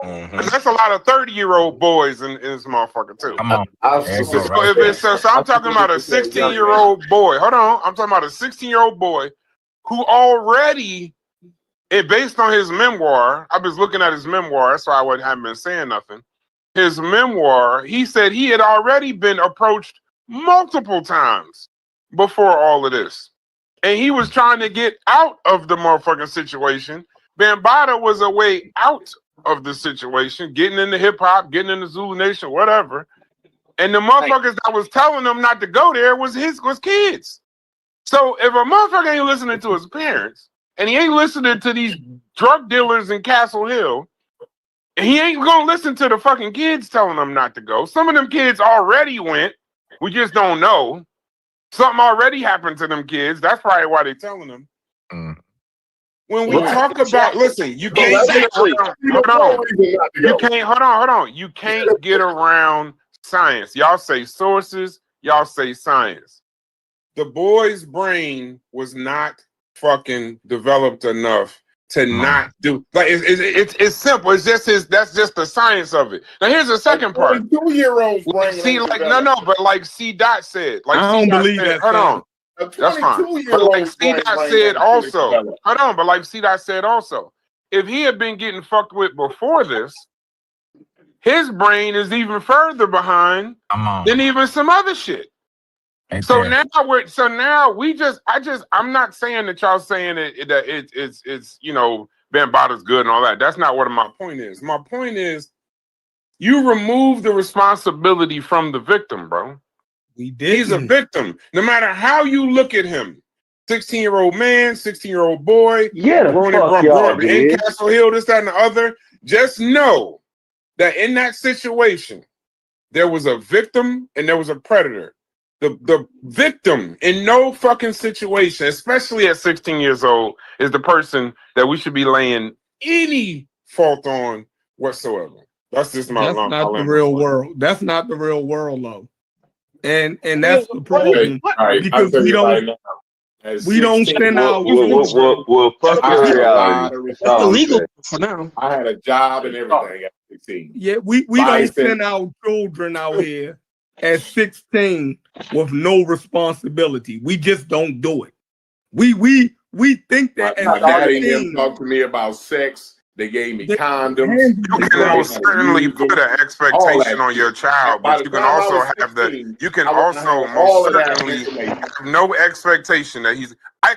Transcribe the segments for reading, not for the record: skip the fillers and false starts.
Because that's a lot of 30-year-old boys in this motherfucker too. Come on. So I'm talking about a 16-year-old boy. Hold on. I'm talking about a 16-year-old boy who already, based on his memoir, I was looking at his memoir, that's why I haven't been saying nothing. His memoir, he said he had already been approached multiple times before all of this. And he was trying to get out of the motherfucking situation. Bambatta was a way out of the situation, getting into hip-hop, getting into Zulu Nation, whatever. And the motherfuckers that was telling him not to go there was kids. So if a motherfucker ain't listening to his parents, and he ain't listening to these drug dealers in Castle Hill, he ain't gonna listen to the fucking kids telling them not to go. Some of them kids already went. We just don't know. Something already happened to them kids. That's probably why they're telling them. When we talk about, listen, you can't get around. Hold on. You can't get around science. Y'all say sources. Y'all say science. The boy's brain was not fucking developed enough to not do, like, it's simple. It's just that's just the science of it. Now here's the second part. 2-year-old brain. See, like but like C. Dot said, like I don't believe that. Hold on, that's fine. But like C. Dot said also, hold on. But like C. Dot said also, if he had been getting fucked with before this, his brain is even further behind than even some other shit. So now I'm not saying that y'all saying that it's Bambatta's good and all that. That's not what my point is. My point is you remove the responsibility from the victim, bro. We did. He's a victim. No matter how you look at him. 16-year-old man, 16-year-old boy, growing up in Castle Hill, this, that, and the other. Just know that in that situation, there was a victim and there was a predator. The victim in no fucking situation, especially at 16 years old, is the person that we should be laying any fault on whatsoever. That's just my That's not the real world. That's not the real world, though. And that's the problem. Because we don't spend our well, fuck your reality. It's illegal for now. I had a job and everything at 16. Yeah, we don't send our children out here at 16 with no responsibility. We just don't do it. We think that my daddy didn't talk to me about sex. They gave me condoms. You can most certainly put an expectation on your child, but you can also have the. You can also most certainly have no expectation that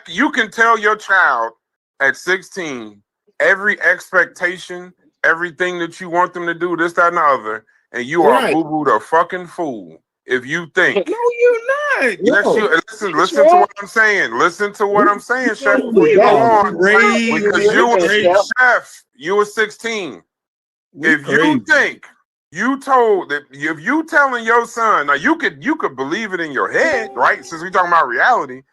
you can tell your child at 16 every expectation, everything that you want them to do, this, that, and the other. And you are boo-boo the fucking fool if you think. No, you're not. Yes, listen to what I'm saying. Listen to what I'm saying, Chef. Before you go on, because you were Chef. You were 16. If you think you told that, if you telling your son, now you could believe it in your head, right? Since we're talking about reality,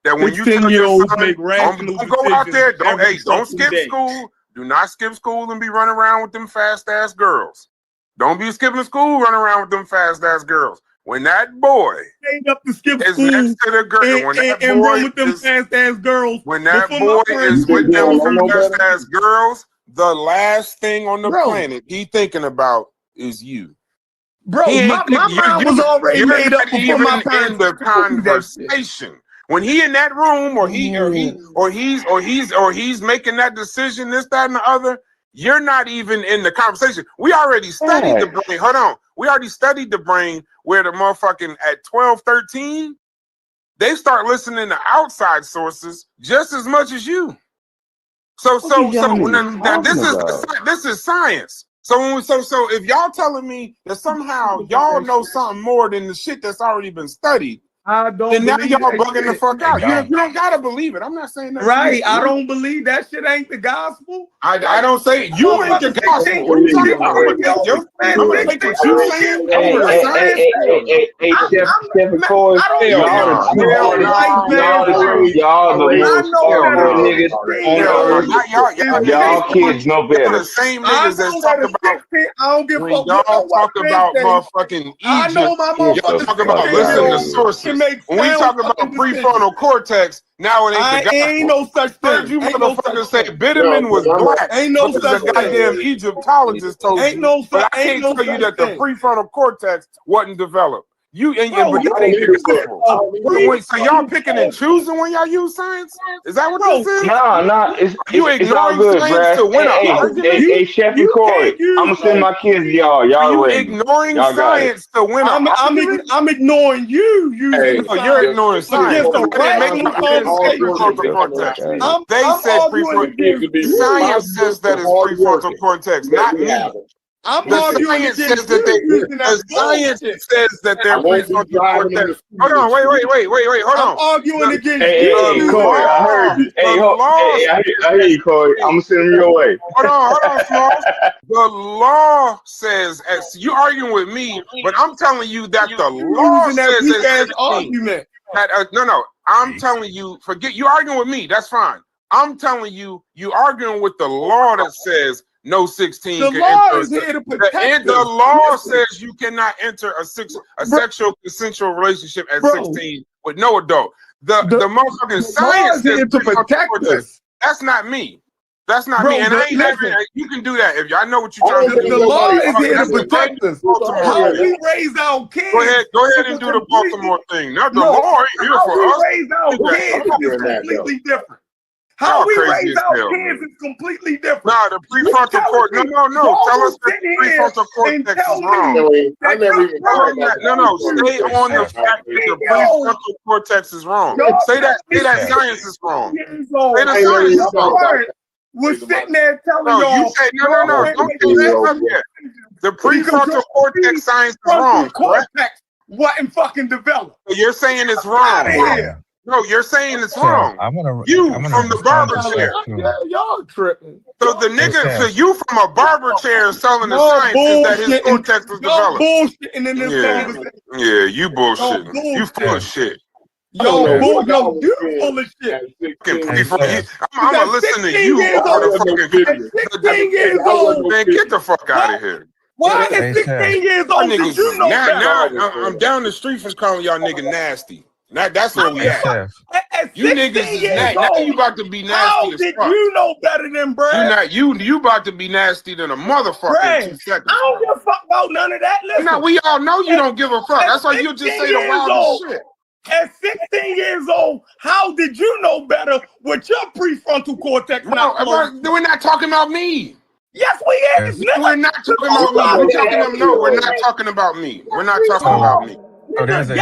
that when you tell your son, don't go out there, don't skip school. Do not skip school and be running around with them fast ass girls. Don't be skipping school, running around with them fast ass girls. When that boy up to skip is school next to the girl, and run with them fast ass girls, when that boy is with them fast ass girls, the last thing on the planet he thinking about is you. Bro, my mind was already made up before my parents in the conversation. When he in that room, or he's making that decision, this, that, and the other. You're not even in the conversation. We already studied the brain. Hold on. We already studied the brain where the motherfucking at 12, 13, they start listening to outside sources just as much as you. So now this is science. So if y'all telling me that somehow y'all know something more than the shit that's already been studied, then now y'all bugging the fuck out. You don't gotta believe it. I'm not saying that. Right. I don't believe that shit ain't the gospel. I don't say you ain't the gospel. What are you talking about? I'm gonna take what you saying over the science. Hey, Chef McCoy, y'all kids know better. The same niggas that talk about. I don't give a fuck. Y'all talk about motherfucking Egypt. Y'all talk about listening to sources. When we talk about prefrontal cortex, now it ain't the guy. Ain't no such thing. Heard you motherfuckers say Bitterman was black. Ain't no such thing. Goddamn Egyptologist told ain't you. No such, but I can't no tell you that thing. the prefrontal cortex wasn't developed. You and Bro, but that ain't the so y'all picking and choosing when y'all use science? Is that what this is? Nah, it's You it's all ignoring good, science bruh. to win an argument? Hey, Chef and Corey, I'm gonna send my kids to y'all. Y'all you ready? ignoring Y'all got it. science to win an argument? I'm ignoring you. No, you're ignoring science. Against a rational prefrontal cortex. They said science says that it's prefrontal cortex, not me. I'm The arguing science against says that the science says that they're prefrontal cortex. Hold on, wait, hold on. I'm arguing against Hey, Corey, I heard you. Hey, I hear you, Corey. I'm gonna send them your way. Hold on, Smalls. The law says, as you arguing with me, but I'm telling you that the law says it's argument. No, I'm telling you, forget you arguing with me. That's fine. I'm telling you, you arguing with the law that says no 16. The law is here to protect the law says you cannot enter a sexual consensual relationship at 16 with no adult. The motherfucking science says to protect us. That's not me. That's not me. And you can do that if I know what you're trying to do. The law is here to protect us. How we raise our kids? Go ahead and do the Baltimore thing. Now the law ain't here for us. How we raise our kids is completely different. How we raise our kids is completely different. Nah, the prefrontal cortex. No. Tell us that the prefrontal cortex is wrong. No. Stay on the fact that the prefrontal cortex is wrong. Say that science is wrong. Say the science is wrong. We're sitting there telling y'all. You say no. Don't say that yet. The prefrontal cortex science is wrong, correct? Wasn't fucking developed. You're saying it's wrong. No, you're saying it's wrong. You from the barber chair. Y'all tripping. So the nigga, so you from a barber chair selling the science is that his cortex was developed. Bullshitting in this conversation. Yeah, you bullshitting. You full of shit. You full of shit. I'm gonna listen to you. 16 years old. Man, get the fuck out of here. Why is 16 years old? Did you know now I'm down the street from calling y'all nigga nasty. That's where we at. You niggas is nasty. Now you about to be nasty How as did fuck. you know better than Brad? You about to be nasty than a motherfucker in 2 seconds. I don't give a fuck about none of that. Listen, no, we all know you don't give a fuck. That's why you just say the wildest shit. At 16 years old, how did you know better with your prefrontal cortex? We're not talking about me. Yes, we is. We're not talking about me. We're not talking about me. We're not talking about me. So there's a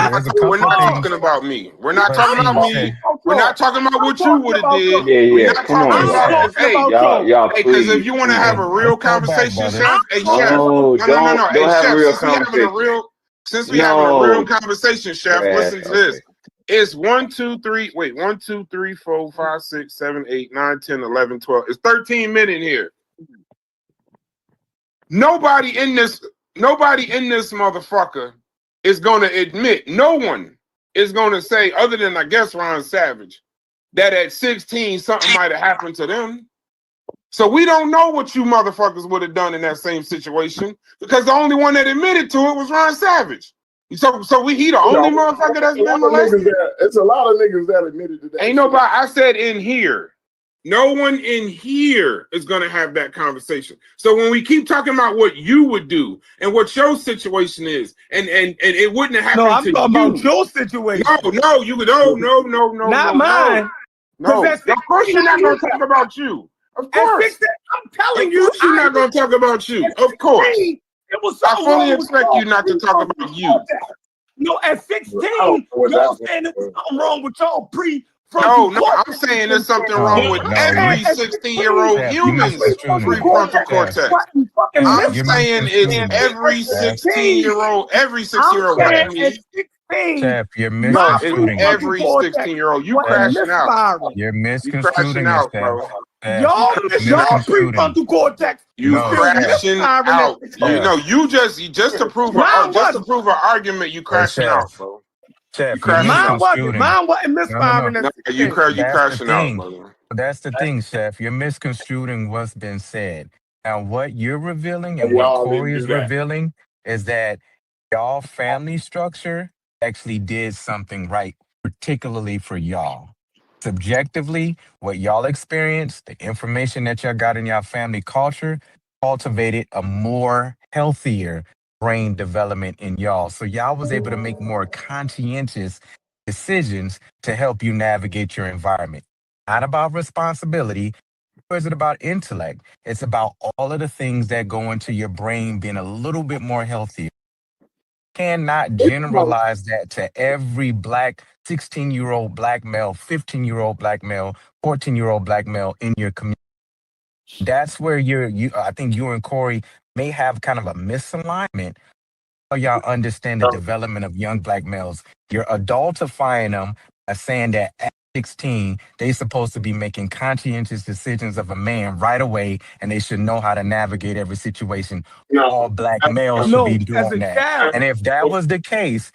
We're not talking about me. We're not talking about me. We're not talking about what you would have did. We're not talking about y'all, because if you want to have a real conversation, Chef, no, since we having a real conversation, Chef, listen to this. It's 1, 2, 3, 4, 5, 6, 7, 8, 9, 10, 11, 12. It's 13 minutes here. Nobody in this motherfucker is going to admit, no one is going to say, other than I guess Ron Savage, that at 16 something might have happened to them. So we don't know what you motherfuckers would have done in that same situation because the only one that admitted to it was Ron Savage. So he the only motherfucker that's been molested. It's a lot of niggas that admitted to that. Ain't nobody. I said in here. No one in here is going to have that conversation. So when we keep talking about what you would do and what your situation is, and it wouldn't have happened to you. No, I'm talking about your situation. No. Not mine. No. Of course you're not going to talk about you. Of course. I'm telling you. You're not going to talk about you. Of course. I fully expect you not to talk about you. No, at 16, y'all saying there was something wrong with y'all No, I'm saying there's something wrong with every 16-year-old human's prefrontal cortex. I'm saying it's every 16-year-old, Chef, you're misconstruing. Every 16-year-old, you crashing out. You're misconstruing this, bro. Y'all prefrontal cortex. You crashing out. You just to prove an argument, you crashing out, bro. Chef, mine wasn't misfiring. You crashing out, brother. That's the thing, Chef. You're misconstruing what's been said. Now, what you're revealing and what Corey is revealing is that y'all family structure actually did something right, particularly for y'all. Subjectively, what y'all experienced, the information that y'all got in y'all family culture, cultivated a more healthier brain development in y'all. So y'all was able to make more conscientious decisions to help you navigate your environment. Not about responsibility, or is it about intellect? It's about all of the things that go into your brain being a little bit more healthy. Cannot generalize that to every black 16-year-old black male, 15-year-old black male, 14-year-old black male in your community. That's where I think you and Corey may have kind of a misalignment. How y'all understand the development of young black males. You're adultifying them by saying that at 16, they supposed to be making conscientious decisions of a man right away, and they should know how to navigate every situation. All black males should be No, as doing a that. child. And if that was the case,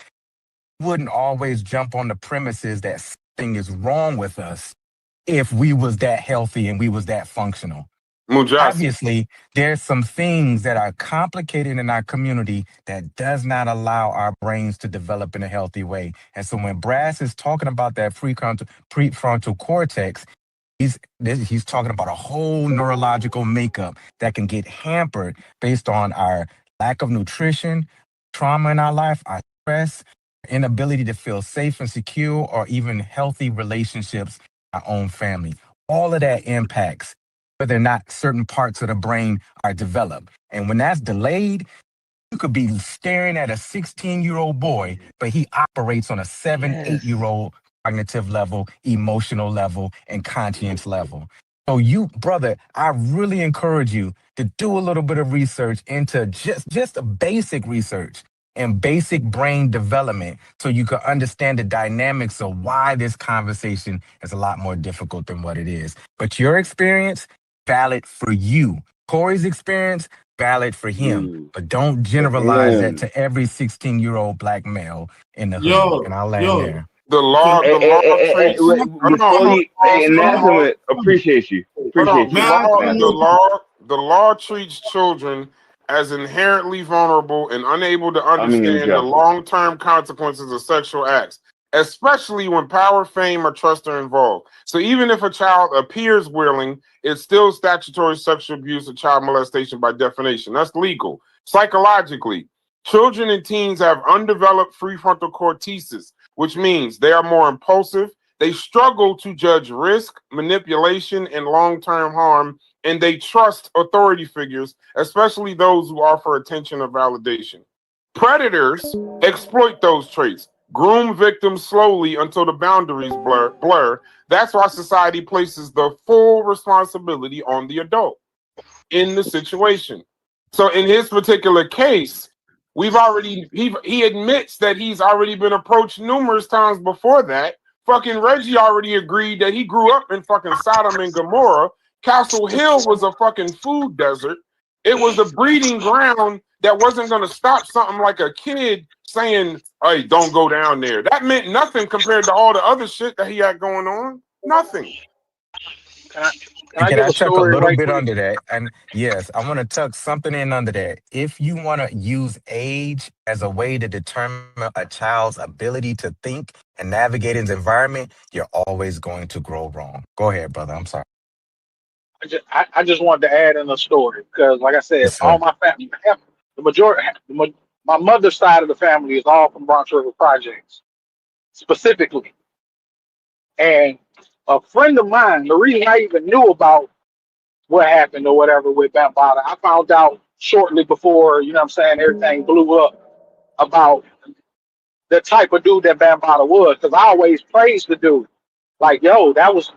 wouldn't always jump on the premises that something is wrong with us if we was that healthy and we was that functional. Mujasi. Obviously, there's some things that are complicated in our community that does not allow our brains to develop in a healthy way. And so when Brass is talking about that prefrontal cortex, he's talking about a whole neurological makeup that can get hampered based on our lack of nutrition, trauma in our life, our stress, inability to feel safe and secure, or even healthy relationships, in our own family. All of that impacts whether or not certain parts of the brain are developed. And when that's delayed, you could be staring at a 16-year-old boy, but he operates on a 7, 8-year-old cognitive level, emotional level, and conscience level. So you, brother, I really encourage you to do a little bit of research into just a basic research and basic brain development so you can understand the dynamics of why this conversation is a lot more difficult than what it is. But your experience, valid for you. Corey's experience, valid for him. But don't generalize that to every 16-year-old black male in the hood. And I'll land there. The law treats. Hold Before on, you, appreciate you. hold on. Appreciate you. The law treats children as inherently vulnerable and unable to understand the long-term consequences of sexual acts, especially when power, fame, or trust are involved. So even if a child appears willing, it's still statutory sexual abuse or child molestation by definition. That's legal. Psychologically, children and teens have undeveloped prefrontal cortices, which means they are more impulsive. They struggle to judge risk, manipulation, and long-term harm, and they trust authority figures, especially those who offer attention or validation. Predators exploit those traits, groom victims slowly until the boundaries blur. That's why society places the full responsibility on the adult in the situation. So in his particular case, he admits that he's already been approached numerous times before that. Fucking Reggie already agreed that he grew up in fucking Sodom and Gomorrah. Castle Hill was a fucking food desert. It was a breeding ground that wasn't going to stop something like a kid saying, hey, don't go down there. That meant nothing compared to all the other shit that he had going on. Nothing. Can I tuck a little bit under that? And yes, I want to tuck something in under that. If you want to use age as a way to determine a child's ability to think and navigate his environment, you're always going to grow wrong. Go ahead, brother. I'm sorry. I just wanted to add in a story because, like I said, Yes, all sir. my family, the majority, my mother's side of the family is all from Bronx River Projects specifically. And a friend of mine, the reason I even knew about what happened or whatever with Bambatta, I found out shortly before, you know what I'm saying, everything blew up about the type of dude that Bambatta was. Because I always praised the dude. Like, yo,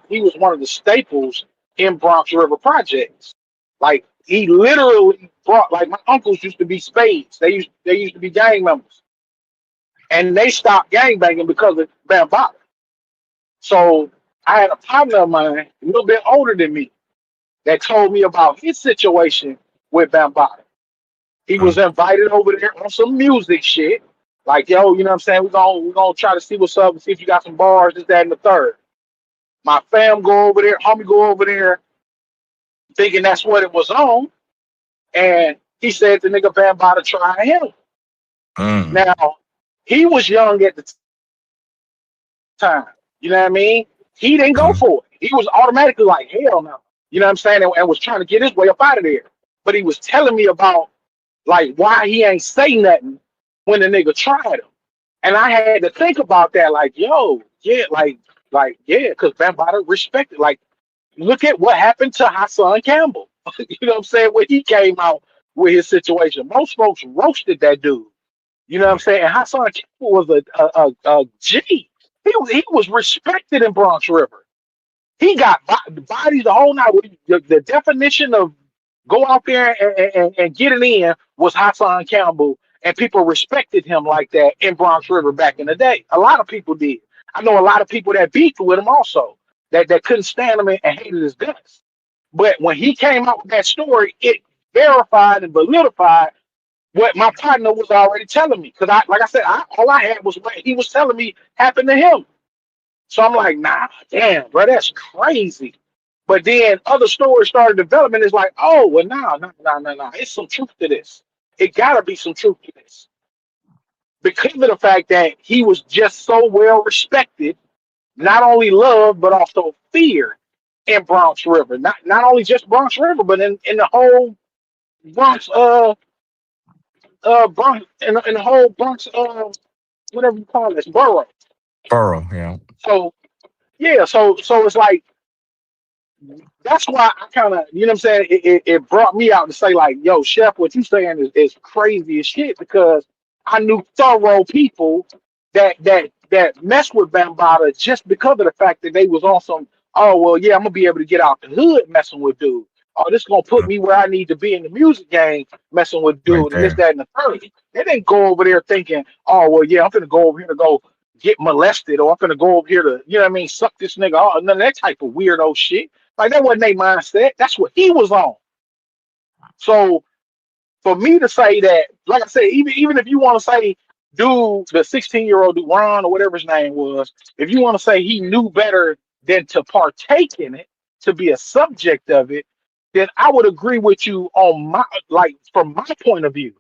he was one of the staples in Bronx River Projects. Like, he literally brought, like, my uncles used to be spades. They used to be gang members. And they stopped gangbanging because of Bambatta. So I had a partner of mine, a little bit older than me, that told me about his situation with Bambatta. He was invited over there on some music shit. Like, yo, you know what I'm saying? We're gonna try to see what's up and see if you got some bars, this, that, and the third. My fam go over there, homie go over there, thinking that's what it was on. And he said the nigga Bambatta try him. Now, He was young at the time. You know what I mean? He didn't go Uh-huh. for it. He was automatically like, hell no. You know what I'm saying? And was trying to get his way up out of there. But he was telling me about like why he ain't say nothing when the nigga tried him. And I had to think about that, like, yo, yeah, yeah, because Bambaataa respected. Like, look at what happened to Hassan Campbell. You know what I'm saying? When he came out with his situation, most folks roasted that dude. You know what I'm saying? And Hassan Campbell was a G. He was respected in Bronx River. He got bodies the whole night. The definition of go out there and get it in was Hassan Campbell, and people respected him like that in Bronx River back in the day. A lot of people did. I know a lot of people that beefed with him also, that couldn't stand him and hated his guts. But when he came out with that story, it verified and validified what my partner was already telling me. Because like I said, all I had was what he was telling me happened to him. So I'm like, nah, damn, bro, that's crazy. But then other stories started developing. It's like, oh, well, no. It's some truth to this. It gotta be some truth to this. Because of the fact that he was just so well respected, not only loved, but also feared in Bronx River. Not only just Bronx River, but in the whole Bronx, Bronx, in the whole Bronx, whatever you call this, borough. Burrow, yeah. So yeah, so it's like that's why I kind of, you know what I'm saying? It brought me out to say, like, yo, Chef, what you saying is crazy as shit because I knew thorough people that mess with Bambaataa just because of the fact that they was on some, oh, well, yeah, I'm going to be able to get out the hood messing with dude. Oh, this is going to put me where I need to be in the music game messing with Right dude and this, there. that, and the third. They didn't go over there thinking, oh, well, yeah, I'm going to go over here to go get molested or I'm going to go over here to, you know what I mean, suck this nigga off. None of that type of weirdo shit. Like that wasn't their mindset. That's what he was on. So for me to say that, like I said, even if you want to say, dude, the 16-year-old dude, Ron or whatever his name was, if you want to say he knew better than to partake in it, to be a subject of it, then I would agree with you on my like from my point of view.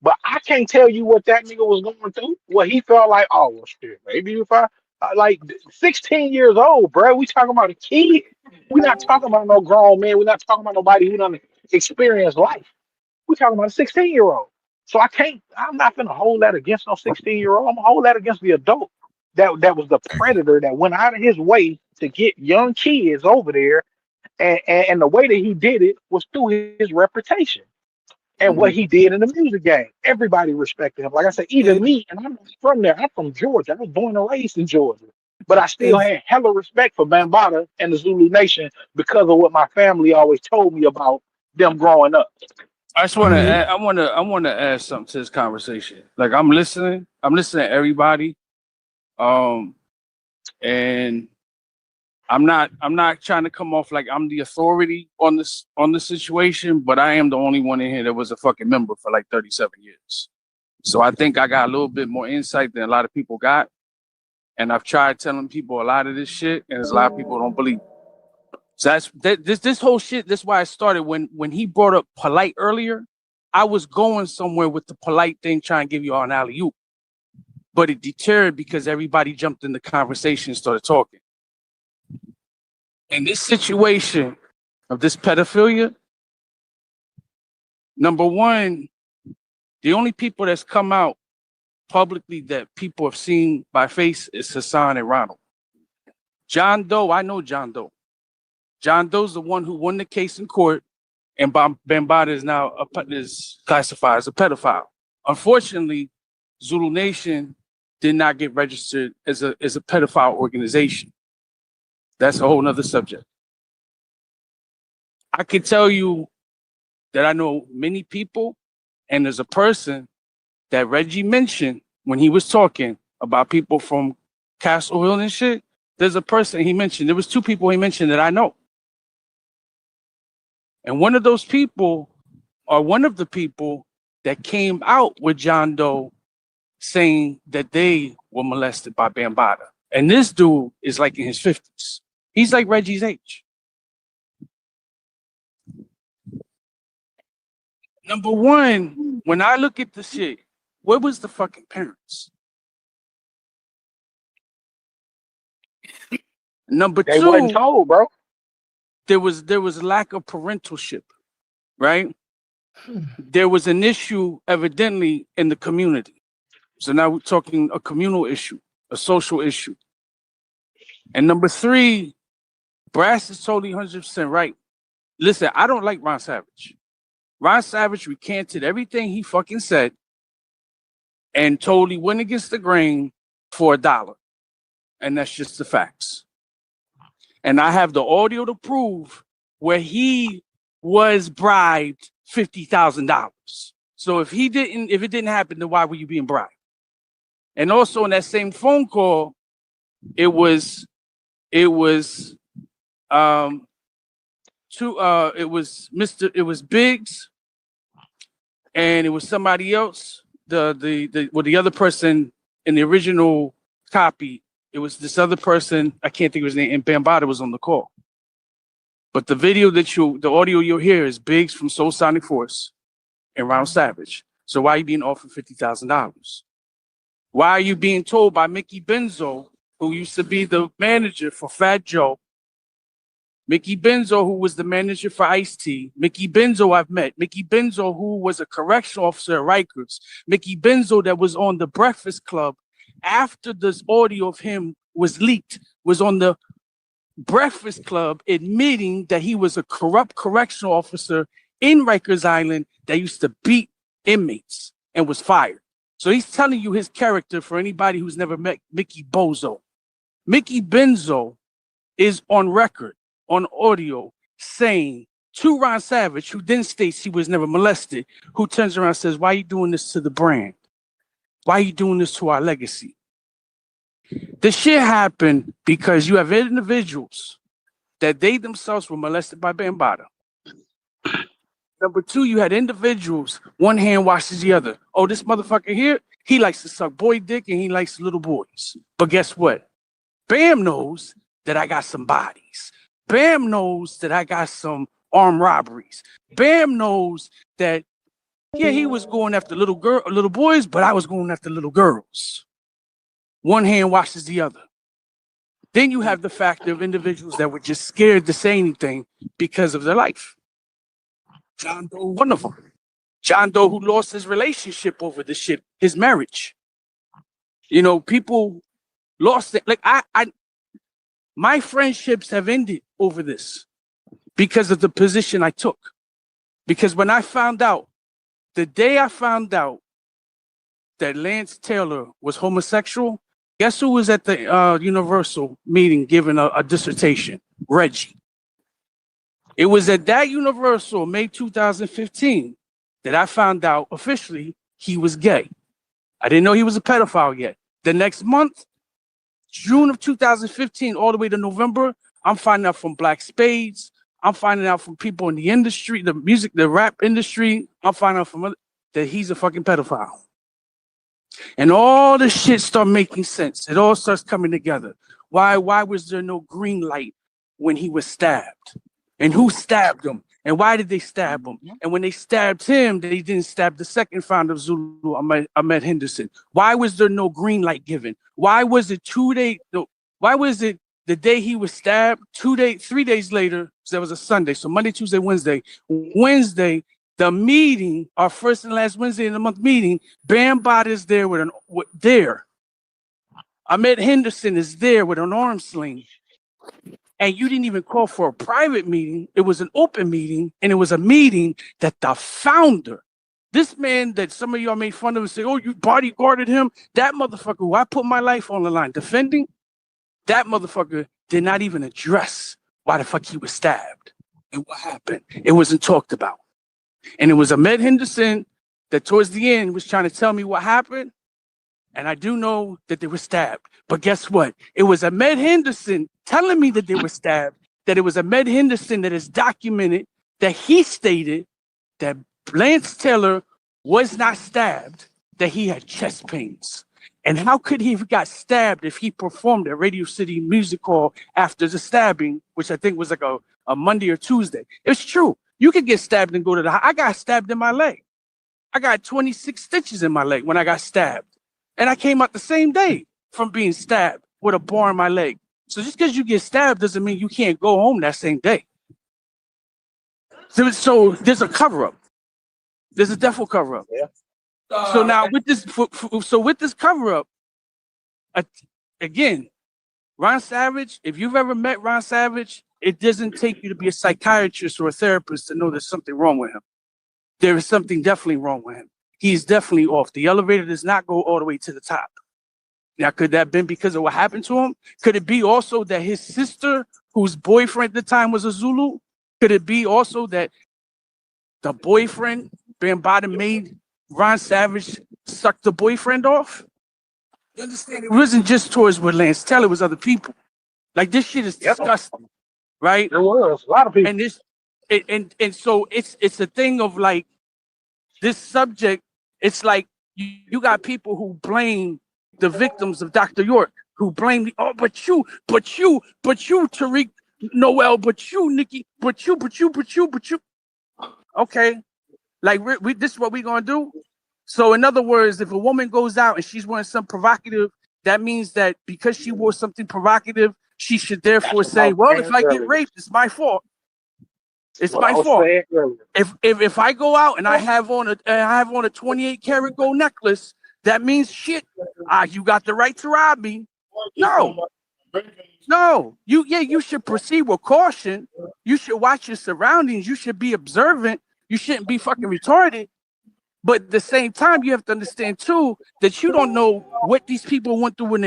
But I can't tell you what that nigga was going through. What he felt like, oh well, shit, maybe if I like 16 years old, bro. We talking about a kid. We're not talking about no grown man. We're not talking about nobody who done experienced life. We're talking about a 16-year-old. So I'm not gonna hold that against no 16-year-old. I'm gonna hold that against the adult that was the predator that went out of his way to get young kids over there. And the way that he did it was through his reputation and what he did in the music game. Everybody respected him. Like I said, even me, and I'm not from there. I'm from Georgia. I was born and raised in Georgia. But I still had hella respect for Bambatta and the Zulu Nation because of what my family always told me about them growing up. I just want to add, I want to add something to this conversation. Like I'm listening to everybody, um, and I'm not trying to come off like I'm the authority on the situation, but I am the only one in here that was a fucking member for like 37 years. So I think I got a little bit more insight than a lot of people got, and I've tried telling people a lot of this shit, and there's a lot of people who don't believe. So this whole shit. That's why I started when he brought up polite earlier. I was going somewhere with the polite thing, trying to give you all an alley oop, but it deterred because everybody jumped in the conversation and started talking. In this situation of this pedophilia, number one, the only people that's come out publicly that people have seen by face is Hassan and Ronald. John Doe, I know John Doe. John Doe's the one who won the case in court, and Bambatta is now is classified as a pedophile. Unfortunately, Zulu Nation did not get registered as a pedophile organization. That's a whole nother subject. I can tell you that I know many people, and there's a person that Reggie mentioned when he was talking about people from Castle Hill and shit. There's a person he mentioned. There was two people he mentioned that I know. And one of those people, or one of the people that came out with John Doe saying that they were molested by Bambatta. And this dude is like in his 50s. He's like Reggie's age. Number one, when I look at the shit, where was the fucking parents? Number They wasn't two, told, bro. there was lack of parentalship, right? There was an issue evidently in the community. So now we're talking a communal issue, a social issue. And number three, Brass is totally 100% right. Listen, I don't like Ron Savage. Ron Savage recanted everything he fucking said and totally went against the grain for $1. And that's just the facts. And I have the audio to prove where he was bribed $50,000. So if it didn't happen, then why were you being bribed? And also in that same phone call, it was Biggs, and it was somebody else. The other person in the original copy, it was this other person, I can't think of his name, and Bambatta was on the call. But the audio you'll hear is Biggs from Soul Sonic Force and Ron Savage. So why are you being offered $50,000? Why are you being told by Mickey Benzo, who used to be the manager for Fat Joe, Mickey Benzo, who was the manager for Ice-T, Mickey Benzo I've met, Mickey Benzo, who was a correctional officer at Rikers, Mickey Benzo that was on the Breakfast Club after this audio of him was leaked, was on the Breakfast Club admitting that he was a corrupt correctional officer in Rikers Island that used to beat inmates and was fired. So he's telling you his character for anybody who's never met Mickey Bozo. Mickey Benzo is on record, on audio, saying to Ron Savage, who then states he was never molested, who turns around and says, why are you doing this to the brand? Why are you doing this to our legacy? This shit happened because you have individuals that they themselves were molested by Bambatta. Number two, you had individuals, one hand washes the other. Oh, this motherfucker here, he likes to suck boy dick and he likes little boys. But guess what? Bam knows that I got some bodies. Bam knows that I got some armed robberies. Bam knows that, yeah, he was going after little boys, but I was going after little girls. One hand washes the other. Then you have the fact of individuals that were just scared to say anything because of their life. John Doe, one of them. John Doe, who lost his relationship over this shit, his marriage. You know, people lost it. Like my friendships have ended over this because of the position I took. Because when I found out, the day I found out that Lance Taylor was homosexual, guess who was at the Universal meeting giving a dissertation? Reggie. It was at that Universal, May 2015, that I found out officially he was gay. I didn't know he was a pedophile yet. The next month, June of 2015, all the way to November, I'm finding out from Black Spades. I'm finding out from people in the industry, the rap industry. I'm finding out from that he's a fucking pedophile. And all this shit start making sense. It all starts coming together. Why was there no green light when he was stabbed? And who stabbed him? And why did they stab him? And when they stabbed him, they didn't stab the second founder of Zulu, Ahmed Henderson. Why was there no green light given? Why was it the day he was stabbed, 3 days later, because that was a Sunday, so Monday, Tuesday, Wednesday, the meeting, our first and last Wednesday in the month meeting, Bambatta is there there. Ahmed Henderson is there with an arm sling. And you didn't even call for a private meeting. It was an open meeting, and it was a meeting that the founder, this man that some of y'all made fun of and say, oh, you bodyguarded him, that motherfucker who I put my life on the line defending, that motherfucker did not even address why the fuck he was stabbed and what happened. It wasn't talked about. And it was Ahmed Henderson that towards the end was trying to tell me what happened. And I do know that they were stabbed. But guess what? It was Ahmed Henderson telling me that they were stabbed, that it was Ahmed Henderson that is documented, that he stated that Lance Taylor was not stabbed, that he had chest pains. And how could he have got stabbed if he performed at Radio City Music Hall after the stabbing, which I think was like a Monday or Tuesday? It's true. You could get stabbed and go to the I got stabbed in my leg. I got 26 stitches in my leg when I got stabbed. And I came out the same day from being stabbed with a bar in my leg. So just because you get stabbed doesn't mean you can't go home that same day. So there's a cover up. There's a definite cover up. Yeah. So now with this, with this cover up, again, Ron Savage. If you've ever met Ron Savage, it doesn't take you to be a psychiatrist or a therapist to know there's something wrong with him. There is something definitely wrong with him. He's definitely off. The elevator does not go all the way to the top. Now, could that have been because of what happened to him? Could it be also that his sister, whose boyfriend at the time was a Zulu, could it be also that the boyfriend, Bambatta, made Ron Savage suck the boyfriend off? You understand? It wasn't just towards with Lance Taylor, it was other people. Like, this shit is disgusting, right? There was a lot of people. And this, and so it's a thing of like, this subject, it's like you got people who blame the victims of Dr. York, who blame but you, Tariq Noel, but you, Nikki, but you. Okay, like this is what we gonna do. So in other words, if a woman goes out and she's wearing something provocative, that means that because she wore something provocative, she should therefore say, well, if I get raped, it's my fault. It's my fault. If I go out and I have on a 28 karat gold necklace, that means shit. You got the right to rob me. No. You should proceed with caution. You should watch your surroundings. You should be observant. You shouldn't be fucking retarded. But at the same time, you have to understand too that you don't know what these people went through when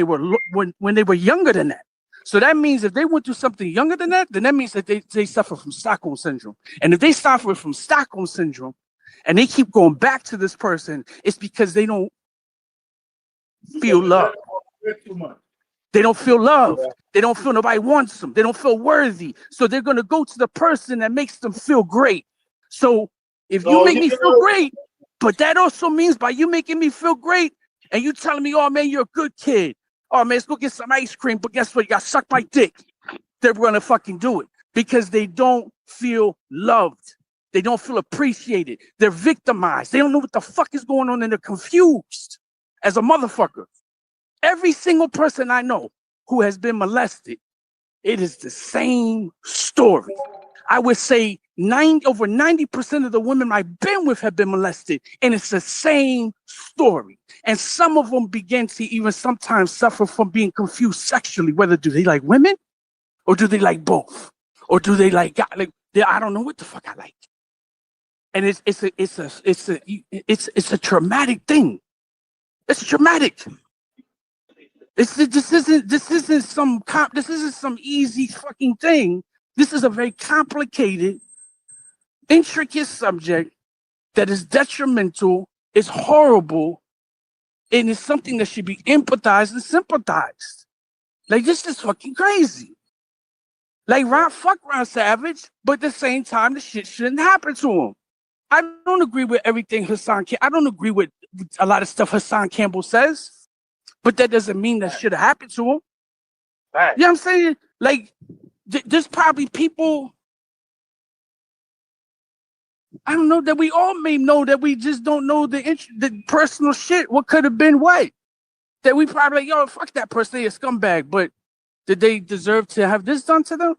they were younger than that. So that means if they went through something younger than that, then that means that they suffer from Stockholm syndrome. And if they suffer from Stockholm syndrome and they keep going back to this person, it's because they don't feel love. They don't feel love. They don't feel nobody wants them. They don't feel worthy. So they're going to go to the person that makes them feel great. So if you make me feel great, but that also means by you making me feel great and you telling me, oh man, you're a good kid. Oh man, let's go get some ice cream. But guess what? You got to suck my dick. They're going to fucking do it because they don't feel loved. They don't feel appreciated. They're victimized. They don't know what the fuck is going on and they're confused as a motherfucker. Every single person I know who has been molested, it is the same story. I would say over 90% of the women I've been with have been molested, and it's the same story. And some of them begin to even sometimes suffer from being confused sexually. Whether do they like women, or do they like both, or do they like God? Like I don't know what the fuck I like. And it's a traumatic thing. It's traumatic. This isn't some easy fucking thing. This is a very complicated, intricate subject that is detrimental, is horrible, and it's something that should be empathized and sympathized. Like, this is fucking crazy. Like, fuck Ron Savage, but at the same time, the shit shouldn't happen to him. I don't agree with everything I don't agree with a lot of stuff Hassan Campbell says, but that doesn't mean that should have happened to him. Right. You know what I'm saying? Like, there's probably people, I don't know, that we all may know that we just don't know the personal shit. What could have been what? That we probably like, yo, fuck that person, they're a scumbag. But did they deserve to have this done to them?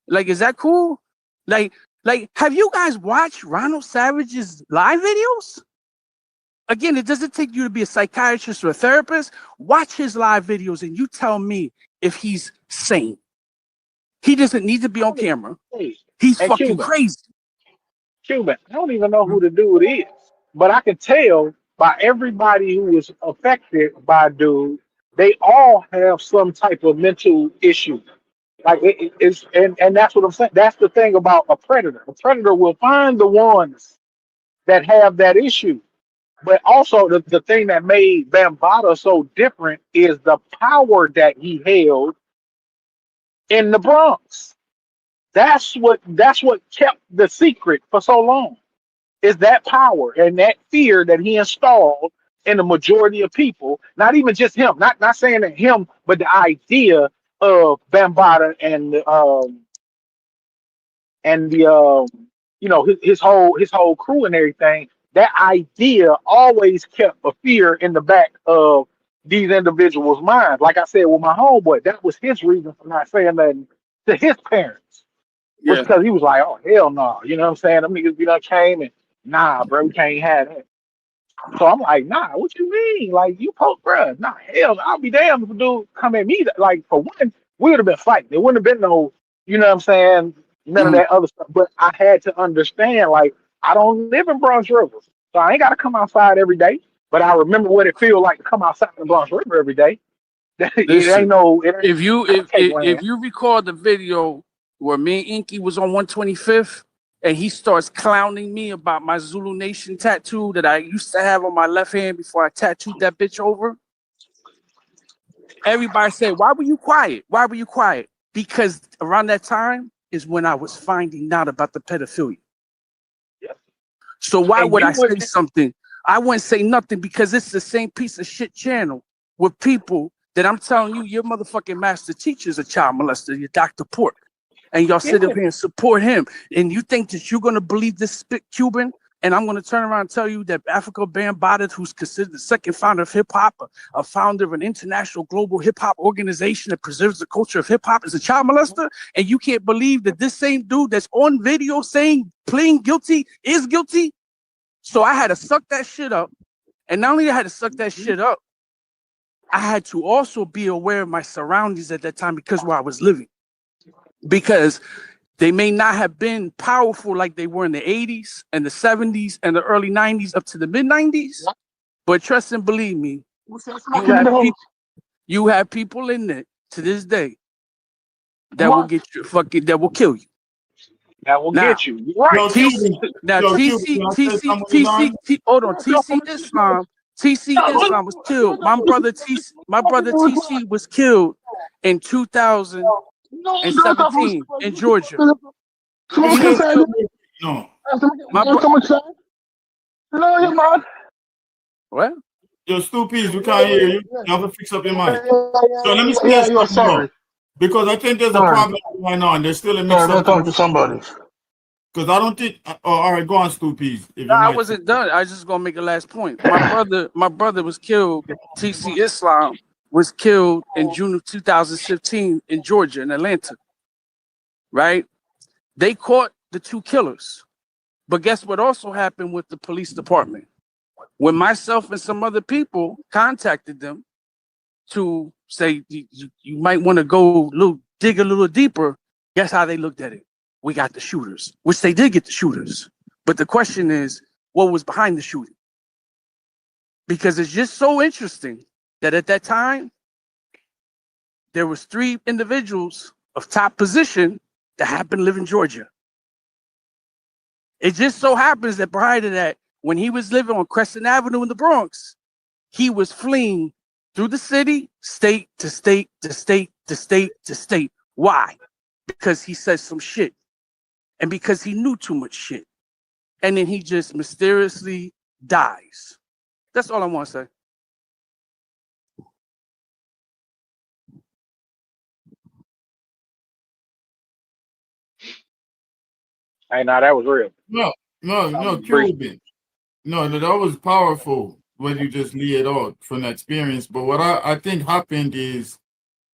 Like, is that cool? Like, have you guys watched Ronald Savage's live videos? Again, it doesn't take you to be a psychiatrist or a therapist. Watch his live videos and you tell me if he's sane. He doesn't need to be on camera. He's fucking Cuban. crazy. Cuban. I don't even know who the dude is, but I can tell by everybody who was affected by dude, they all have some type of mental issue. Like it's and that's what I'm saying. That's the thing about a predator. A predator will find the ones that have that issue. But also the thing that made Bambatta so different is the power that he held in the Bronx. That's what kept the secret for so long. Is that power and that fear that he installed in the majority of people, not even just him, not saying that him, but the idea of Bambatta and his whole crew and everything. That idea always kept a fear in the back of these individuals' minds. Like I said with my homeboy, that was his reason for not saying nothing to his parents. Was Yeah. because he was like, oh hell no, you know what I'm saying? Them niggas came and nah, bro, we can't have that. So I'm like, nah, what you mean? Like you post, bro? Nah, hell, I'll be damned if a dude come at me. Like for one, we would have been fighting. There wouldn't have been no, you know what I'm saying? None of Mhm. that other stuff. But I had to understand, like, I don't live in Bronx River, so I ain't got to come outside every day. But I remember what it feels like to come outside in Bronx River every day. It ain't Listen, no, it ain't if you take land. if you record the video where me and Inky was on 125th and he starts clowning me about my Zulu Nation tattoo that I used to have on my left hand before I tattooed that bitch over, everybody said, "Why were you quiet? Why were you quiet?" Because around that time is when I was finding out about the pedophilia. So why And would you I say would, something? I wouldn't say nothing because it's the same piece of shit channel with people that I'm telling you, your motherfucking master teacher's a child molester, your Dr. Pork. And y'all sit up here and support him. And you think that you're going to believe this spit Cuban? And I'm going to turn around and tell you that Africa Bambatta, who's considered the second founder of hip hop, a founder of an international global hip hop organization that preserves the culture of hip hop, is a child molester. And you can't believe that this same dude that's on video saying pleading guilty is guilty. So I had to suck that shit up. And not only I had to suck that shit up, I had to also be aware of my surroundings at that time because where I was living. Because they may not have been powerful like they were in the 80s and the 70s and the early 90s up to the mid 90s. But trust and believe me, you have people in it to this day that will get you that will kill you. that will Now, get you. You're right. Hold on, TC Islam was killed. My brother TC was killed in 2017 in Georgia. No. What? Yo, Stoopies, we can't hear you. You have to fix up your mic. So let me say something, because I think there's a problem going on. There's still a mix up. Talk to somebody. Because I don't think. All right, go on, Stoopies. No, I wasn't done. I was just gonna make a last point. My brother was killed. TC Islam was killed in June of 2015 in Georgia, in Atlanta. Right? They caught the two killers. But guess what also happened with the police department? When myself and some other people contacted them to say you might want to go dig a little deeper, guess how they looked at it? We got the shooters, which they did get the shooters. But the question is, what was behind the shooting? Because it's just so interesting that at that time, there was 3 individuals of top position that happened to live in Georgia. It just so happens that prior to that, when he was living on Crescent Avenue in the Bronx, he was fleeing through the city, state to state to state to state to state. Why? Because he said some shit. And because he knew too much shit. And then he just mysteriously dies. That's all I want to say. Hey, now that was real. No, Cuban. No, that was powerful when you just lay it out from experience. But what I think happened is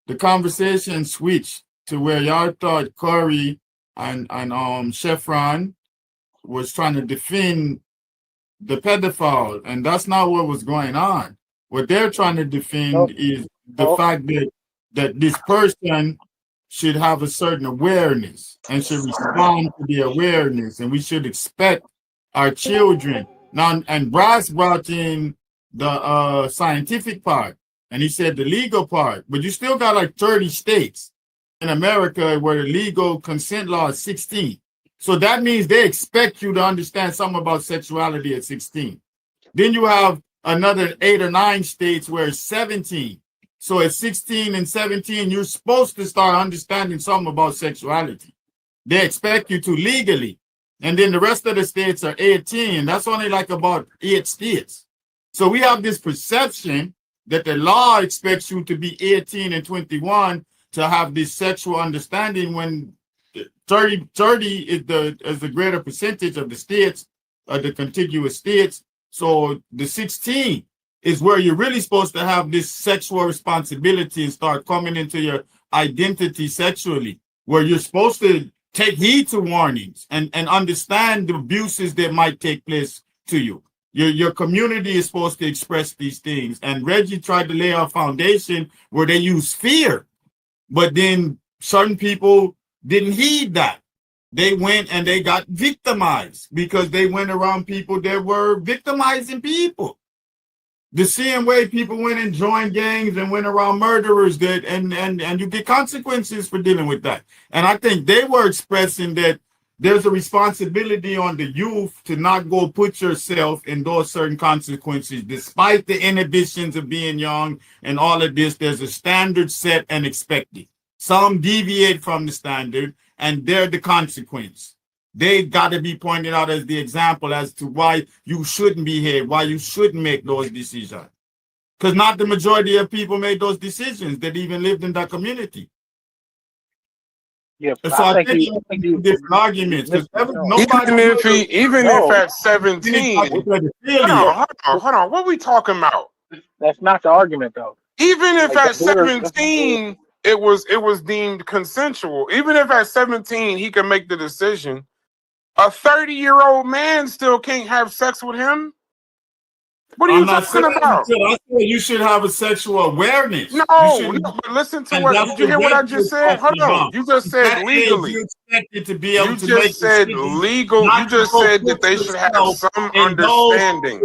the conversation switched to where y'all thought Corey and Chevron was trying to defend the pedophile, and that's not what was going on. What they're trying to defend is the fact that this person should have a certain awareness and should respond to the awareness, and we should expect our children. Now, and Bryce brought in the scientific part, and he said the legal part, but you still got like 30 states in America where the legal consent law is 16. So that means they expect you to understand something about sexuality at 16. Then you have another 8 or 9 states where it's 17. So at 16 and 17, you're supposed to start understanding something about sexuality. They expect you to legally. And then the rest of the states are 18. That's only like about 8 states. So we have this perception that the law expects you to be 18 and 21 to have this sexual understanding, when 30 is the greater percentage of the states, the contiguous states. So the 16 is where you're really supposed to have this sexual responsibility and start coming into your identity sexually, where you're supposed to take heed to warnings and understand the abuses that might take place to you. Your community is supposed to express these things. And Reggie tried to lay a foundation where they use fear, but then certain people didn't heed that. They went and they got victimized because they went around people that were victimizing people. The same way people went and joined gangs and went around murderers that and you get consequences for dealing with that. And I think they were expressing that there's a responsibility on the youth to not go put yourself in those certain consequences, despite the inhibitions of being young and all of this. There's a standard set and expected. Some deviate from the standard, and they're the consequence. They got to be pointed out as the example as to why you shouldn't behave, why you shouldn't make those decisions. Because not the majority of people made those decisions that even lived in that community. Yeah, so I think you different arguments. Even if at 17, hold on, what are we talking about? That's not the argument, though. Even if at 17 it was deemed consensual, even if at 17 he can make the decision, a 30-year-old man still can't have sex with him. What are you talking about? I said you should have a sexual awareness. No, but listen to what. Did you hear what I just said? Hold on. You just said legally. You expected to be able to just said legal. You just said that they should have some understanding.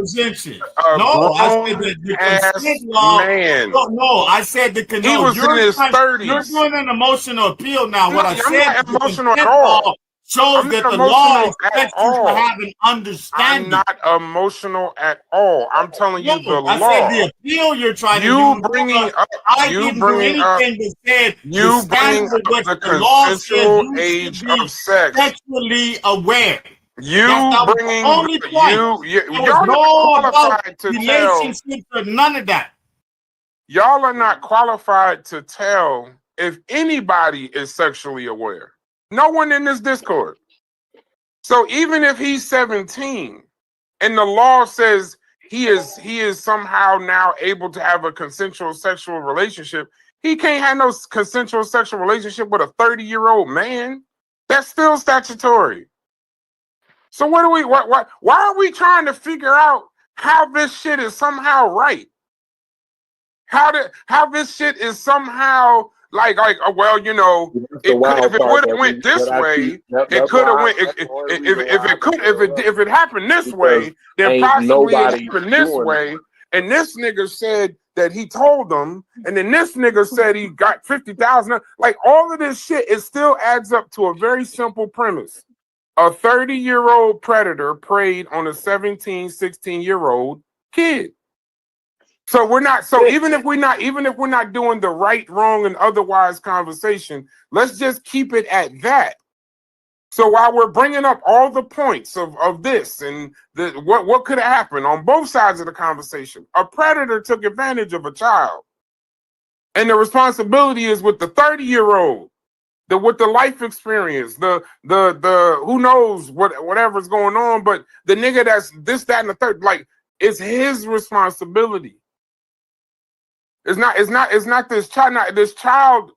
No, I said that the consent law. Man. No, I said the he was in his 30s. You're doing an emotional appeal now. What I said, I'm not emotional at all. Shows that the law expects you to have an understanding. I'm not emotional at all. I'm telling you the law. I said the appeal you're trying to do. You bringing up the consensual age of sex. Sexually aware. Y'all not qualified to relationships or none of that. Y'all are not qualified to tell if anybody is sexually aware. No one in this Discord. So even if he's 17 and the law says he is somehow now able to have a consensual sexual relationship, he can't have no consensual sexual relationship with a 30-year-old man. That's still statutory. So why are we trying to figure out how this shit is somehow right? How this shit is somehow like well, you know, if it would have went this way, it could have went. If it happened this way, then possibly it happened this way. And this nigga said that he told them, and then this nigga said he got 50,000. Like all of this shit, it still adds up to a very simple premise. A 30-year-old predator preyed on a 17, 16-year-old kid. So we're not. So even if we're not doing the right, wrong, and otherwise conversation, let's just keep it at that. So while we're bringing up all the points of this and what could have happened on both sides of the conversation, a predator took advantage of a child, and the responsibility is with the 30-year-old, with the life experience, the who knows whatever's going on, but the nigga that's this, that, and the third, like it's his responsibility. It's not this child. Not this child.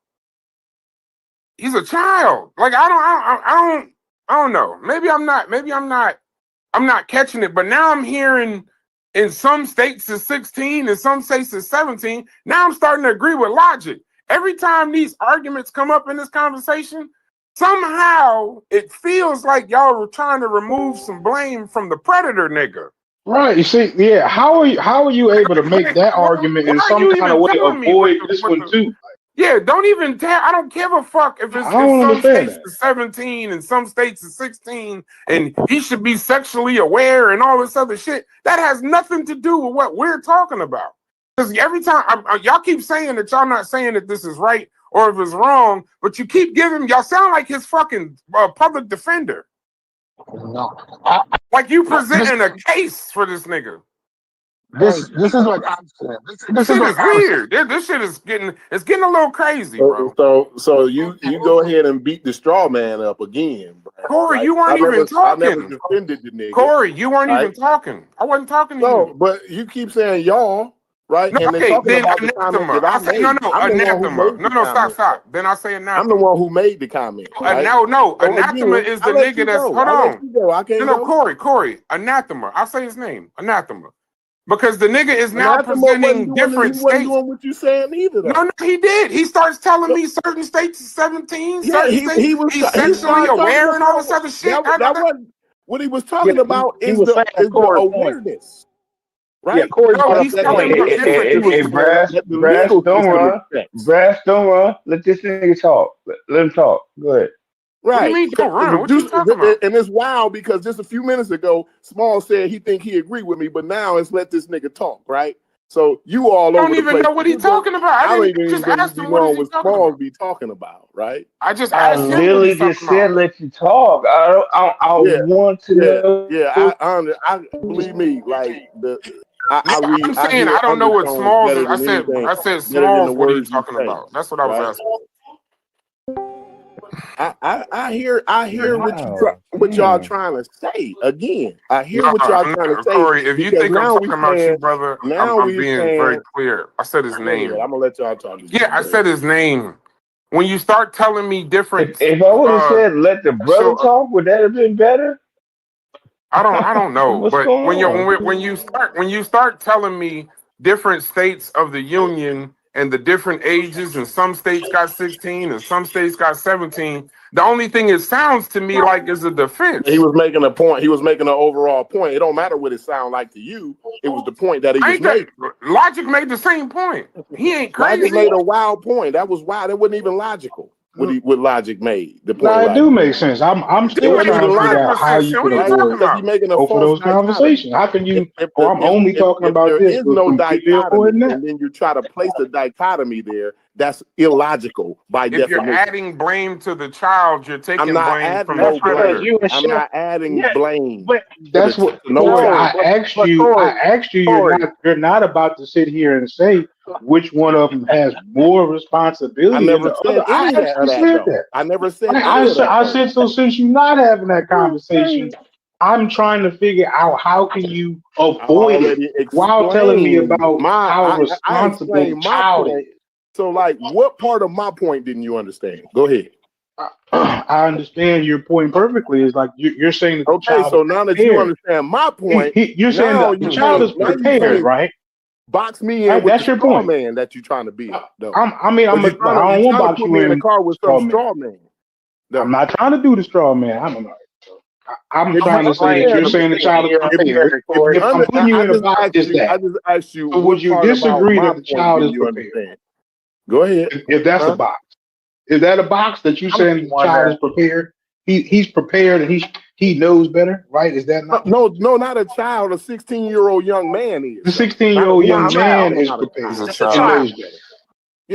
He's a child. Like I don't know. Maybe I'm not catching it. But now I'm hearing in some states it's 16, in some states it's 17. Now I'm starting to agree with logic. Every time these arguments come up in this conversation, somehow it feels like y'all were trying to remove some blame from the predator nigga. Right. You see, yeah. How are you able to make that argument in some kind of way avoid this one too? Yeah, don't even tell. I don't give a fuck if it's some states is 17 and some states is 16 and he should be sexually aware and all this other shit. That has nothing to do with what we're talking about. Because every time y'all keep saying that y'all not saying that this is right or if it's wrong, but you keep giving, y'all sound like his fucking public defender. No. Like you presenting a case for this nigga. This is what I'm saying. This is shit what is I'm saying. weird. This shit is getting a little crazy, bro. So you go ahead and beat the straw man up again, bro. Corey, Right? you weren't even I never talking. defended the nigga. Corey, you weren't right? even talking. I wasn't talking to No, you. but you keep saying y'all, right? No, And then okay, talking then about the comment anathema. that I I say made. no, I'm the one who anathema. made No, the no, comment. stop. Then I say anathema. I'm the one who made the comment. Right? No, So anathema again, is the I'll let nigga you that's go. hold I'll on. let you go. I can't No, go. Corey, anathema. I'll say his name, anathema. Because the nigga is now Anathema presenting different he wasn't states. doing what you saying either, though. No, he did. He starts telling me certain states is 17, Yeah, certain he states was he's he sexually started talking aware and all about this other shit. that wasn't what he was Yeah, talking about he is was saying the Corey point. awareness, Yeah, right? Corey No, brought up he's that talking point. about different. He was Hey, saying Brass, that the Brass, legal don't system run. respects. Brass, don't run. Let this nigga talk. Let him talk. Go ahead. What do you Right. mean don't run? What you talking about? And it's wild because just a few minutes ago, Small said he think he agreed with me, but now it's let this nigga talk, right? So you all I over don't the even place. know what he's talking about. I don't I even just think asked you him what is know he what talking Small about. be talking about, right? I just I asked him what literally he's talking just said about. let you talk. I Yeah, want to know. I believe me, like I No, read, I'm I saying hear I don't know what undertones Smalls is. better than anything, I said better than the Smalls. What are you words you talking say, about? That's what I was right? asking. I hear Wow. what y'all Damn. trying to say. Again, I hear No, what y'all I'm trying to not, say Corey. If you because think I'm now we talking about you, saying brother, now I'm we're being very saying. clear. I said his Go ahead, name. I'm gonna let y'all talk again. Yeah, I said his name. When you start telling me different, If I would have said let the brother talk, would that have been better? I don't know. What's But going on? when you start telling me different states of the union and the different ages, and some states got 16 and some states got 17, the only thing it sounds to me like is a defense. He was making a point. He was making an overall point. It don't matter what it sound like to you. It was the point that he was making. Logic made the same point. He ain't crazy. Logic made a wild point. That was wild. It wasn't even logical. What Logic made the point. No, it do make sense. I'm still trying to figure out how you can avoid because he's making a both of false those conversations. How can you? If I'm only talking about there this. is But no completely dichotomy, avoiding that. and then you try to place a dichotomy there, that's illogical by If definition. you're adding blame to the child, you're taking I'm not blame adding from no the predator. I'm not adding blame. But that's what Corey, I asked you. I asked you. You're not about to sit here and say which one of them has more responsibility I than never the said other. I any of actually that, said though. that. I never said I said so. Since you're not having that conversation, I'm trying to figure out how can you avoid it while telling me about how responsible the child is. So, like, what part of my point didn't you understand? Go ahead. I understand your point perfectly. It's like you're saying that the child. So now that you understand my point, you're saying that the child is prepared, right? Box me in Right, with that's the your straw point. man that you're trying to be. Though. I don't want to box put you me in the in car with some straw man. Though. I'm not trying to do the straw man. I don't know. I'm trying to say that you're saying the child is prepared. If I'm putting you in a box, it's that. I just asked you. So would you disagree that the child is prepared? Understand? Go ahead. If that's a box, is that a box that you saying the child is prepared? He's prepared and he knows better, right? Is that not? No, not a child. A 16-year-old young man is. The 16-year-old young man is prepared He's a and child. knows better.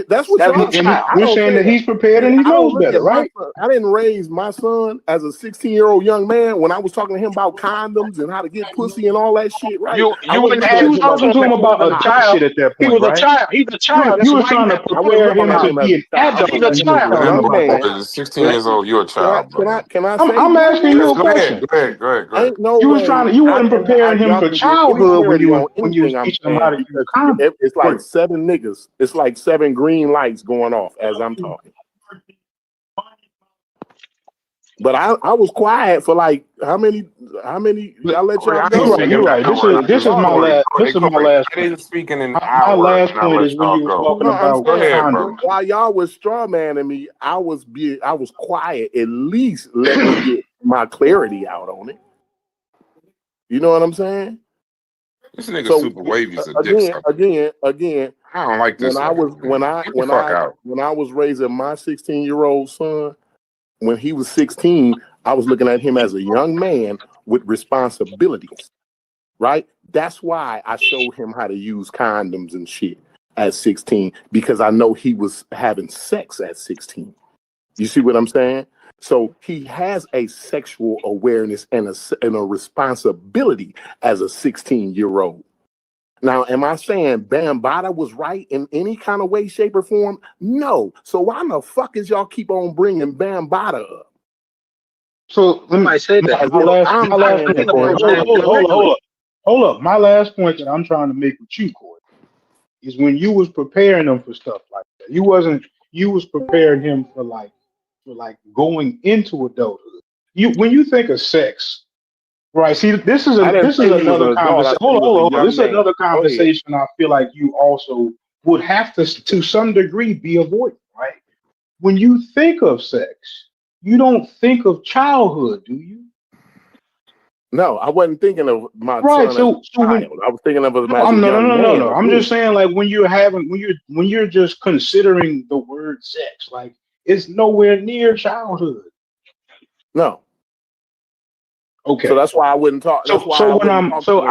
That's what you're saying that he's prepared and he knows better, right? I didn't raise my son as a 16-year-old young man when I was talking to him about condoms and how to get pussy and all that shit, right? You was talking to him about adult shit at that point, he was right? a child. He's a child. You were trying to prepare him to be an adult. He's a child. Young man. You're 16 years old. You're a child, bro. Can I say I'm asking you a question. Go ahead. Ain't no You was way trying to. You wasn't preparing him for childhood when you was teaching him how to use condoms. It's like 7 niggas. It's like 7 green lights going off as I'm talking. But I was quiet for like how many? I'll let y'all go. You're right. This is my last. This is my last. I didn't speak in an My hour. last point is when you were talking about condoms. While y'all was straw manning me, I was quiet. At least let me get my clarity out on it. You know what I'm saying? This nigga super wavy is a dick sucker. Again. I don't like this. When I was raising my 16-year-old son, when he was 16, I was looking at him as a young man with responsibilities. Right? That's why I showed him how to use condoms and shit at 16, because I know he was having sex at 16. You see what I'm saying? So he has a sexual awareness and a responsibility as a 16-year-old. Now, am I saying Bambatta was right in any kind of way, shape, or form? No. So why the fuck is y'all keep on bringing Bambatta up? So let me say that. My last point, Corey. Hold up. My last point that I'm trying to make with you, Corey, is when you was preparing him for stuff like that. You was preparing him for going into adulthood. When you think of sex, right? See, this is another conversation. Hold on. This is another conversation I feel like you also would have to some degree be avoiding, right? When you think of sex, you don't think of childhood, do you? No, I wasn't thinking of my right. son as a child. I was thinking of him as a young man. No. I'm just saying, like when you're just considering the word sex, like it's nowhere near childhood. No. Okay. So that's why I wouldn't talk. That's why I wouldn't talk to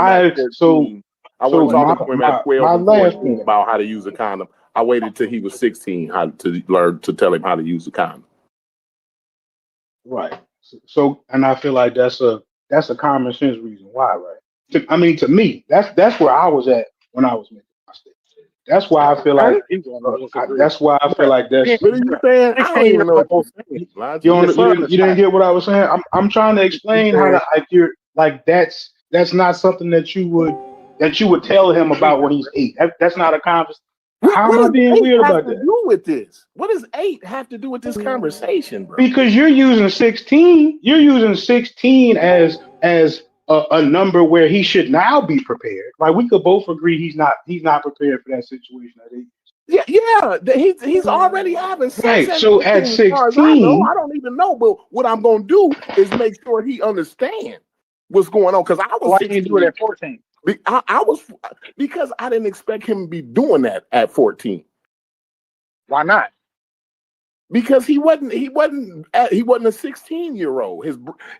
him at 12 and 14 about how to use a condom. I waited till he was 16 to learn to tell him how to use a condom. Right. So, and I feel like that's a common sense reason why, right? To me, that's where I was at when I was making my statement. That's why I feel like that's. What are you saying? I don't even know what you're saying. You didn't get what I was saying. I'm trying to explain how that's not something that you would tell him about when he's 8. That's not a conversation. How am I being weird about that? With this? What does 8 have to do with this conversation, bro? Because you're using 16. You're using 16 as a number where he should now be prepared. Like we could both agree he's not prepared for that situation at 8. Yeah. He's already having sex. Right. So at 16, I don't even know. But what I'm gonna do is make sure he understands what's going on. Because I was. Why didn't you do it at 14? I was because I didn't expect him to be doing that at 14. Why not? Because he wasn't a 16-year-old.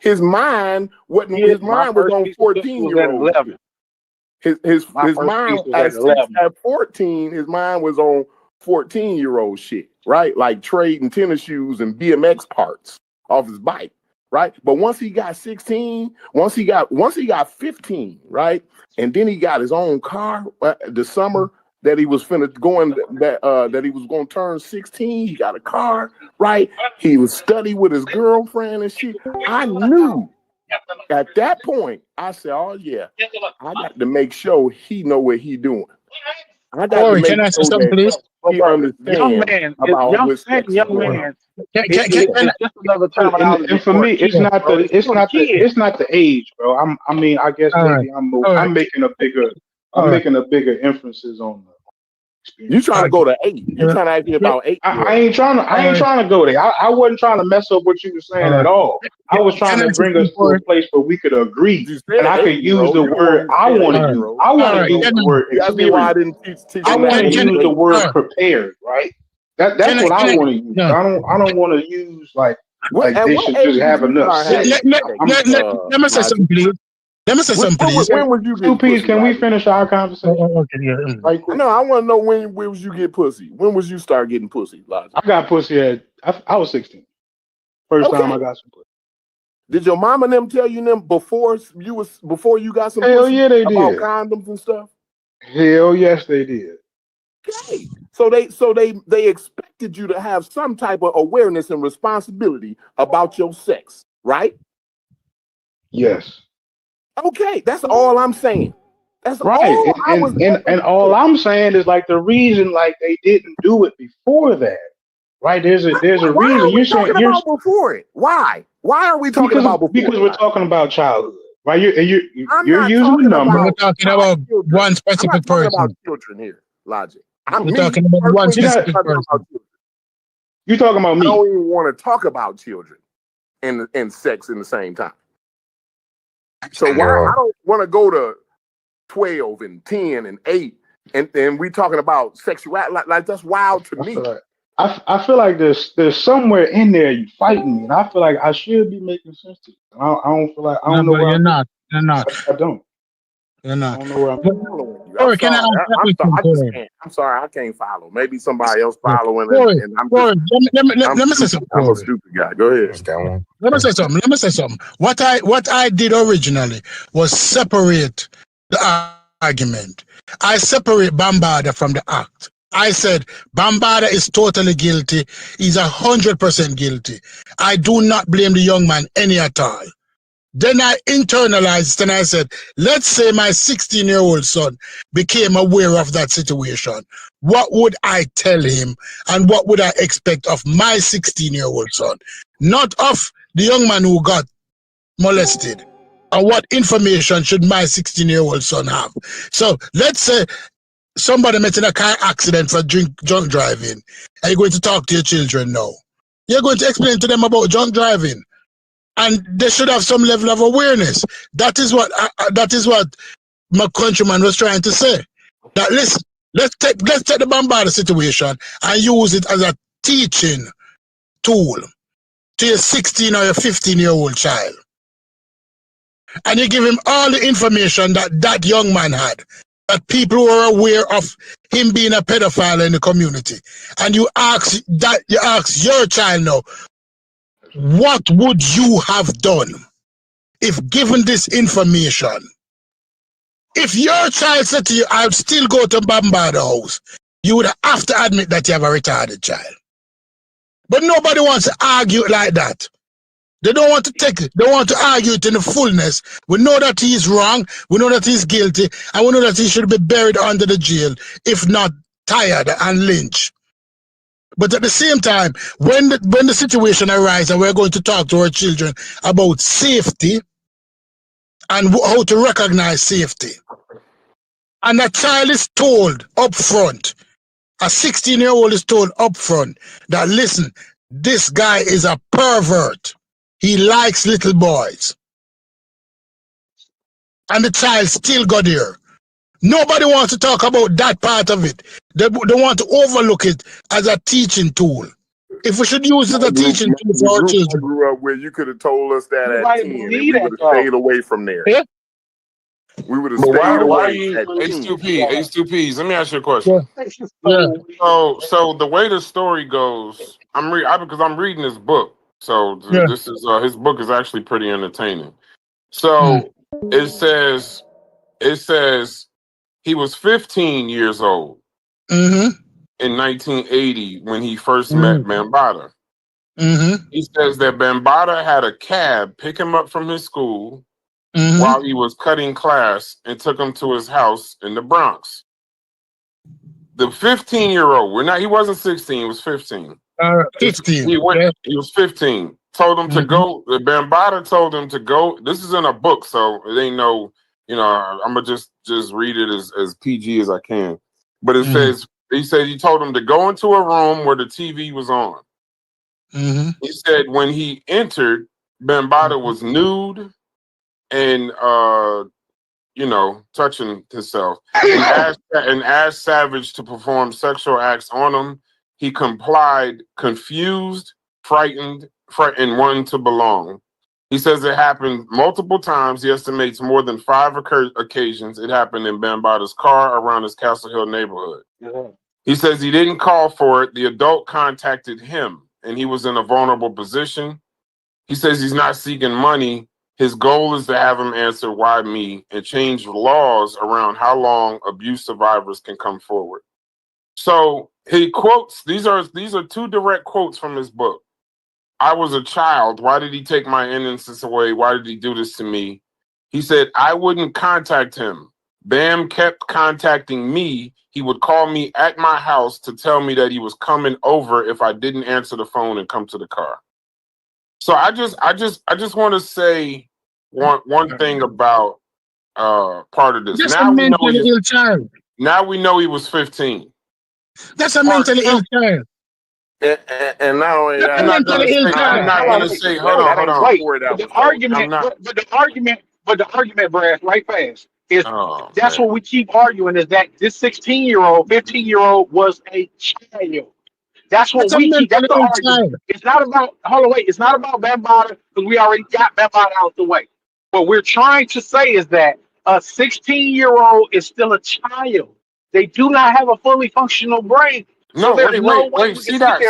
His mind wasn't. His mind was on 14-year-old. His mind at 14. His mind was on 14-year-old shit, right? Like trading tennis shoes and BMX parts off his bike. Right, but once he got 16, once he got 15, right, and then he got his own car. The summer that he was that he was going to turn 16, he got a car. Right, he was study with his girlfriend and shit. I knew at that point. I said, "Oh yeah, I got to make sure he know what he doing." I got to make can I say something, please? He understands young man. It's just another terminology. And for me, it's not the age, bro. I guess maybe I'm making a bigger emphasis on the experience. You trying to go to 8? You trying to ask me about 8? I ain't trying to go there. I wasn't trying to mess up what you were saying at all. I was trying to bring us to a place where we could agree, and I could use the word I want to use. I want to use the word experience. I want to use the word prepared, right? That's what I want to use. I don't want to use like they should just have enough. Let me say something, please. When would you get pussy? Can we finish our conversation? No, I want to know when was you get pussy? When was you start getting pussy, Logic? I got pussy I was 16. First time I got some pussy. Did your mom and them tell you them before you got some Hell pussy yeah, they about did. condoms and stuff? Hell yes, they did. Okay. So they expected you to have some type of awareness and responsibility about your sex, right? Yes. Okay, that's all I'm saying. That's right. And all I'm saying is like the reason like they didn't do it before that, right? There's a reason. You're talking about before it. Why? Why are we talking about before? Because we're talking about childhood, right? You're using the number. We're talking about one specific person. I'm talking about children here, Logic. We're talking about one specific person. You're talking about me. I don't even want to talk about children and sex in the same time. So why I don't want to go to 12 and 10 and 8 and we talking about sexuality like that's wild to me. I feel like there's somewhere in there you fighting me, and I feel like I should be making sense to you. I don't feel like I don't know where you're not. I don't. You're not. I don't know where I'm I'm sorry, I can't follow. Maybe somebody else following. And I'm let me say something. I'm a stupid guy. Go ahead. Let me say something. What I did originally was separate the argument. I separate Bambatta from the act. I said Bambatta is totally guilty. He's 100% guilty. I do not blame the young man any at all. Then I internalized and I said, let's say my 16-year-old son became aware of that situation. What would I tell him and what would I expect of my 16-year-old son? Not of the young man who got molested. And what information should my 16-year-old son have? So let's say somebody met in a car accident for drunk driving. Are you going to talk to your children now? You're going to explain to them about drunk driving. And they should have some level of awareness. That is what my countryman was trying to say. That listen, let's take the Bambatta situation and use it as a teaching tool to your 16 or your 15-year-old child. And you give him all the information that young man had, that people were aware of him being a pedophile in the community. And you ask your child now, what would you have done if given this information? If your child said to you, I'll still go to Bambatta house, you would have to admit that you have a retarded child. But nobody wants to argue like that. They don't want to take it. They want to argue it in the fullness. We know that he is wrong. We know that he's guilty. And we know that he should be buried under the jail, if not tired and lynched. But at the same time, when the situation arises and we're going to talk to our children about safety and how to recognize safety, and a child is told up front, a 16-year-old is told up front that, listen, this guy is a pervert. He likes little boys. And the child still got there. Nobody wants to talk about that part of it. They want to overlook it as a teaching tool. If we should use it as a teaching tool for our children. I grew up where you could have told us that at 10 and we would have stayed away from there. Yeah. We would have stayed away at 10. H2Ps, let me ask you a question. Yeah. So the way the story goes, because I'm reading this book. So this is his book is actually pretty entertaining. So it says he was 15 years old in 1980 when he first met Bambatta. He says that Bambatta had a cab pick him up from his school while he was cutting class and took him to his house in the Bronx. The 15-year-old, he wasn't 16, he was 15. 15. He was 15. Told him to go. Bambatta told him to go. This is in a book, so it ain't no, I'm gonna just read it as PG as I can. But it says, he said he told him to go into a room where the TV was on. He said when he entered, Bambatta was nude and touching himself and asked Savage to perform sexual acts on him. He complied, confused, frightened, and wanting to belong. He says it happened multiple times. He estimates more than 5 occasions. It happened in Bambatta's car around his Castle Hill neighborhood. He says he didn't call for it. The adult contacted him, and he was in a vulnerable position. He says he's not seeking money. His goal is to have him answer why me and change laws around how long abuse survivors can come forward. So he quotes, these are 2 direct quotes from his book. I was a child. Why did he take my innocence away? Why did he do this to me? He said, I wouldn't contact him. Bam kept contacting me. He would call me at my house to tell me that he was coming over if I didn't answer the phone and come to the car. So I just want to say one thing about part of this. That's a mentally ill child. Now we know he was 15. That's a mentally ill child. And not only that, I'm not going to say, hold on. Wait, the argument, Brad, right fast, is that's what we keep arguing, is that this 16-year-old, 15-year-old was a child. That's what we keep. That's the argument. It's not about, it's not about Bambatta, because we already got Bambatta out the way. What we're trying to say is that a 16-year-old is still a child. They do not have a fully functional brain. No, wait. See that.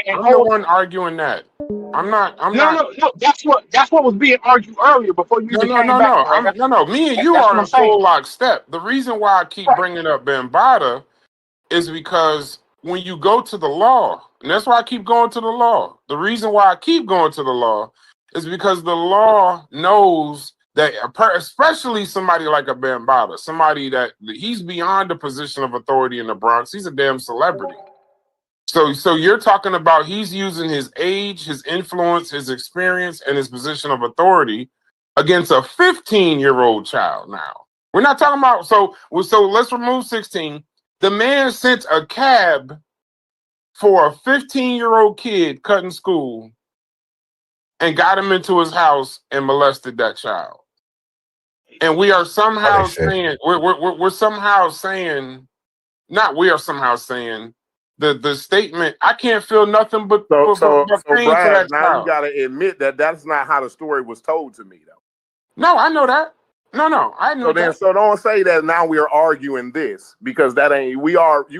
I'm the one arguing that. No. That's what was being argued earlier before you even came back. No. Me and you That's are what I'm in saying. full lockstep. The reason why I keep bringing up Bambatta is because when you go to the law, and that's why I keep going to the law. The reason why I keep going to the law is because the law knows that, especially somebody like a Bambatta, somebody that he's beyond the position of authority in the Bronx. He's a damn celebrity. So you're talking about he's using his age, his influence, his experience, and his position of authority against a 15-year-old child. Now we're not talking about so let's remove 16. The man sent a cab for a 15-year-old kid cutting school and got him into his house and molested that child. And we are somehow saying we're somehow saying, not we are somehow saying the statement, I can't feel nothing but pain for that now child. You got to admit that that's not how the story was told to me, though. No, I know that. No, I know that. So don't say that now we are arguing this, because that ain't, you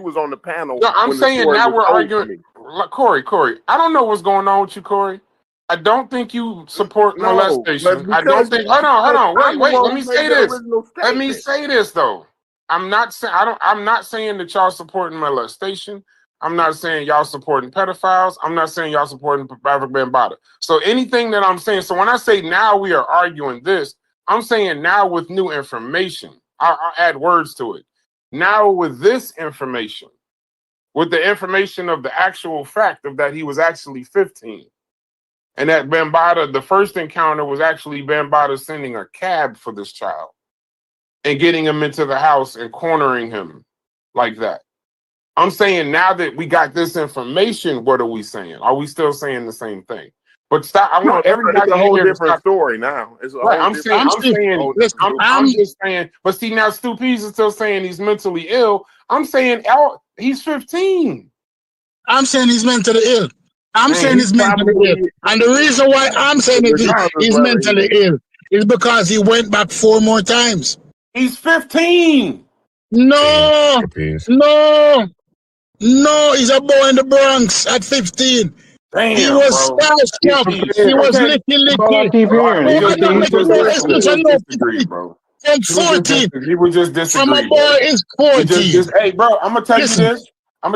was on the panel. No, I'm saying now we're arguing. Corey, I don't know what's going on with you, Corey. I don't think you support molestation. I don't think. Hold on. Wait. Let me say this. Let me say this though. I'm not saying that y'all supporting molestation. I'm not saying y'all supporting pedophiles. I'm not saying y'all supporting Bambatta. So anything that I'm saying. So when I say now we are arguing this, I'm saying now with new information. I'll add words to it. Now with this information, with the information of the actual fact of that he was actually 15. And that Bambatta, the first encounter was actually Bambatta sending a cab for this child and getting him into the house and cornering him like that. I'm saying now that we got this information, what are we saying? Are we still saying the same thing? But stop. I want everybody. It's a whole different story now. It's a whole I'm just saying. But see, now Stu Pease is still saying he's mentally ill. I'm saying he's 15. I'm saying he's mentally ill. I'm saying he's mentally ill. And the reason why I'm saying he's mentally ill is because he went back 4 more times. He's 15. No, he's a boy in the Bronx at 15. Damn, he was starstruck. He was licky. From 14. He would just disagree. From a boy is 14. Hey, bro, I'm gonna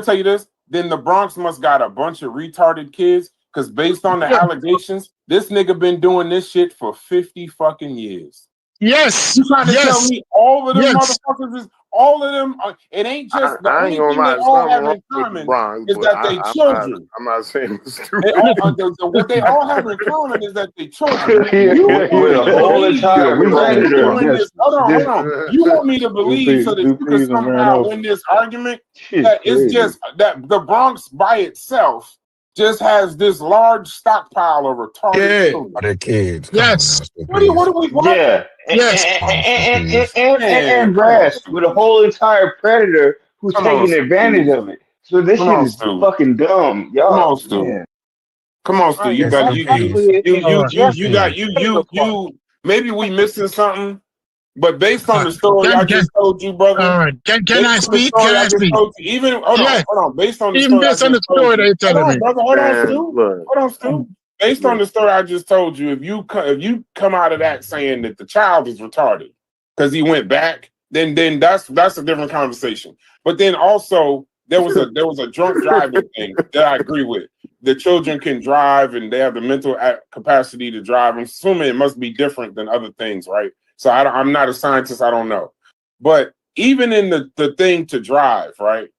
tell you this. Then the Bronx must got a bunch of retarded kids, because based on the allegations, this nigga been doing this shit for 50 fucking years. Yes. You trying to tell me all of them motherfuckers is all of them? It ain't just the only thing they all have in common is that they children. I'm not saying it's stupid. What they all have in common is that they children. Hold on. You want me to believe so that you can somehow win this argument? That it's just that the Bronx by itself just has this large stockpile of retarded children. Kids. Yes. What? Yeah. Yes. And grass with a whole entire predator who's taking advantage of it. So this shit is fucking dumb. Y'all, Come on, Stu. You maybe we missing something. But based on the story I just told you, brother. Can I speak? Hold on. Based on the story that you're telling me. Hold on, Stu. Based on the story I just told you, if you come out of that saying that the child is retarded because he went back, then that's a different conversation. But then also there was a drunk driving thing that I agree with. The children can drive and they have the mental capacity to drive. I'm assuming it must be different than other things, right? So I'm not a scientist. I don't know. But even in the thing to drive, right?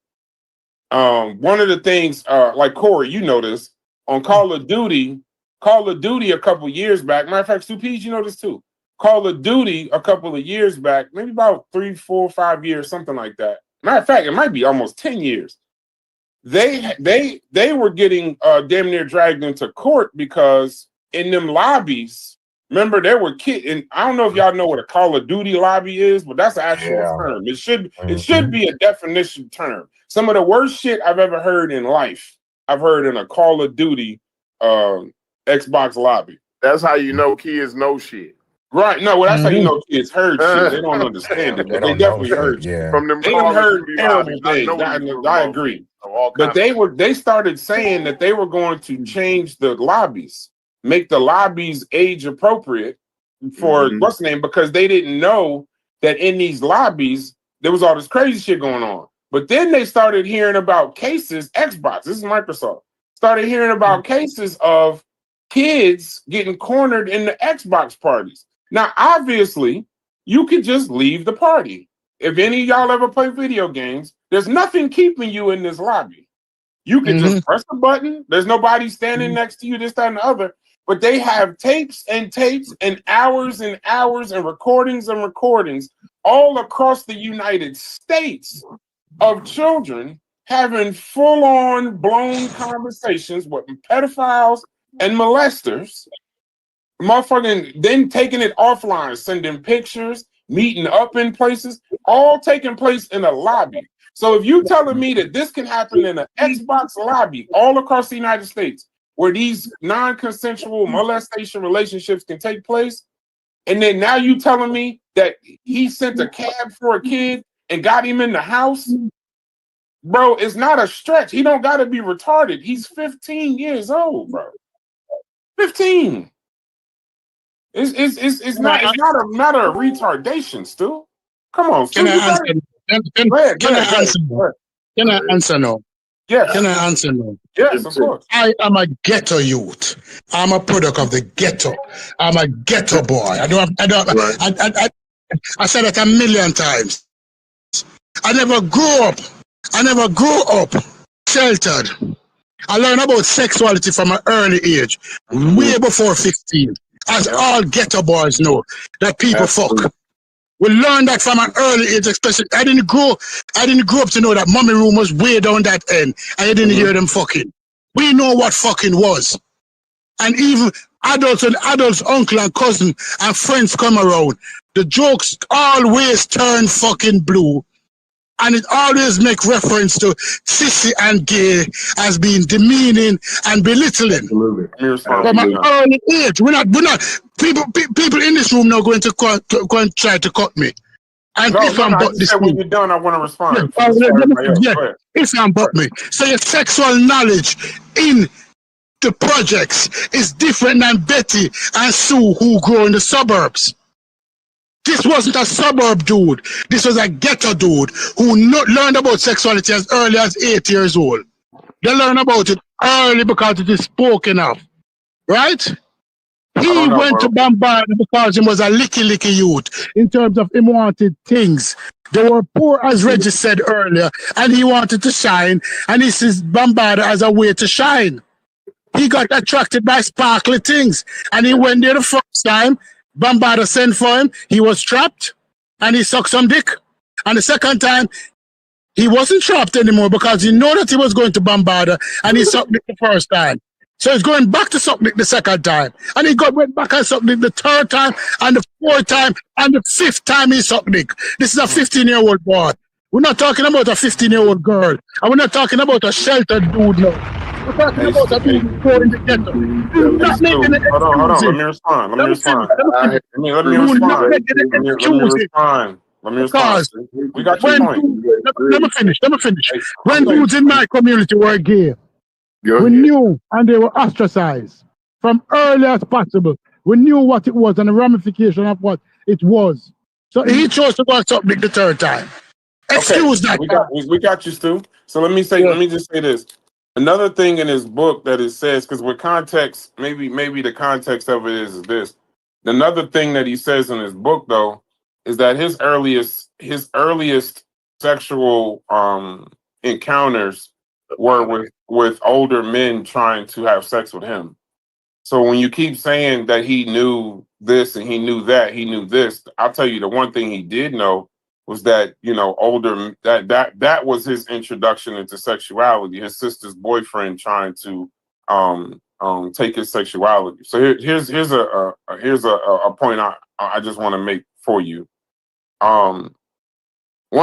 One of the things, like Corey, you know this, on Call of Duty a couple years back, matter of fact, Stu Pease, you know this too. Call of Duty a couple of years back, maybe about 3, 4, 5 years, something like that. Matter of fact, it might be almost 10 years. They were getting damn near dragged into court because in them lobbies, remember, there were kids, and I don't know if y'all know what a Call of Duty lobby is, but that's an actual term. It should be a definition term. Some of the worst shit I've ever heard in life, I've heard in a Call of Duty Xbox lobby. That's how you know kids know shit. Right. No, well, that's how you know kids heard shit. They don't understand it, but they definitely heard shit. From them they heard terrible things. I agree. But they started saying that they were going to change the lobbies, make the lobbies age appropriate for what's the name, because they didn't know that in these lobbies there was all this crazy shit going on. But then they started hearing about cases, Xbox, this is Microsoft, started hearing about cases of kids getting cornered in the Xbox parties. Now, obviously, you could just leave the party. If any of y'all ever play video games, there's nothing keeping you in this lobby. You can just press the button. There's nobody standing next to you, this, that, and the other. But they have tapes and hours and hours and recordings all across the United States of children having full-on blown conversations with pedophiles and molesters, motherfucking then taking it offline, sending pictures, meeting up in places, all taking place in a lobby. So if you telling me that this can happen in an Xbox lobby all across the United States, where these non-consensual molestation relationships can take place, and then now you telling me that he sent a cab for a kid and got him in the house, bro, it's not a stretch. He don't got to be retarded. He's 15 years old, bro. 15. It's not a matter of retardation, Stu. Come on, Stu. Can I answer now? Yes. Can I answer now? Yes, of course. I am a ghetto youth. I'm a product of the ghetto. I'm a ghetto boy. I said it a million times. I never grew up sheltered. I learned about sexuality from an early age, way before 15. As all ghetto boys know, that people fuck. We learned that from an early age, especially. I didn't grow up to know that mommy room was way down that end. I didn't hear them fucking. We know what fucking was. And even adults, uncle and cousin and friends come around. The jokes always turn fucking blue. And it always make reference to sissy and gay as being demeaning and belittling. From an early age, we're not. People in this room now going to go and try to cut me. And if I'm but this, when you're done, I want to respond. If I'm but me, so your sexual knowledge in the projects is different than Betty and Sue who grow in the suburbs. This wasn't a suburb dude. This was a ghetto dude who learned about sexuality as early as 8 years old. They learn about it early because it is spoken of. Right? He went to Bambatta because he was a licky youth in terms of he wanted things. They were poor, as Reggie said earlier, and he wanted to shine, and he sees Bambatta as a way to shine. He got attracted by sparkly things, and he went there the first time. Bambatta sent for him, he was trapped, and he sucked some dick. And the second time, he wasn't trapped anymore because he knew that he was going to Bambatta, and he sucked dick the first time. So he's going back to suck dick the second time. And he went back and sucked dick the third time, and the fourth time, and the fifth time he sucked dick. This is a 15-year-old boy. We're not talking about a 15-year-old girl. And we're not talking about a sheltered dude now. We're talking about a dude who's going in the ghetto. Hold on. Let me respond. We got your point. Let me finish. When dudes in my community were gay, we knew, and they were ostracized from early as possible. We knew what it was and the ramification of what it was. So he chose to go and suck dick the third time. Excuse that. We got you, Stu. So let me just say this. Another thing in his book that it says, because with context, maybe the context of it is this. Another thing that he says in his book, though, is that his earliest sexual encounters were with older men trying to have sex with him. So when you keep saying that he knew this and he knew that, he knew this, I'll tell you the one thing he did know was that, older, that was his introduction into sexuality. His sister's boyfriend trying to take his sexuality. So here's a point I just want to make for you. One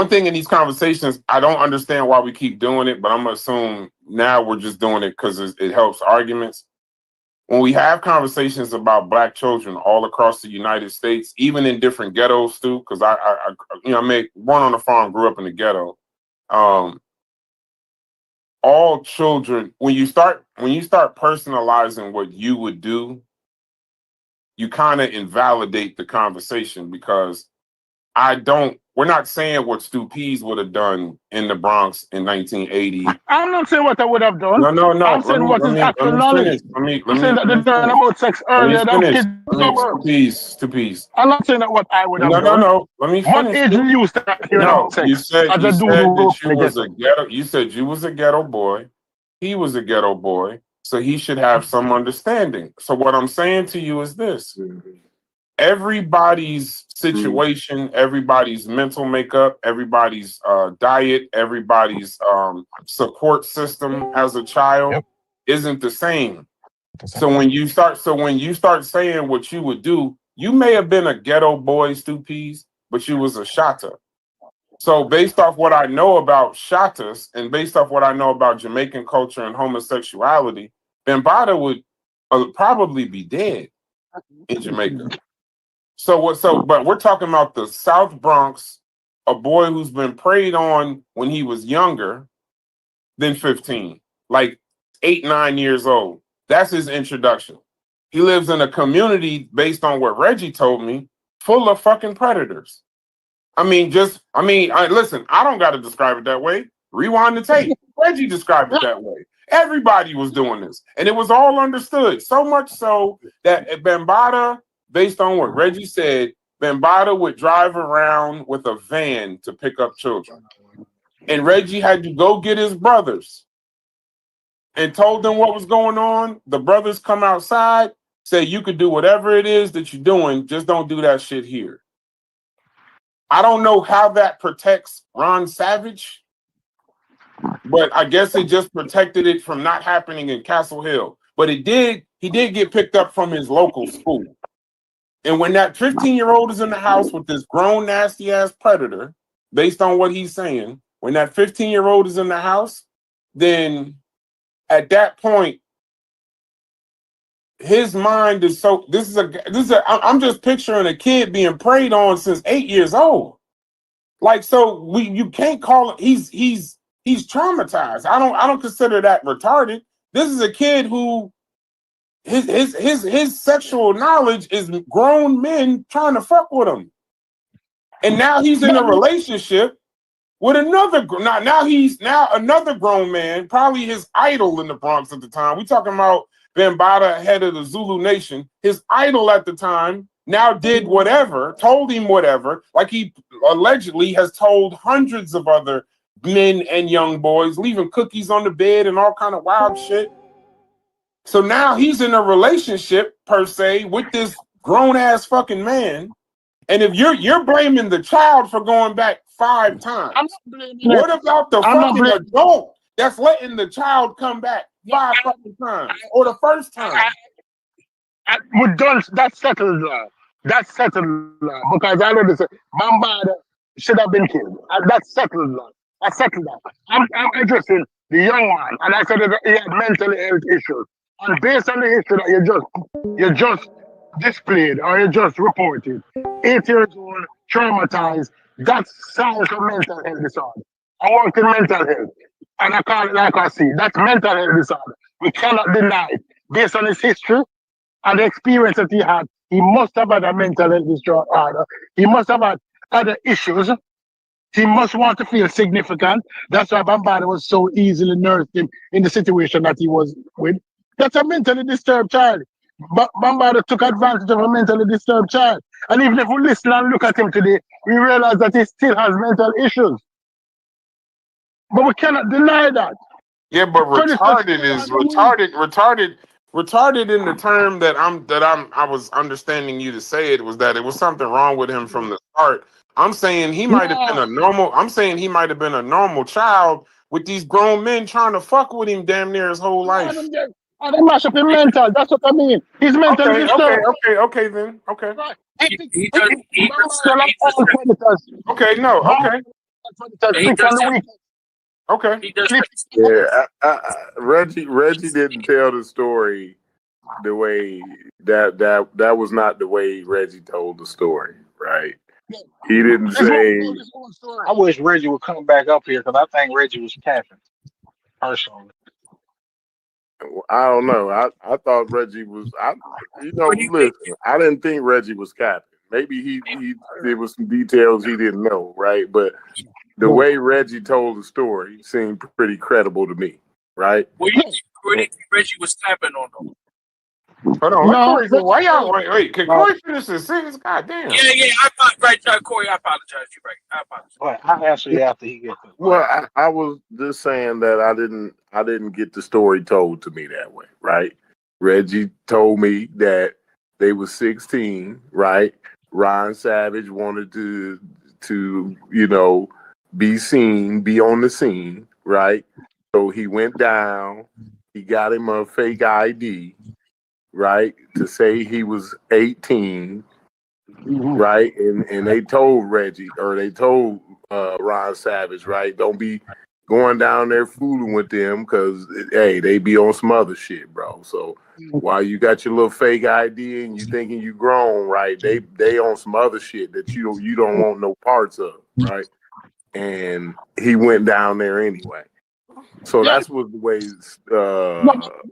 thing in these conversations, I don't understand why we keep doing it, but I'm gonna assume now we're just doing it because it helps arguments. When we have conversations about Black children all across the United States, even in different ghettos too, because I born on a farm, grew up in the ghetto. all children, when you start personalizing what you would do, you kind of invalidate the conversation, because we're not saying what Stu Pease would have done in the Bronx in 1980. I'm not saying what I would have done. No. I'm saying what is actual knowledge. Let me I'm saying that they learn about sex earlier than kids. Stu Pease. I'm not saying that what I would have done. No. Let me finish. What age did you start hearing about sex? You said that you was a ghetto. You said you was a ghetto boy. He was a ghetto boy, so he should have some understanding. So what I'm saying to you is this: everybody's situation, everybody's mental makeup, everybody's diet, everybody's support system as a child isn't the same. So when you start saying what you would do, you may have been a ghetto boy, Stu Pease, but you was a shatta. So based off what I know about shattas and based off what I know about Jamaican culture and homosexuality, Bambatta would probably be dead in Jamaica. But we're talking about the South Bronx, a boy who's been preyed on when he was younger than 15, like 8, 9 years old. That's his introduction. He lives in a community, based on what Reggie told me, full of fucking predators. Listen, I don't got to describe it that way. Rewind the tape. Reggie described it that way. Everybody was doing this, and it was all understood. So much so that Bambatta, based on what Reggie said, Bambatta would drive around with a van to pick up children. And Reggie had to go get his brothers and told them what was going on. The brothers come outside, say, you could do whatever it is that you're doing, just don't do that shit here. I don't know how that protects Ron Savage, but I guess it just protected it from not happening in Castle Hill. But he did get picked up from his local school. And when that 15-year-old is in the house with this grown, nasty-ass predator, based on what he's saying, when that 15-year-old is in the house, then at that point, his mind is so. I'm just picturing a kid being preyed on since 8 years old. Like, so you can't call it. He's traumatized. I don't consider that retarded. This is a kid who his sexual knowledge is grown men trying to fuck with him, and now he's in a relationship with another. Now another grown man, probably his idol in the Bronx at the time. We talking about Bambatta, head of the Zulu Nation. His idol at the time now did whatever, told him whatever, like he allegedly has told hundreds of other men and young boys, leaving cookies on the bed and all kind of wild shit. So now he's in a relationship, per se, with this grown-ass fucking man. And if you're blaming the child for going back 5 times, what about the fucking adult that's letting the child come back 5 fucking times, or the first time? We're done. That's settled now. That's settled now. Because I know this Bambatta should have been killed. That's settled now. I settled that. I'm addressing the young man, and I said that he had mental health issues. And based on the history that you just displayed or you just reported, 8 years old, traumatized, that's signs of mental health disorder. I work in mental health, and I call it like I see. That's mental health disorder. We cannot deny it. Based on his history and the experience that he had, he must have had a mental health disorder. He must have had other issues. He must want to feel significant. That's why Bambatta was so easily nursed him in the situation that he was with. That's a mentally disturbed child. Bambatta took advantage of a mentally disturbed child. And even if we listen and look at him today, we realize that he still has mental issues. But we cannot deny that. Yeah, but retarded is retarded in the term that I was understanding you to say it was that it was something wrong with him from the start. I'm saying he might have been a normal. I'm saying he might have been a normal child with these grown men trying to fuck with him damn near his whole life. I don't mash up his mental. That's what I mean. He's mentally disturbed. Okay, then. Okay. Right. Okay. Yeah, Reggie didn't tell the story the way that was not the way Reggie told the story, right? He didn't say. I wish Reggie would come back up here because I think Reggie was capping. personally. I don't know. I thought Reggie was. Listen. I didn't think Reggie was capping. Maybe he there was some details he didn't know, right? But the way Reggie told the story seemed pretty credible to me, right? Well, you think Reggie was tapping on them? Hold on, why y'all wait? Can Corey finish his sentence? God damn. Yeah. Corey, I apologize. You're right. I apologize. But I actually after he gets. Well, I was just saying that I didn't get the story told to me that way, right? Reggie told me that they were 16, right? Ron Savage wanted to be seen, be on the scene, right? So he went down, he got him a fake ID, right? To say he was 18, right? And they told Reggie, or they told Ron Savage, right? Don't be going down there fooling with them because, hey, they be on some other shit, bro. So while you got your little fake ID and you thinking you grown, right? They on some other shit that you don't want no parts of, right? And he went down there anyway. So that's what the way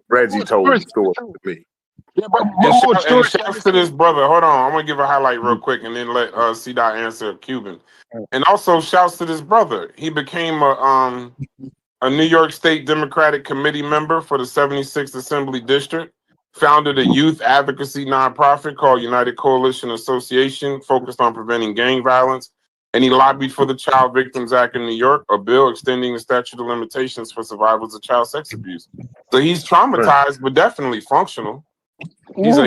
Reggie told the story to me. Yeah, and shouts to this brother. Hold on, I'm gonna give a highlight real quick and then let C-Dot answer Cuban. And also shouts to this brother. He became a New York State Democratic Committee member for the 76th Assembly District, founded a youth advocacy nonprofit called United Coalition Association, focused on preventing gang violence. And he lobbied for the Child Victims Act in New York, a bill extending the statute of limitations for survivors of child sex abuse. So he's traumatized, but definitely functional. He's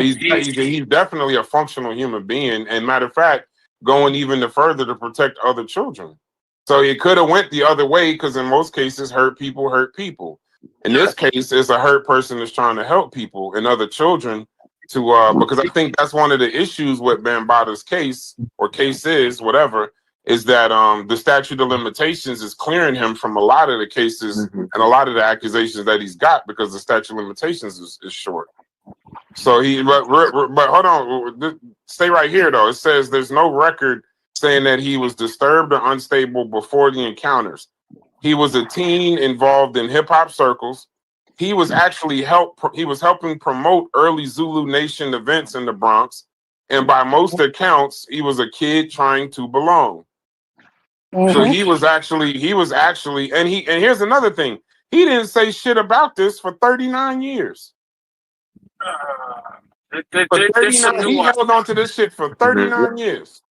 definitely a functional human being, and matter of fact, going even further to protect other children. So it could have went the other way because in most cases, hurt people hurt people. In this case, it's a hurt person that's trying to help people and other children to because I think that's one of the issues with Bambatta's case or cases, whatever, is that the statute of limitations is clearing him from a lot of the cases and a lot of the accusations that he's got because the statute of limitations is short. So but hold on, stay right here though. It says there's no record saying that he was disturbed or unstable before the encounters. He was a teen involved in hip hop circles. He was actually helping promote early Zulu Nation events in the Bronx, and by most accounts, he was a kid trying to belong. So he was actually, and here's another thing. He didn't say shit about this for 39 years. He held on to this shit for 39 years.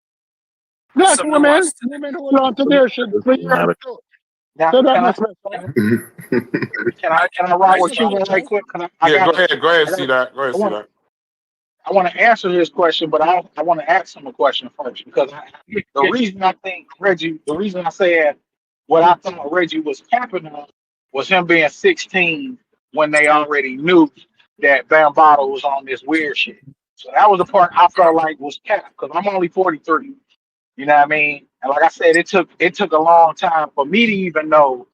Black women hold on to their shit for years. Now, can I ride with you right quick? Go ahead, see that. I want to answer his question, but I want to ask him a question first because the reason I said what I thought Reggie was capping on was him being 16 when they already knew that Bambatta was on this weird shit. So that was the part I felt like was capped because I'm only 43. You know what I mean? And like I said, it took a long time for me to even know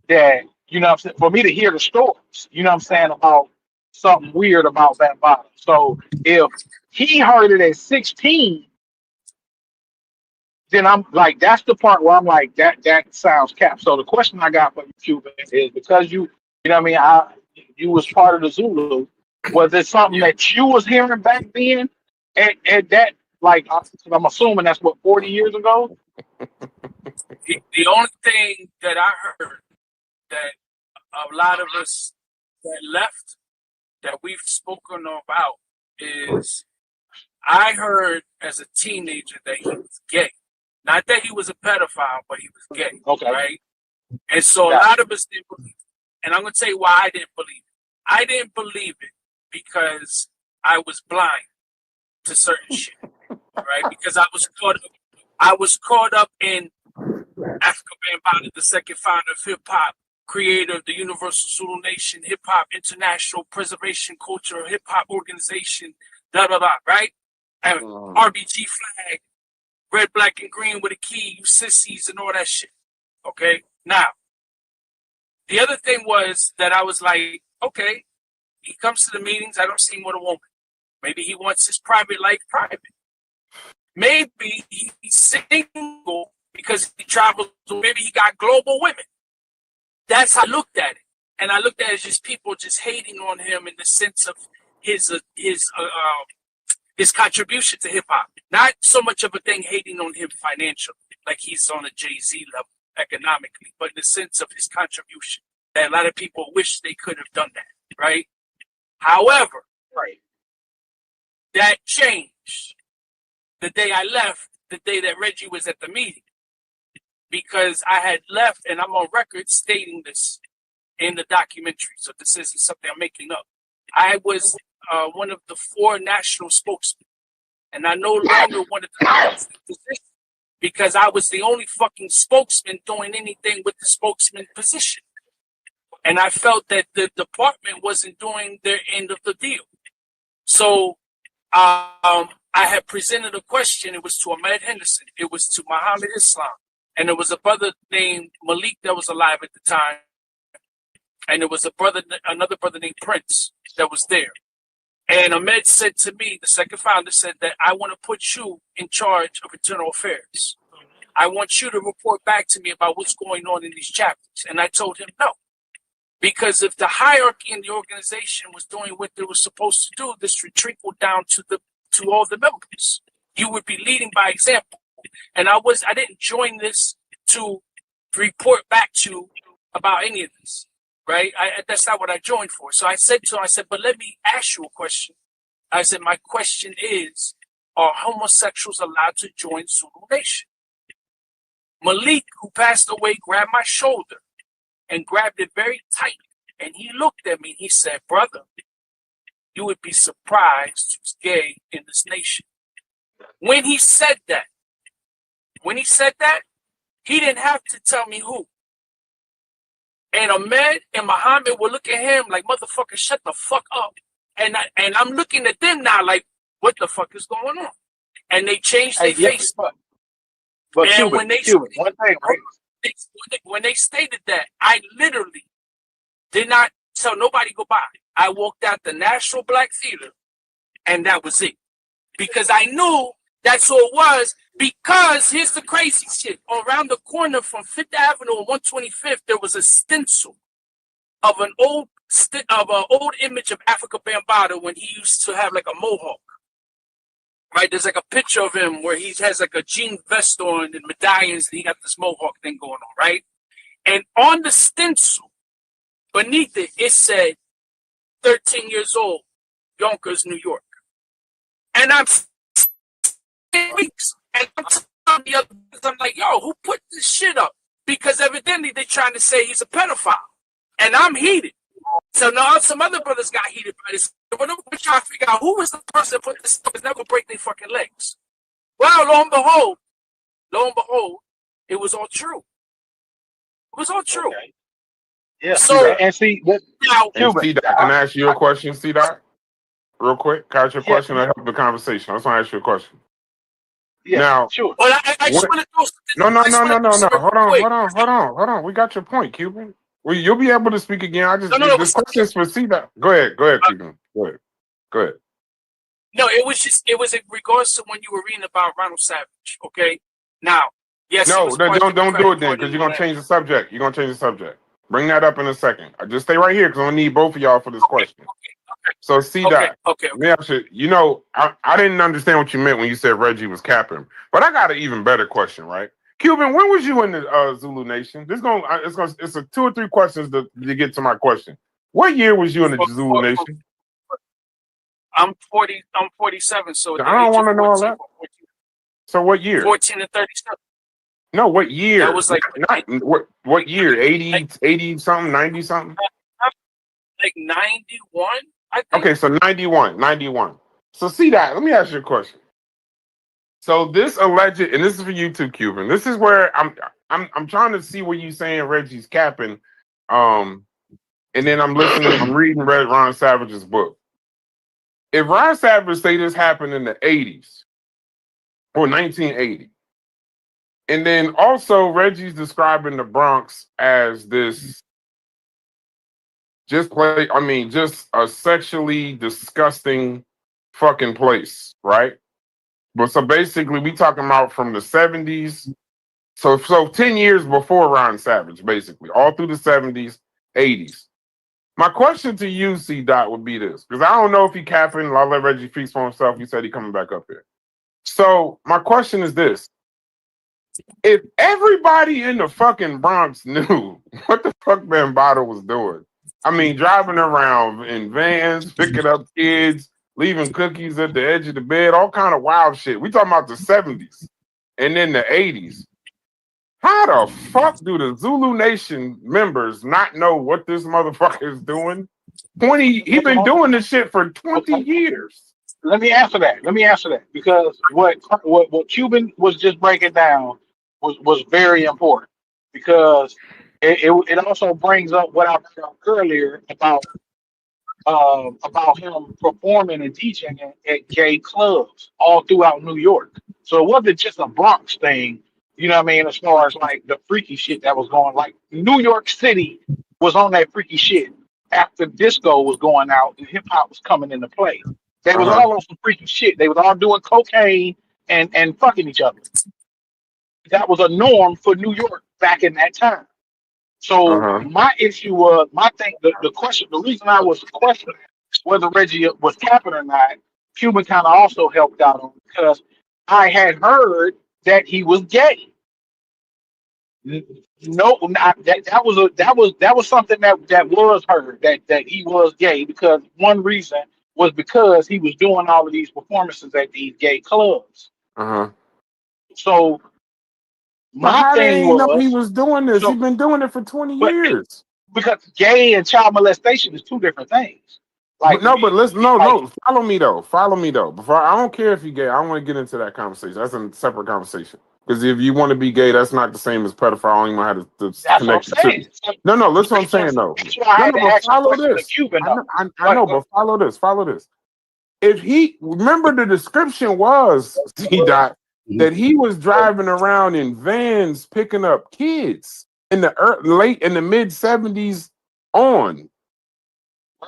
that, you know what I'm saying, for me to hear the stories, you know what I'm saying, about something weird about Bambatta. So if he heard it at 16, then I'm like, that's the part where I'm like, that sounds capped. So the question I got for you, Cuban, is because you know what I mean, you was part of the Zulu, was it something that you was hearing back then at that? Like, I'm assuming that's what 40 years ago. The only thing that I heard that a lot of us that left that we've spoken about is I heard as a teenager that he was gay. Not that he was a pedophile, but he was gay. Okay. Right? And so a lot of us didn't believe it. And I'm going to tell you why I didn't believe it. I didn't believe it because I was blind to certain shit. Right, because I was caught up in Africa Bambatta, the second founder of hip hop, creator of the Universal Zulu Nation, Hip Hop International Preservation Culture Hip Hop Organization, blah blah blah, right? And RBG flag, red, black, and green with a key, you sissies and all that shit. Okay, now the other thing was that I was like, okay, he comes to the meetings, I don't see him with a woman. Maybe he wants his private life private. Maybe he's single because he travels. Maybe he got global women. that's how I looked at it. And I looked at it as just people just hating on him in the sense of his contribution to hip hop. Not so much of a thing hating on him financially, like he's on a Jay-Z level economically, but in the sense of his contribution. That a lot of people wish they could have done that, right? However, that changed the day I left, the day that Reggie was at the meeting. Because I had left, and I'm on record stating this in the documentary, so this isn't something I'm making up. I was one of the 4 national spokesmen, and I no longer wanted to position because I was the only fucking spokesman doing anything with the spokesman position. And I felt that the department wasn't doing their end of the deal. So I had presented a question. It was to Ahmed Henderson. It was to Muhammad Islam. And there was a brother named Malik that was alive at the time. And there was another brother named Prince that was there. And Ahmed said to me, the second founder said that I want to put you in charge of internal affairs. I want you to report back to me about what's going on in these chapters. And I told him no. Because if the hierarchy in the organization was doing what they were supposed to do, this would trickle down to all the members. You would be leading by example. And I didn't join this to report back to about any of this, right? That's not what I joined for. So I said to him, but let me ask you a question. I said, my question is, are homosexuals allowed to join Zulu Nation? Malik, who passed away, grabbed my shoulder and grabbed it very tight. And he looked at me and he said, brother, you would be surprised who's gay in this nation. When he said that, he didn't have to tell me who. And Ahmed and Muhammad will look at him like, motherfucker, shut the fuck up. And I'm looking at them now like, what the fuck is going on? And they changed their face. But and Cuban, when they one thing, right? When they stated that, I literally did not tell nobody goodbye. I walked out the National Black Theater, and that was it. Because I knew that's all it was. Because here's the crazy shit. Around the corner from 5th Avenue and 125th, there was a stencil of an old image of Africa Bambaataa when he used to have like a mohawk. Right? There's like a picture of him where he has like a jean vest on and medallions, and he got this mohawk thing going on, right? And on the stencil, beneath it, it said 13 years old, Yonkers, New York. And I'm weeks. And I'm telling the other, I'm like, yo, who put this shit up? Because evidently they're trying to say he's a pedophile. And I'm heated. So now some other brothers got heated by this. We're trying to figure out who was the person that put this stuff. It's never going to break their fucking legs. Well, lo and behold, it was all true. It was all true. Okay. Yeah. So, and see, now, can I ask you a question, C-Dot? Real quick. Can I ask you a question to help the conversation? I just want to ask you a question. Yeah, now, sure. Well, I just want to throw No. Hold on. We got your point, Cuban. Well, you'll be able to speak again. This question is for C-Dot. Go ahead, Cuban. Go ahead. No, it was in regards to when you were reading about Ronald Savage. Okay. Now, yes. No, don't do it then, because you're gonna change the subject. Bring that up in a second. I just stay right here because I need both of y'all for this question. Okay. So C-Dot. Okay. I didn't understand what you meant when you said Reggie was capping, but I got an even better question, right? Cuban, when was you in the Zulu Nation? It's a 2 or 3 questions to get to my question. What year was you in the Zulu Nation? I'm 47, so I don't want to know all that. So what year? 14 and 37. No, what year? That was like what year? 80 something, 90 something? Like 91, I think. Okay, so 91. So see that. Let me ask you a question. So this alleged, and this is for you too, Cuban. This is where I'm trying to see where you saying Reggie's capping. And then I'm reading Ron Savage's book. If Ron Savage say this happened in the 80s or 1980, and then also Reggie's describing the Bronx as this just a sexually disgusting fucking place, right? But so basically we talking about from the 70s So 10 years before Ron Savage, basically, all through the 70s, 80s. My question to you, C. Dot, would be this, because I don't know if he capping. I'll let Reggie speak for himself. He said he coming back up here. So my question is this. If everybody in the fucking Bronx knew what the fuck Bambatta was doing, I mean, driving around in vans, picking up kids, leaving cookies at the edge of the bed, all kind of wild shit. We talking about the 70s and then the 80s. How the fuck do the Zulu Nation members not know what this motherfucker is doing? He been doing this shit for 20 years. Let me answer that because what Cuban was just breaking down was very important because it also brings up what I brought up earlier about him performing and DJing at gay clubs all throughout New York. So it wasn't just a Bronx thing, you know what I mean, as far as like the freaky shit that was going, like New York City was on that freaky shit after disco was going out and hip hop was coming into play. They was all on some freaky shit. They was all doing cocaine and fucking each other. That was a norm for New York back in that time. So my issue was the reason I was questioning whether Reggie was capping or not, Cuban kind of also helped out on because I had heard that he was gay. No, that was something that was heard that he was gay because one reason was because he was doing all of these performances at these gay clubs. So my thing was he was doing this. He's been doing it for 20 years. Because gay and child molestation is two different things. Like follow me though. Before I don't care if you're gay. I don't want to get into that conversation. That's a separate conversation. Because if you want to be gay, that's not the same as pedophile. I don't even know how to connect it to. No, listen what I'm saying though. Follow this. I know, but follow this. If he remember the description was that he was driving around in vans picking up kids in the mid 70s on.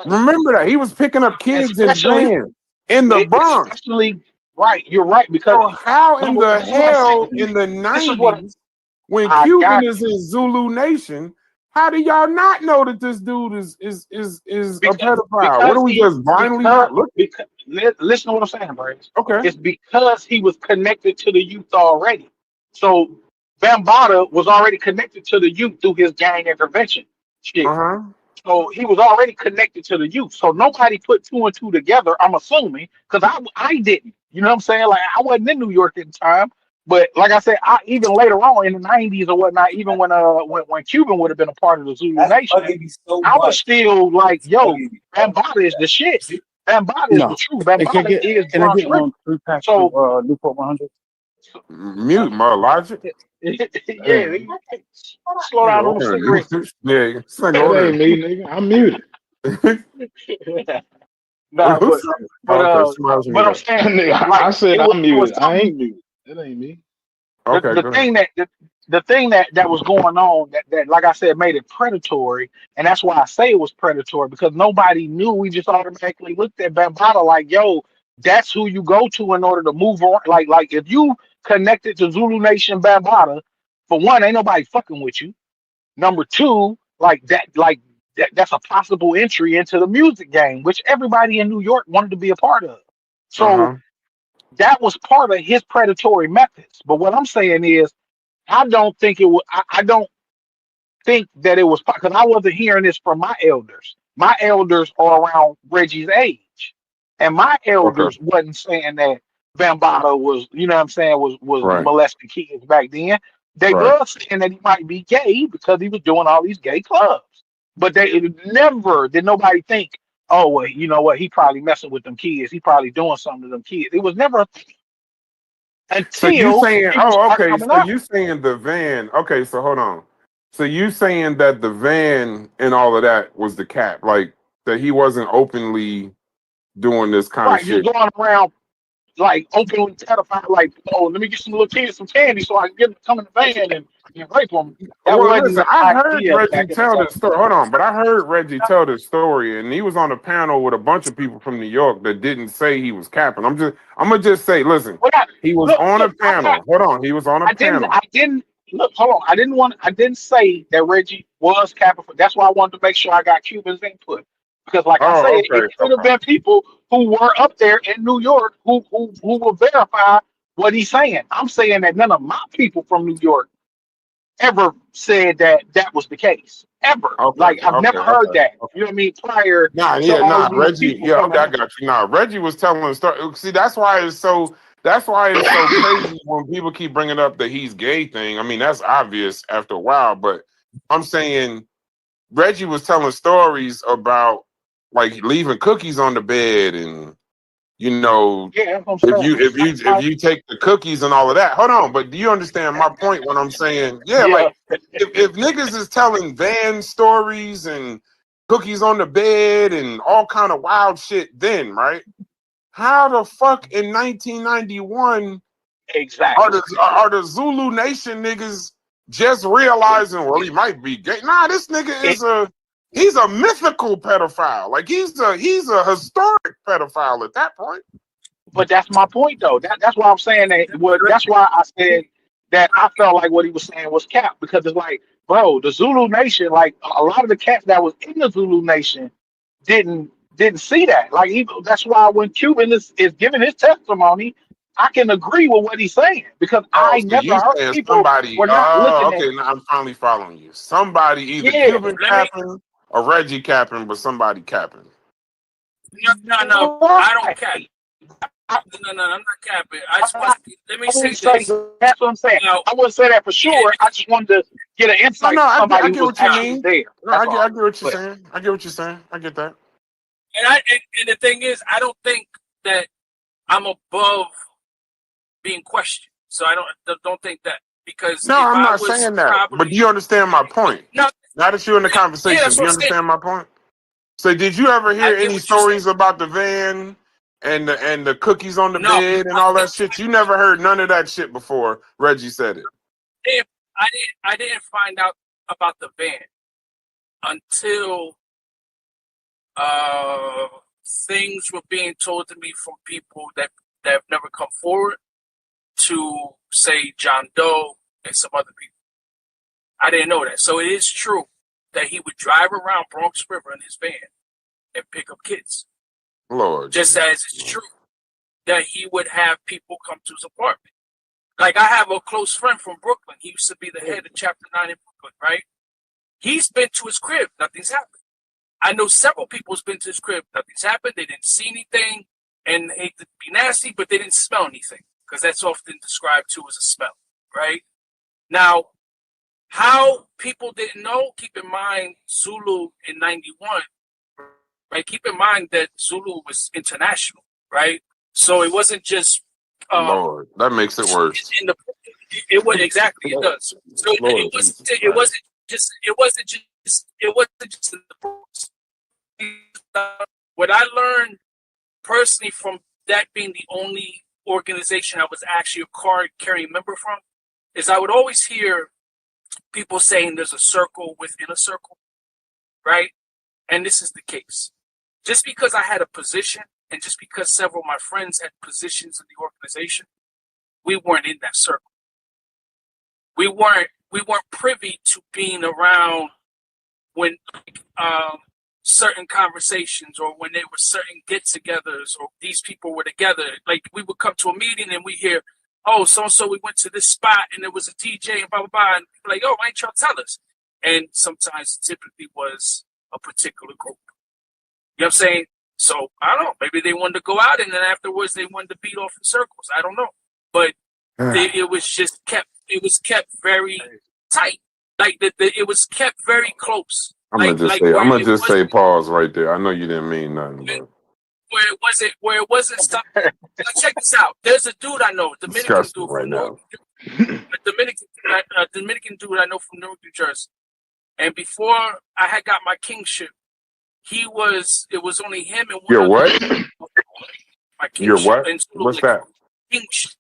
Remember that he was picking up kids in vans in the Bronx. Right, you're right. Because how in the hell in the 90s when Cuban is in Zulu Nation, how do y'all not know that this dude is a pedophile? What are we just blindly looking? Listen to what I'm saying, bro. Okay. It's because he was connected to the youth already. So Bambatta was already connected to the youth through his gang intervention shit. So he was already connected to the youth. So nobody put two and two together, I'm assuming, because I didn't. You know what I'm saying? Like I wasn't in New York at the time. But like I said, even later on in the 90s or whatnot, even when Cuban would have been a part of the Zulu Nation, I was still like, yo, Bambatta is the shit. Bambatta is the truth. Bambatta is Bronx Rick. So Newport 100. Mute my logic. Yeah, slow down on the cigarette. Yeah, that ain't me, nigga. I'm muted. But I'm saying, I said I'm muted. I ain't muted. That ain't me. Okay. The thing that was going on that like I said made it predatory, and that's why I say it was predatory because nobody knew. We just automatically looked at Bambatta like, yo, that's who you go to in order to move on. Like if you connected to Zulu Nation Bambatta, for one, ain't nobody fucking with you. Number two, that's a possible entry into the music game, which everybody in New York wanted to be a part of. So that was part of his predatory methods. But what I'm saying is, I don't think it was. I don't think that it was because I wasn't hearing this from my elders. My elders are around Reggie's age, and my elders wasn't saying that Bambatta was, you know what I'm saying, was molesting kids back then. They were saying that he might be gay because he was doing all these gay clubs. But they never did nobody think, oh, well, you know what? He probably messing with them kids. He probably doing something to them kids. It was never a thing. Until so you saying, so you saying the van? Okay, so hold on. So you saying that the van and all of that was the cap, like that he wasn't openly doing this kind of shit. Just going around like openly pedophile, like, oh, let me get some little kids some candy so I can get them to come in the van and rape them. Listen, I heard Reggie tell this story. Hold on, but I heard Reggie tell this story, and he was on a panel with a bunch of people from New York that didn't say he was capping. I'm gonna just say, listen, he was on a panel. Hold on, he was on a panel. look, hold on. I didn't say that Reggie was capping. That's why I wanted to make sure I got Cuban's input. Because, like I said, it could have been people who were up there in New York who will verify what he's saying. I'm saying that none of my people from New York ever said that that was the case. Ever. Like, I've never heard that. You know what I mean? Prior to all of these Reggie. people Yeah, coming I out. got you. Nah, Reggie was telling the story. See, that's why it's so crazy when people keep bringing up the he's gay thing. I mean, that's obvious after a while, but I'm saying Reggie was telling stories about like leaving cookies on the bed and if you take the cookies and all of that. Hold on, but do you understand my point when I'm saying, like if niggas is telling van stories and cookies on the bed and all kind of wild shit then, right? How the fuck in 1991 exactly are the Zulu Nation niggas just realizing, well, he might be gay? Nah, this nigga he's a mythical pedophile. Like he's a historic pedophile at that point. But that's my point, though. That's why I'm saying that. That's why I said that I felt like what he was saying was cap, because it's like, bro, the Zulu Nation, like a lot of the cats that was in the Zulu Nation didn't see that. Like that's why when Cuban is giving his testimony, I can agree with what he's saying, because I So never you heard saying people somebody? were not looking at. Okay, now I'm finally following you. Somebody either Yeah, Cuban capping or Reggie capping, but somebody capping. No, I don't cap. No, I'm not capping. I just want let me say this. That's what I'm saying. Now, I wouldn't say that for sure. I just wanted to get an insight from somebody who was actually there. No, I get what you're saying. I get what you're saying. I get that. And the thing is, I don't think that I'm above being questioned. So I don't think that, because I'm not saying that. But do you understand my point? No. Now that you're in the conversation, do you understand my point? So did you ever hear any stories about the van and the cookies on the bed and all that shit? You never heard none of that shit before Reggie said it. I didn't find out about the van until things were being told to me from people that have never come forward, to say John Doe and some other people. I didn't know that. So it is true that he would drive around Bronx River in his van and pick up kids. Lord. Just as it's true that he would have people come to his apartment. Like, I have a close friend from Brooklyn. He used to be the head of Chapter 9 in Brooklyn, right? He's been to his crib. Nothing's happened. I know several people who's been to his crib. Nothing's happened. They didn't see anything, and hate to be nasty, but they didn't smell anything, because that's often described too as a smell, right? Now, how people didn't know, keep in mind Zulu in 91, right? Keep in mind that Zulu was international, right? So it wasn't just Lord, that makes it worse. It was exactly, it does. So it wasn't just in the books. What I learned personally from that being the only organization I was actually a card-carrying member from is I would always hear people saying there's a circle within a circle, right? And this is the case. Just because I had a position, and just because several of my friends had positions in the organization, we weren't in that circle. We weren't privy to being around when certain conversations, or when there were certain get-togethers, or these people were together. Like, we would come to a meeting and we hear, oh, so-and-so, we went to this spot and there was a DJ and blah, blah, blah. And people like, oh, why ain't y'all tell us? And sometimes it typically was a particular group. You know what I'm saying? So, I don't know. Maybe they wanted to go out and then afterwards they wanted to beat off in circles. I don't know. But it was just kept very tight. Like, it was kept very close. I'm gonna just say pause right there. I know you didn't mean nothing, but where it wasn't stuff. Check this out. There's a dude I know, Dominican dude right now. A Dominican dude I know from Newark, New Jersey. And before I had got my kingship, it was only him and one Your other. what? My kingship. Your what? What's like that? Kingship.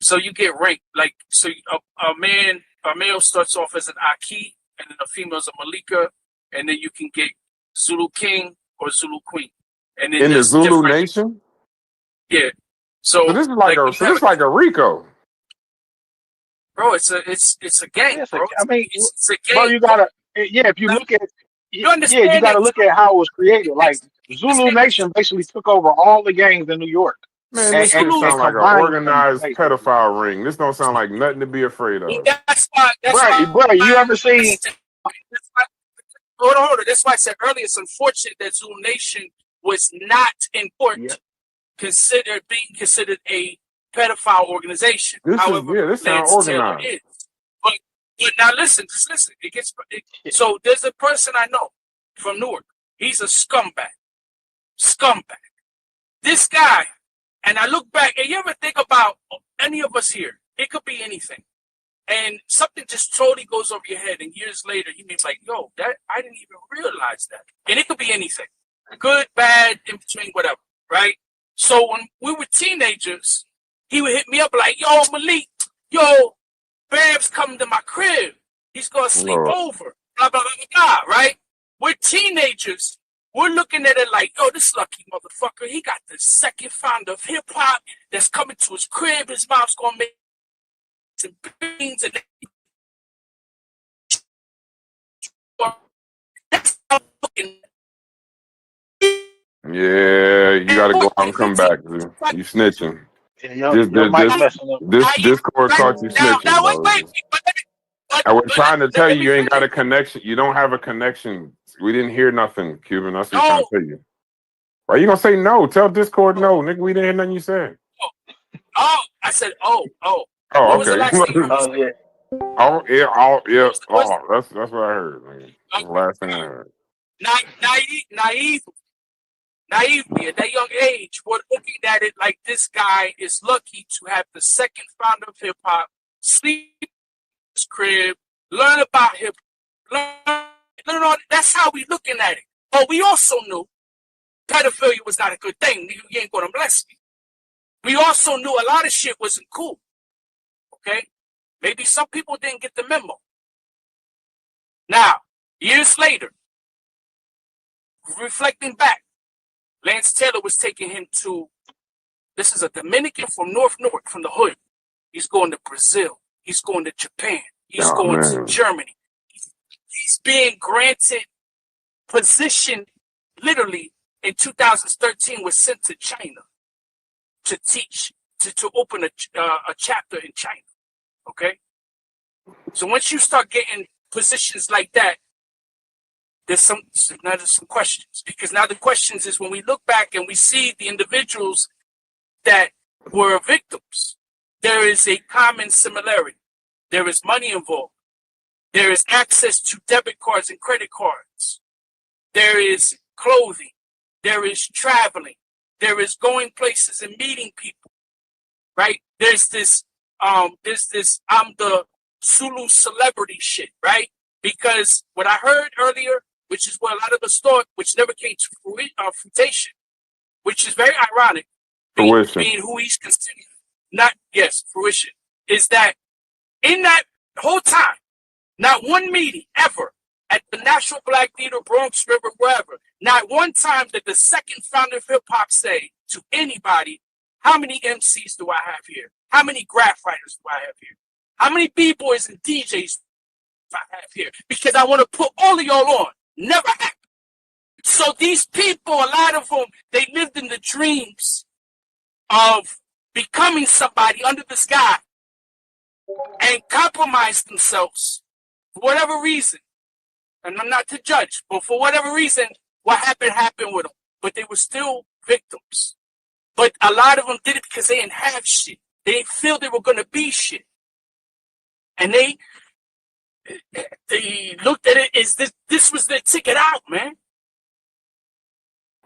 So you get ranked. Like, so a male starts off as an Aki, and then a female is a Malika, and then you can get Zulu King or Zulu Queen. And then in the Zulu Nation? Yeah. So this is like a Rico. Bro, it's a gang, bro. I mean, it's a bro, gang. you gotta, if you look at, You understand you gotta that? look at how it was created. Like Zulu Nation basically took over all the gangs in New York. Man, this shit sound like an combined them, organized basically. pedophile ring. This don't sound like nothing to be afraid of. That's why. Bro, you ever seen? Hold on. That's why I said earlier. It's unfortunate that Zulu Nation was not in court being considered a pedophile organization. However, this sounds organized. Taylor is. But now listen, just listen. So there's a person I know from Newark. He's a scumbag. This guy, and I look back, and you ever think about any of us here? It could be anything. And something just totally goes over your head, and years later, you mean like, yo, that I didn't even realize that. And it could be anything. Good, bad, in between, whatever, right? So when we were teenagers, he would hit me up like, yo, Malik, Bab's coming to my crib. He's going to sleep over. Blah, blah, blah, blah, right? We're teenagers. We're looking at it like, yo, this lucky motherfucker, he got the second founder of hip-hop that's coming to his crib. His mom's going to make some beans. And that's how I'm looking. Yeah, you got to go out and come back, dude. You snitching. This Discord caught you snitching, bro. I was trying to tell you, you ain't got a connection. You don't have a connection. We didn't hear nothing, Cuban. That's what I'm trying to tell you. Why you gonna say no? Tell Discord no, nigga. We didn't hear nothing you said. I said, oh. Oh, What okay. was the last thing you said? That's what I heard, man. That's the last thing I heard. Naively, at that young age, we're looking at it like this guy is lucky to have the second founder of hip hop, sleep in his crib, learn about hip hop. That's how we looking at it. But we also knew pedophilia was not a good thing. You ain't gonna bless me. We also knew a lot of shit wasn't cool. Okay? Maybe some people didn't get the memo. Now, years later, reflecting back, Lance Taylor was taking him to, this is a Dominican from North Newark, from the hood. He's going to Brazil. He's going to Japan. He's going to Germany. He's being granted position, literally, in 2013, was sent to China to teach, to open a chapter in China. Okay? So once you start getting positions like that, there's some questions, because now the questions is when we look back and we see the individuals that were victims, there is a common similarity. There is money involved. There is access to debit cards and credit cards. There is clothing. There is traveling. There is going places and meeting people, right? There's this I'm the Zulu celebrity shit, right? Because what I heard earlier, which is what a lot of us thought, which never came to fruition, which is very ironic, being who he's considered, fruition, is that in that whole time, not one meeting ever at the National Black Theater, Bronx River, wherever, not one time did the second founder of hip-hop say to anybody, how many MCs do I have here? How many graph writers do I have here? How many B-boys and DJs do I have here? Because I want to put all of y'all on. Never happened. So these people, a lot of them, they lived in the dreams of becoming somebody under the sky and compromised themselves for whatever reason. And I'm not to judge, but for whatever reason, what happened with them. But they were still victims. But a lot of them did it because they didn't have shit. They didn't feel they were going to be shit. And they looked at it as this was their ticket out, man.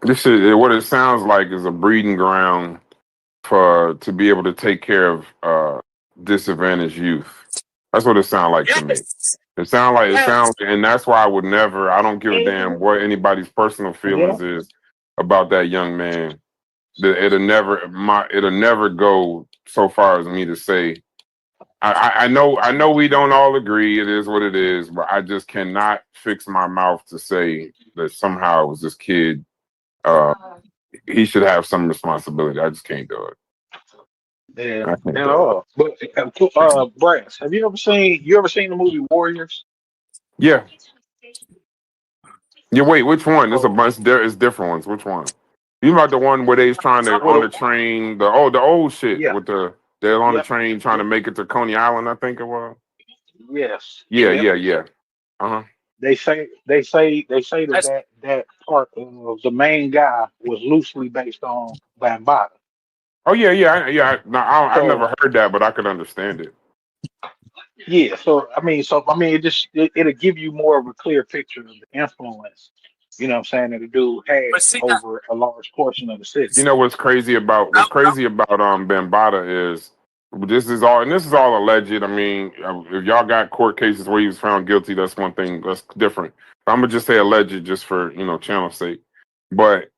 This is what it sounds like is a breeding ground to be able to take care of disadvantaged youth. That's what it sounds like to me. It sounds like, and that's why I don't give a damn what anybody's personal feelings is about that young man. It'll never go so far as me to say. I know we don't all agree. It is what it is, but I just cannot fix my mouth to say that somehow it was this kid. He should have some responsibility. I just can't do it. Yeah, I think at that. all. But Brass, have you ever seen the movie Warriors? Yeah. Yeah. Wait, which one? There's a So, bunch. There is different ones. Which one? You about the one where they's trying to on well, the train? The old shit yeah, with they're on the yep, train trying to yep, make it to Coney Island. I think it was. yes, Yeah. yep. Yeah. Yeah. Uh huh. They say that That's that part of the main guy was loosely based on Bambatta. Oh yeah. Yeah. No, I've So never heard that, but I could understand it. yeah, so it'll give you more of a clear picture of the influence. You know what I'm saying that the dude had but see that over a large portion of the city. You know what's crazy about Bambaataa is this is all alleged. I mean, if y'all got court cases where he was found guilty, that's one thing. That's different. I'm gonna just say alleged just for channel sake. But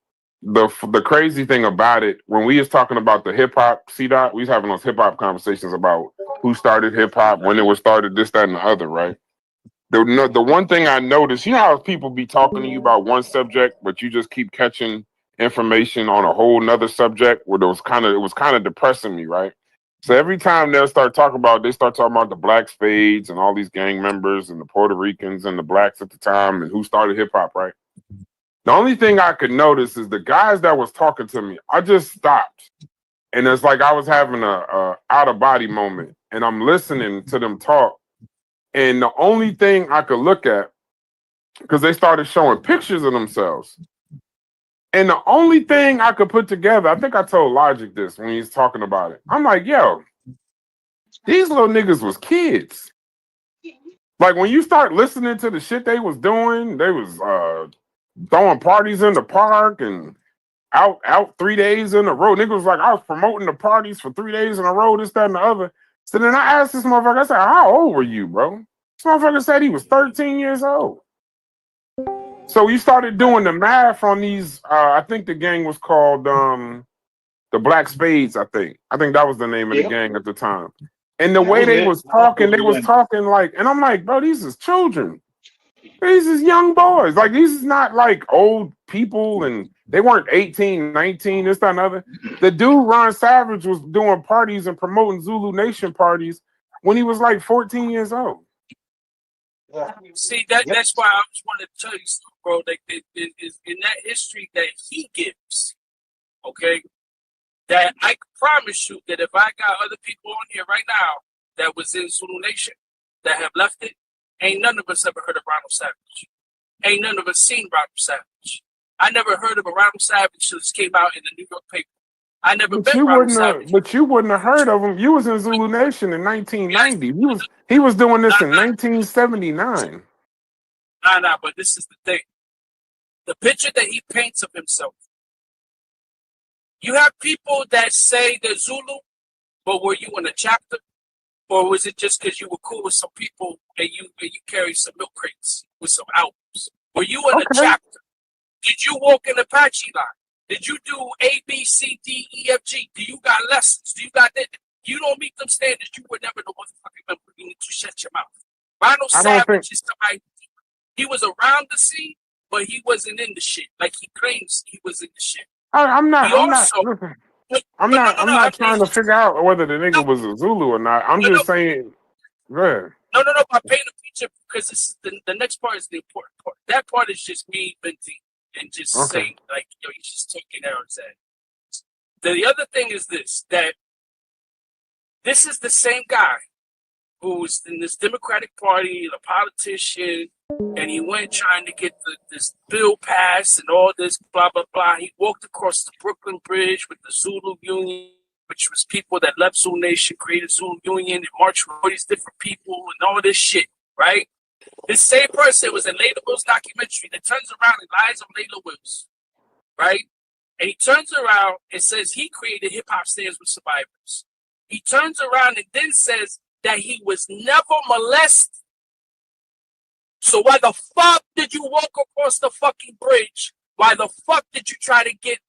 the crazy thing about it, when we was talking about the hip hop, we was having those hip hop conversations about who started hip hop, when it was started, this, that, and the other, right? The one thing I noticed, you know how people be talking to you about one subject, but you just keep catching information on a whole nother subject where it was kind of depressing me, right? So every time they start talking about the black spades and all these gang members and the Puerto Ricans and the blacks at the time and who started hip hop, right? The only thing I could notice is the guys that was talking to me, I just stopped. And it's like I was having a out of body moment and I'm listening to them talk. And the only thing I could look at, because they started showing pictures of themselves. And the only thing I could put together, I think I told Logic this when he's talking about it. I'm like, yo, these little niggas was kids. Like when you start listening to the shit they was doing, they was throwing parties in the park and out 3 days in a row. Niggas was like, I was promoting the parties for 3 days in a row, this, that, and the other. So then I asked this motherfucker, I said, how old were you, bro? This motherfucker said he was 13 years old. So you started doing the math on these. I think the gang was called the Black Spades. I think that was the name of the gang at the time. And the That way was they it. was talking, like, and I'm like, bro, these is children. These is young boys. Like these is not like old people, and they weren't 18, 19, this, that, and other. The dude Ron Savage was doing parties and promoting Zulu Nation parties when he was like 14 years old. see that's why I just wanted to tell you, bro. Like is in that history that he gives, okay. That I can promise you that if I got other people on here right now that was in Zulu Nation that have left it, ain't none of us ever heard of Ronald Savage. Ain't none of us seen Ronald Savage. I never heard of a Ronald Savage till this came out in the New York paper. I never met Ronald Savage. But you wouldn't have heard of him. You was in Zulu Nation in 1990. He was doing this in 1979. Nah, but this is the thing. The picture that he paints of himself. You have people that say they're Zulu, but were you in a chapter? Or was it just because you were cool with some people and you carried some milk crates with some albums? Were you in a chapter? Did you walk in Apache line? Did you do A, B, C, D, E, F, G? Do you got lessons? Do you got that? You don't meet them standards, you were never the motherfucking member. You need to shut your mouth. Ronald Savage is somebody, he was around the scene, but he wasn't in the shit. Like he claims he was in the shit. I'm not trying to figure out whether the nigga was a Zulu or not. I'm just saying, yeah. No. I paint a picture because this is the next part is the important part. That part is just me venting and just saying, like, yo, he's just taking Aaron's head. The other thing is that this is the same guy who's in this Democratic Party, a politician, and he went trying to get this bill passed and all this, blah, blah, blah. He walked across the Brooklyn Bridge with the Zulu Union, which was people that left Zulu Nation, created Zulu Union, and marched with all these different people and all this shit, right? This same person was in Layla Wills' documentary that turns around and lies on Layla Wills, right? And he turns around and says he created Hip Hop Stands with Survivors. He turns around and then says that he was never molested. So why the fuck did you walk across the fucking bridge? Why the fuck did you try to get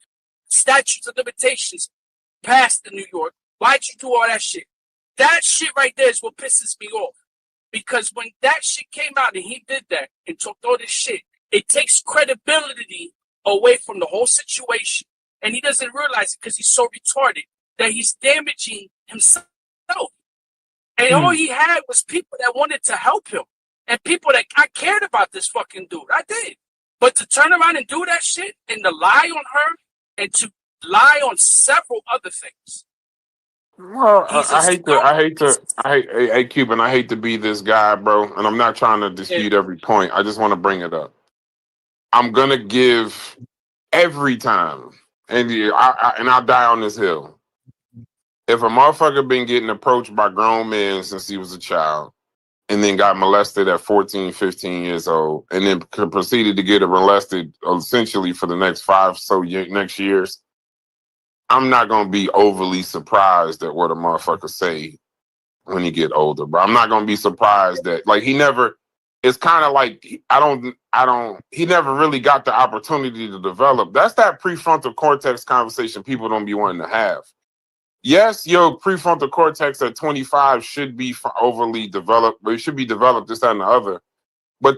statutes of limitations passed in New York? Why'd you do all that shit? That shit right there is what pisses me off. Because when that shit came out and he did that and talked all this shit, it takes credibility away from the whole situation. And he doesn't realize it because he's so retarded that he's damaging himself. And all he had was people that wanted to help him. And people that I cared about this fucking dude. I did. But to turn around and do that shit and to lie on her and to lie on several other things. Well, hey, Cuban, I hate to be this guy, bro. And I'm not trying to dispute every point. I just want to bring it up. I'm going to give every time, and I'll die on this hill. If a motherfucker been getting approached by grown men since he was a child, and then got molested at 14, 15 years old, and then proceeded to get molested essentially for the next next years, I'm not going to be overly surprised at what a motherfucker say when he get older, bro. I'm not going to be surprised that, like, it's kind of like, he never really got the opportunity to develop. That's that prefrontal cortex conversation people don't be wanting to have. Yes, your prefrontal cortex at 25 should be overly developed, but it should be developed this, that, and the other. But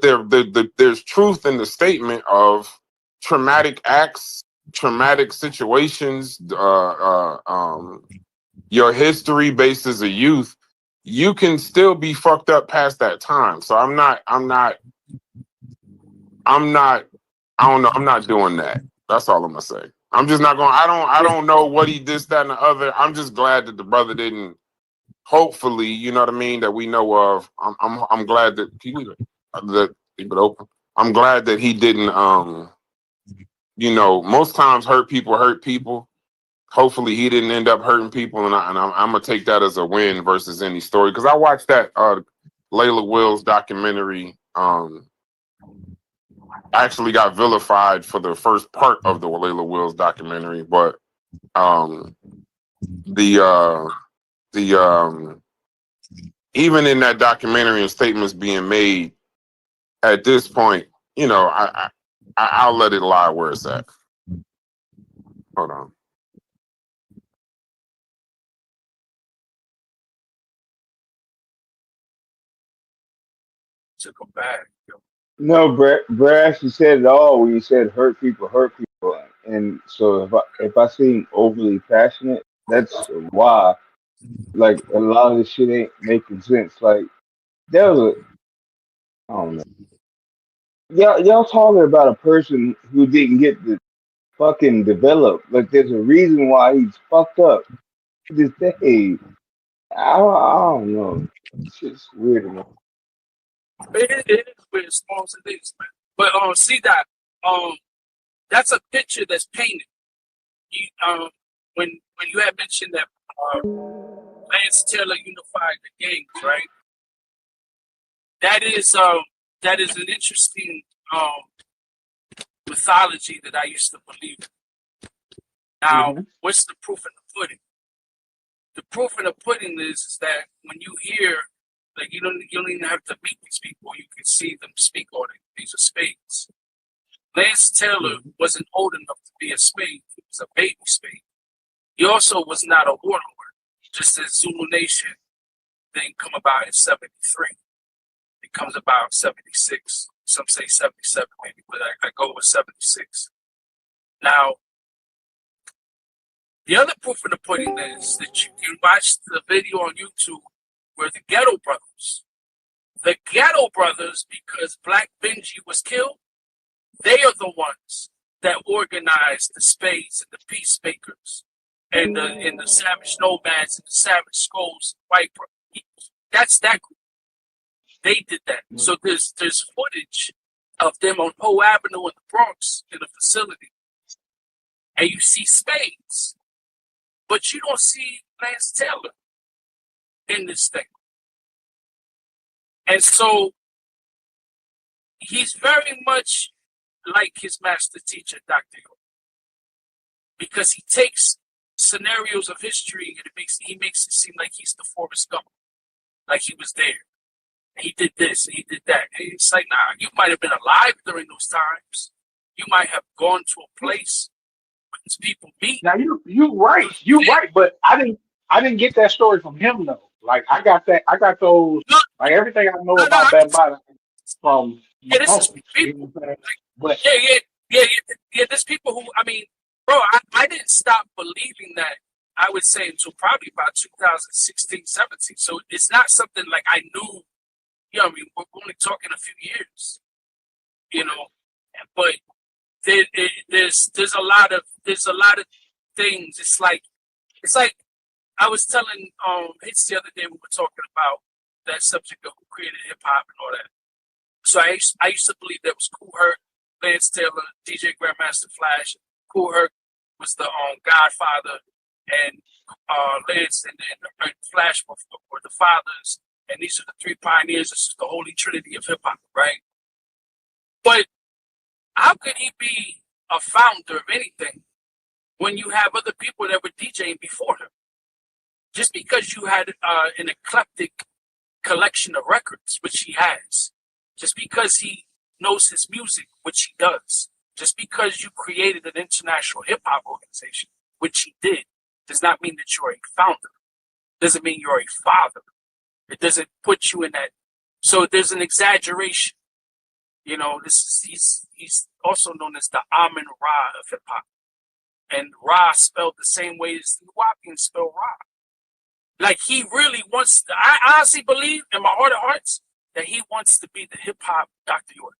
there's truth in the statement of traumatic acts, traumatic situations, your history based as a youth. You can still be fucked up past that time. So I'm not doing that. That's all I'm gonna say. I'm just not going. I don't know what he did, that, and the other. I'm just glad that the brother didn't. Hopefully, you know what I mean, that we know of. I'm glad that keep it open. I'm glad that he didn't. Most times hurt people. Hopefully, he didn't end up hurting people, and I'm gonna take that as a win versus any story, because I watched that Layla Wills documentary. Actually got vilified for the first part of the Layla Wills documentary, but even in that documentary and statements being made at this point, I'll let it lie where it's at. Hold on. Took him back. No, Brad actually said it all when you said hurt people. And so if I seem overly passionate, that's why. Like, a lot of this shit ain't making sense. Like, there was I don't know. Y'all talking about a person who didn't get the fucking develop. Like, there's a reason why he's fucked up to this day. I don't know. It's just weird enough. It is weird, small as it is, man. But see that that's a picture that's painted. When you had mentioned that Lance Taylor unified the gangs, right? That is an interesting mythology that I used to believe in. Now, what's the proof in the pudding? The proof in the pudding is that when you hear, like, you don't even have to meet these people. You can see them speak on it. These are spades. Lance Taylor wasn't old enough to be a spade. He was a baby spade. He also was not a warlord, just as Zulu Nation didn't come about in 73. It comes about 76. Some say 77 maybe, but I go with 76. Now, the other proof of the pudding is that you can watch the video on YouTube where the Ghetto Brothers, because Black Benji was killed, they are the ones that organized the Spades and the Peacemakers and the Savage Nomads and the Savage Skulls, white people. That's that group. They did that. So there's footage of them on Poe Avenue in the Bronx in the facility, and you see Spades, but you don't see Lance Taylor in this thing. And so he's very much like his master teacher, Dr. York, because he takes scenarios of history and he makes it seem like he's the Forrest Gump, like he was there. He did this, he did that. And it's like, nah, you might have been alive during those times. You might have gone to a place where these people meet. Now you're right, but I didn't get that story from him though. Like, I got those, like, everything I know about Bambatta from this is people. But yeah. There's people who, I mean, bro, I didn't stop believing that I would say until probably about 2016, 17. So it's not something like I knew, you know what I mean? We're only talking a few years, you know, but there's a lot of things. It's like I was telling Hits the other day, we were talking about that subject of who created hip hop and all that. So I used to believe that was Kool Herc, Lance Taylor, DJ Grandmaster Flash. Kool Herc was the godfather, and Lance and Flash were the fathers, and these are the three pioneers. This is the holy trinity of hip hop, right? But how could he be a founder of anything when you have other people that were DJing before him? Just because you had an eclectic collection of records, which he has, just because he knows his music, which he does, just because you created an international hip hop organization, which he did, does not mean that you're a founder. Doesn't mean you're a father. It doesn't put you in that. So there's an exaggeration. You know, he's also known as the Amun Ra of hip hop, and Ra spelled the same way as the Nuwapians spell Ra. Like he really wants. I honestly believe in my heart of hearts that he wants to be the hip hop Dr. York.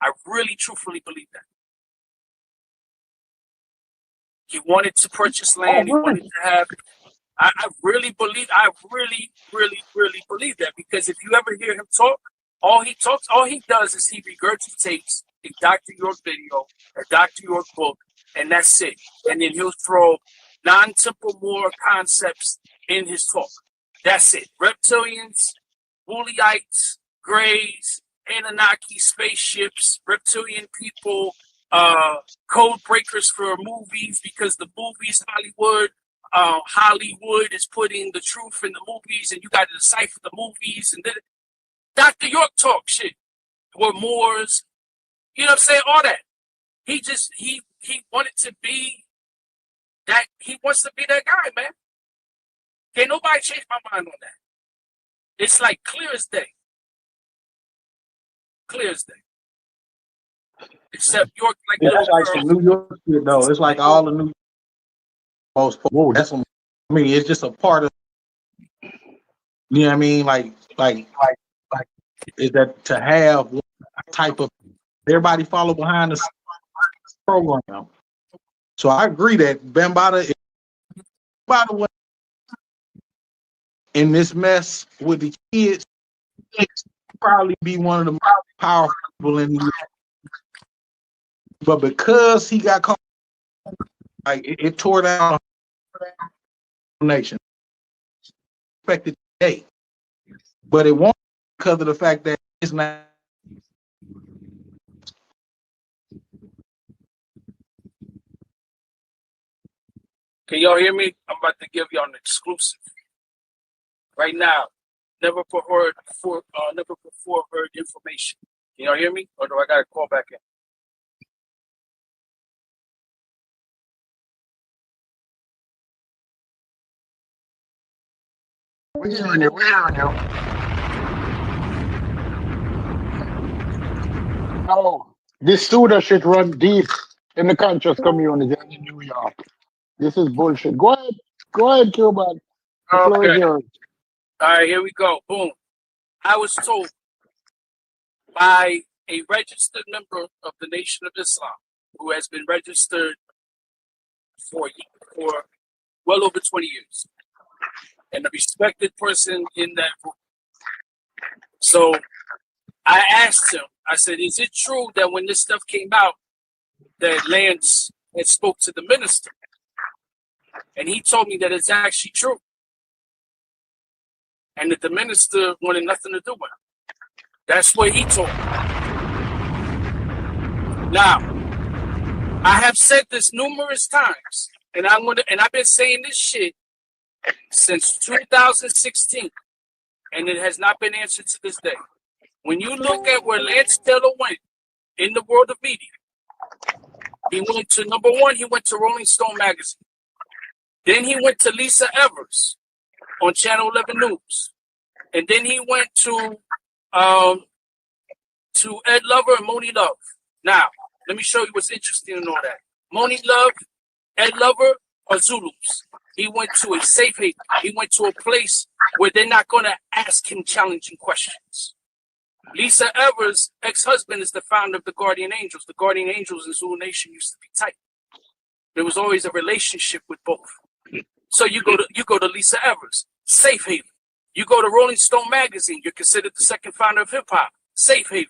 I really, truthfully believe that. He wanted to purchase land. He wanted to have. I really believe. I really, really, really believe that, because if you ever hear him talk, all he does is he regurgitates a Dr. York video, a Dr. York book, and that's it. And then he'll throw non-Temple Moore concepts in his talk. That's it. Reptilians, Woolyites, Greys, Anunnaki spaceships, reptilian people, code breakers for movies, because the movies, Hollywood is putting the truth in the movies, and you got to decipher the movies. And then Dr. York talk shit. Or Moors, you know what I'm saying? All that. He wanted to be that. He wants to be that guy, man. Can't nobody change my mind on that. It's like clear as day. Clear as day. Except York, like yeah, that's like some New York shit, though. It's like all the New most. That's what I mean. It's just a part of. You know what I mean? Like is that to have one type of everybody follow behind the program. So I agree that Bambatta, by the way, in this mess with the kids, probably be one of the most powerful people in the world. But because he got caught, like it tore down the nation. Expected today, but it won't because of the fact that it's not. Can y'all hear me? I'm about to give y'all an exclusive right now. Never before heard information. Can y'all hear me, or do I gotta call back in? We're hearing you. No, this pseudo shit run deep in the conscious community in New York. This is bullshit. Go ahead, Cuban. The floor is yours. All right, here we go. Boom. I was told by a registered member of the Nation of Islam, who has been registered for well over 20 years, and a respected person in that group. So I asked him, I said, is it true that when this stuff came out, that Lance had spoke to the minister? And he told me that it's actually true. And that the minister wanted nothing to do with him. That's what he told me. Now, I have said this numerous times, and I've been saying this shit since 2016, and it has not been answered to this day. When you look at where Lance Taylor went in the world of media, he went to number one, he went to Rolling Stone magazine. Then he went to Lisa Evers on Channel 11 News. And then he went to Ed Lover and Moni Love. Now, let me show you what's interesting in all that. Moni Love, Ed Lover are Zulus. He went to a safe haven. He went to a place where they're not going to ask him challenging questions. Lisa Evers' ex-husband is the founder of the Guardian Angels. The Guardian Angels in Zulu Nation used to be tight. There was always a relationship with both. So you go to Lisa Evers, safe haven. You go to Rolling Stone magazine. You're considered the second founder of hip hop, safe haven.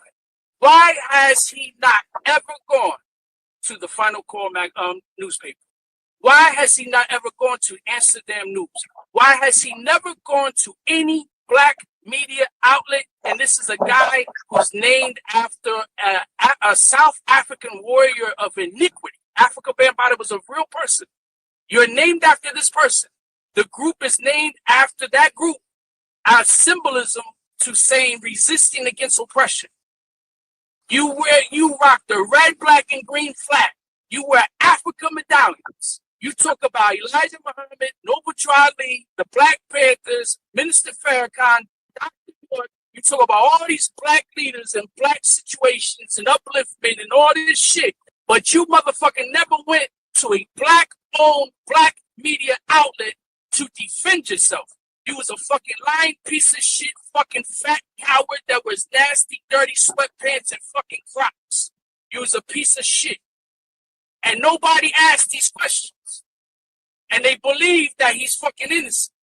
Why has he not ever gone to the Final Call newspaper? Why has he not ever gone to Amsterdam News? Why has he never gone to any black media outlet? And this is a guy who's named after a South African warrior of iniquity. Africa Bambatta was a real person. You're named after this person. The group is named after that group as symbolism to saying resisting against oppression. You rock the red, black, and green flag. You wear Africa medallions. You talk about Elijah Muhammad, Noble Drew Ali, the Black Panthers, Minister Farrakhan, Dr. Ford. You talk about all these black leaders and black situations and upliftment and all this shit. But you motherfucking never went to a black-owned, black media outlet to defend yourself. You was a fucking lying piece of shit, fucking fat coward that was nasty, dirty sweatpants and fucking Crocs. You was a piece of shit. And nobody asked these questions. And they believe that he's fucking innocent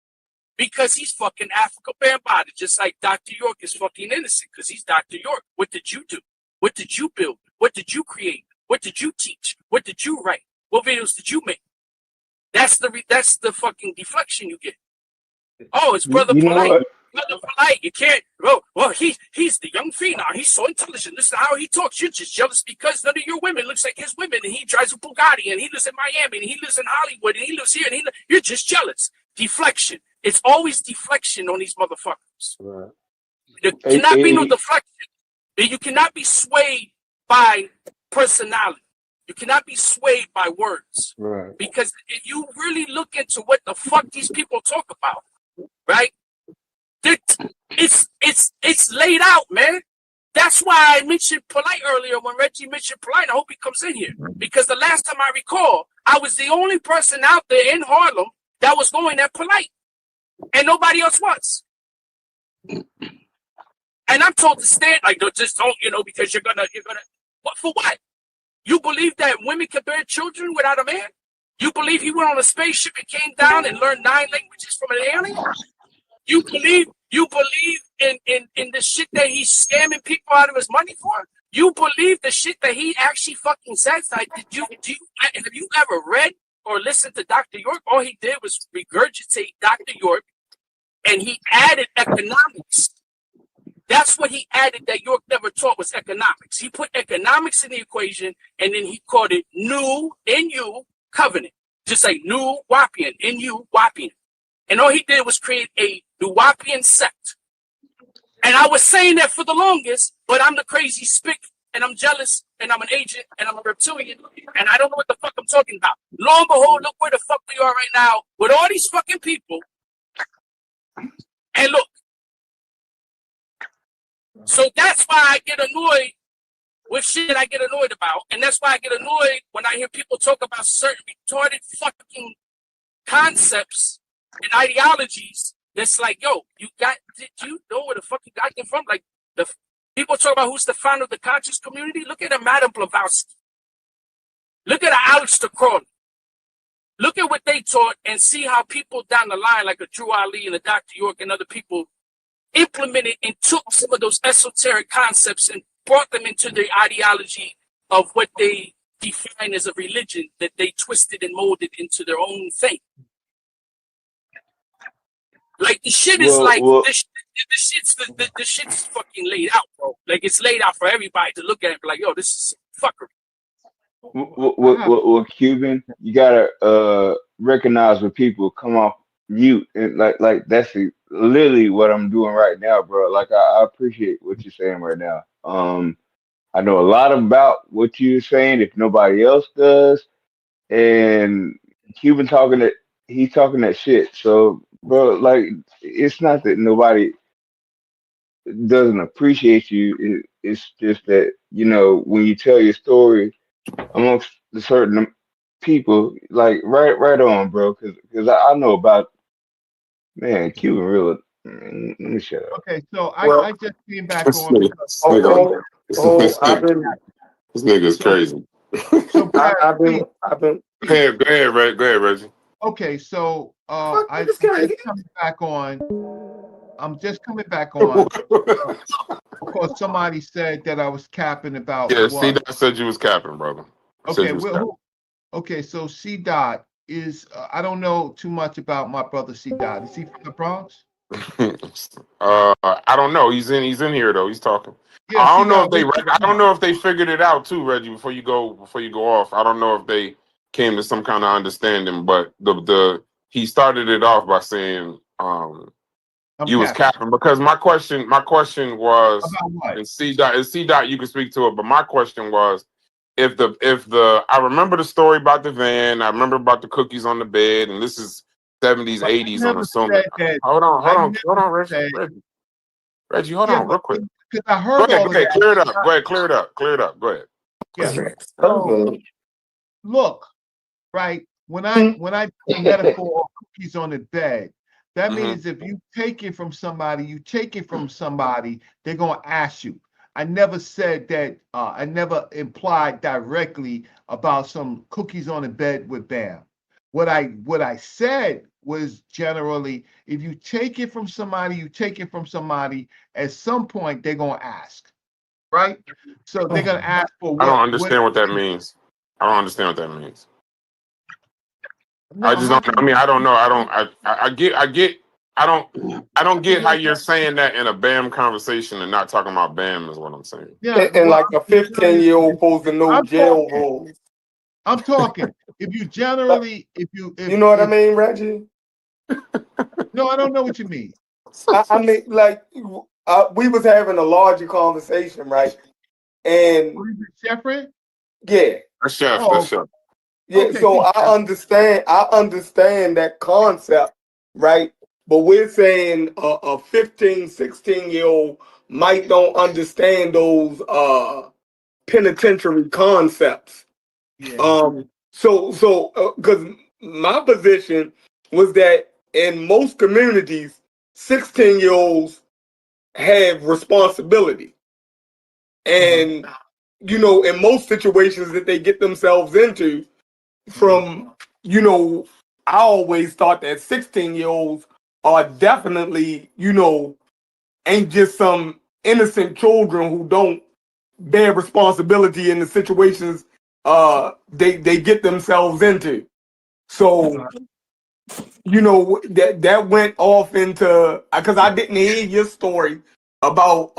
because he's fucking Africa Bambaataa, just like Dr. York is fucking innocent because he's Dr. York. What did you do? What did you build? What did you create? What did you teach? What did you write? What videos did you make? That's the fucking deflection you get. Oh, it's Brother Polite. Brother Polite. You can't. Well, he's the young phenom. He's so intelligent. Listen to how he talks. You're just jealous because none of your women looks like his women, and he drives a Bugatti, and he lives in Miami, and he lives in Hollywood, and he lives here, and you're just jealous. Deflection. It's always deflection on these motherfuckers. Right. There cannot be no deflection. You cannot be swayed by personality. You cannot be swayed by words. Right. Because if you really look into what the fuck these people talk about, right? It's laid out, man. That's why I mentioned Polite earlier when Reggie mentioned Polite. I hope he comes in here. Because the last time I recall, I was the only person out there in Harlem that was going at Polite. And nobody else was. And I'm told to stand, like, just don't, because you're gonna, what, for what? You believe that women can bear children without a man? You believe he went on a spaceship and came down and learned 9 languages from an alien? You believe in the shit that he's scamming people out of his money for? You believe the shit that he actually fucking says? Like, have you ever read or listened to Dr. York? All he did was regurgitate Dr. York, and he added economics. That's what he added that York never taught was economics. He put economics in the equation, and then he called it New, N-U, covenant. Just like New Wapian, N-U, Wapian. And all he did was create a Nuwapian sect. And I was saying that for the longest, but I'm the crazy spick, and I'm jealous, and I'm an agent, and I'm a reptilian, and I don't know what the fuck I'm talking about. Lo and behold, look where the fuck we are right now with all these fucking people. And look. So that's why I get annoyed with shit I get annoyed about. And that's why I get annoyed when I hear people talk about certain retarded fucking concepts and ideologies. That's like, yo, did you know where the fuck you got them from? Like, the people talk about who's the founder of the conscious community. Look at a Madame Blavatsky. Look at a Aleister Crowley. Look at what they taught and see how people down the line, like a Drew Ali and a Dr. York and other people, implemented and took some of those esoteric concepts and brought them into the ideology of what they define as a religion that they twisted and molded into their own thing. Like, the shit is the shit's fucking laid out, bro. Like, it's laid out for everybody to look at and be like, yo, this is fuckery. Well, Cuban, you gotta recognize when people come off mute, and like that's literally what I'm doing right now, bro. Like, I appreciate what you're saying right now. I know a lot about what you're saying if nobody else does, and Cuban he's talking that shit. So, bro, like, it's not that nobody doesn't appreciate you. It's just that, when you tell your story amongst the certain people like right on, bro. Because I know about man Cuban real. Man, let me shut up. Okay, so Well, I just came back This on nigga, because this nigga is so crazy. so Brad, I've please, been. Go ahead, Reg. Go ahead, Reggie. okay, so Fuck I'm this just guy. coming back on. I'm just coming back on because somebody said that I was capping about Yeah, see, what? I said you was capping, brother. I said Okay, you was well, capping. okay, so C Dot is I don't know too much about my brother C Dot. Is he from the Bronx? I don't know. He's in here though. He's talking. Yeah, I C don't know if Dot. they. I don't know if they figured it out too, Reggie. Before you go off, I don't know if they came to some kind of understanding. But he started it off by saying you was capping because my question was About what? and C Dot you can speak to it, but my question was if the I remember the story about the van, I remember about the cookies on the bed, and this is 70s, But I 80s on never a Sunday. said that. Hold I on, never said. Reggie, hold Yeah, on, but real quick. because I Go heard ahead, all of that. clear it up. Go ahead, clear it up. Go ahead. Yeah. So look, right? When I do the metaphor of cookies on the bed, that means if you take it from somebody, they're gonna ask you. I never said that. I never implied directly about some cookies on the bed with Bam. What I said was generally, if you take it from somebody, at some point they're gonna ask, right? So they're gonna ask for I don't what understand what that means. I don't understand what that means. no, I just don't. I mean, I don't know. I get. I don't get how you're saying that in a BAM conversation and not talking about BAM is what I'm saying. Yeah, And like a 15-year-old supposed to know jail rules. I'm talking. If you generally, if you know what I mean, Reggie? No, I don't know what you mean. I mean, like we was having a larger conversation, right? And Jeffrey? Yeah. That's Chef. Oh, That's Chef. Yeah, okay, so I understand that concept, right? But we're saying a 15, 16-year-old might don't understand those penitentiary concepts. Yeah. So because my position was that in most communities, 16-year-olds have responsibility. And in most situations that they get themselves into, from I always thought that 16-year-olds are definitely ain't just some innocent children who don't bear responsibility in the situations they get themselves into. So that went off into, because I didn't hear your story about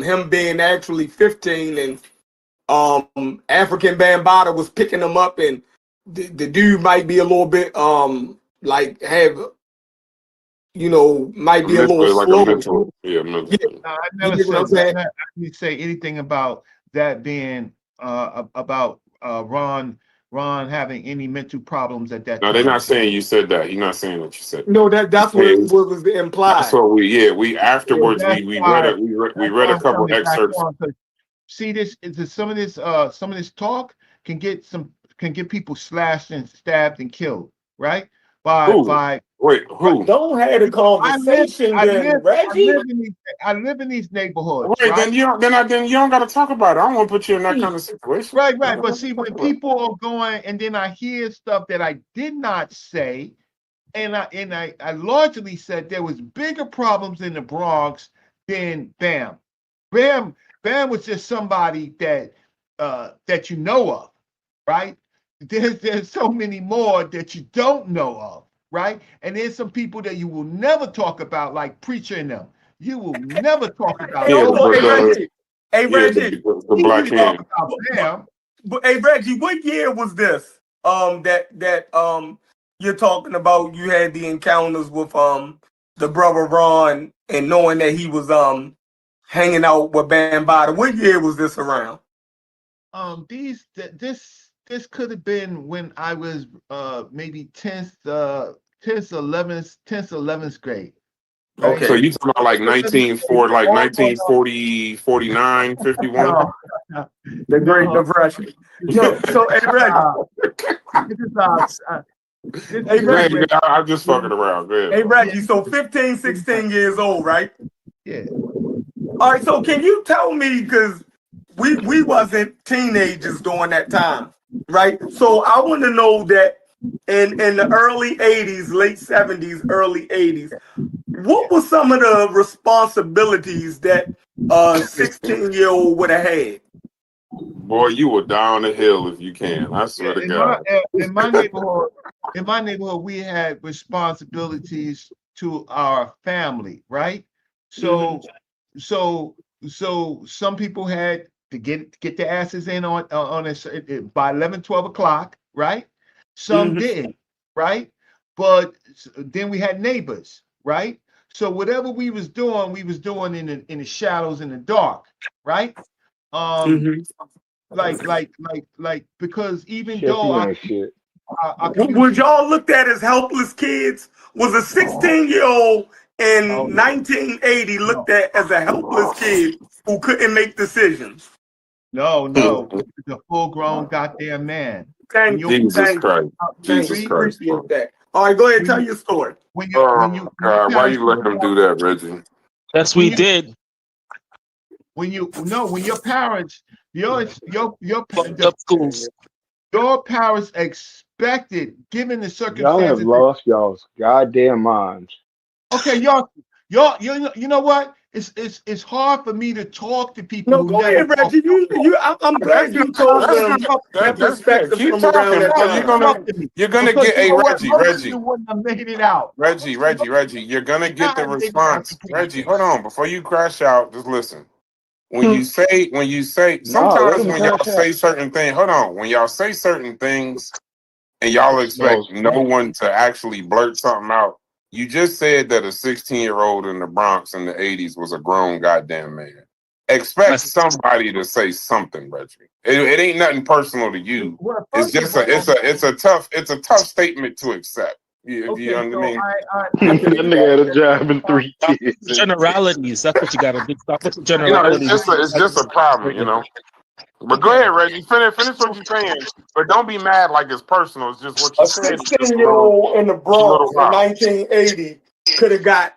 him being actually 15 and African Bambatta was picking him up, and the dude might be a little bit like have might be a little slow. Yeah, No, I never You know what I'm saying? I didn't say anything about that being about Ron having any mental problems at that No, time. they're not saying you said that. You're not saying what you said. No, that's what was implied. That's what we afterwards That's we why- read a I'm couple coming back excerpts. on, 'cause see some of this talk can get people slashed and stabbed and killed, right? By Wait, who? Don't have a conversation then, Reggie. I live in these neighborhoods, Wait, right? then you don't got to talk about it. I don't want to put you in that kind of situation. Right. But see, when people are going, and then I hear stuff that I did not say, and I largely said there was bigger problems in the Bronx than Bam. Bam was just somebody that you know of, right? There's so many more that you don't know of, right? And there's some people that you will never talk about, like Preacher and them. You will never talk about. Hey, those. Reggie. The black hand. But hey, Reggie, what year was this? That you're talking about. You had the encounters with the brother Ron, and knowing that he was hanging out with Bambatta. What year was this around? This could have been when I was maybe 10th 11th grade. Okay. So you talking about like 1940, 49, 51? No. The Great Depression. No, so hey, Reggie. I'm just fucking around. Go ahead, hey, Reggie, so 15, 16 years old, right? Yeah. All right, so can you tell me, because we wasn't teenagers during that time, right? So I want to know that in the early 80s, late 70s, early 80s, what were some of the responsibilities that a 16-year-old would have had? Boy, you were down the hill if you can. I swear to God. In my neighborhood, we had responsibilities to our family, right? So, so some people had to get their asses in on by 11, 12 o'clock, right? Some didn't, right? But then we had neighbors, right? So whatever we was doing in the shadows, in the dark, right? Like because even though I was y'all looked at as helpless kids? Was a 16-year-old in 1980 looked at as a helpless kid who couldn't make decisions? No, the full-grown goddamn man. Thank you. Jesus Christ. Jesus Christ. Appreciate that. All right, go ahead, tell your story. God, why you letting them do that, Reggie? Yes, we did. When your parents, your parents expected, given the circumstances. Y'all have lost y'all's goddamn minds. Okay, y'all, you know what? It's hard for me to talk to people. No, go ahead, Reggie. I'm glad you told them that perspective from around that time. You're gonna get a Reggie. You wouldn't have made it out. Reggie. You're gonna get the response. Reggie, hold on. Before you crash out, just listen. When you say, sometimes when y'all say certain things, hold on. When y'all say certain things, and y'all expect no one to actually blurt something out. You just said that a 16-year-old in the Bronx in the 80s was a grown goddamn man. Expect somebody to say something, Reggie. It ain't nothing personal to you. It's just it's a tough statement to accept. You know what I mean? That nigga had a job and 3 kids. Generalities. That's what you got to do. Stop with the generalities. It's just a problem, you know. But go ahead, Reggie. Finish what you're saying. But don't be mad like it's personal. It's just what you said. A 16-year-old in the Bronx in 1980 could have got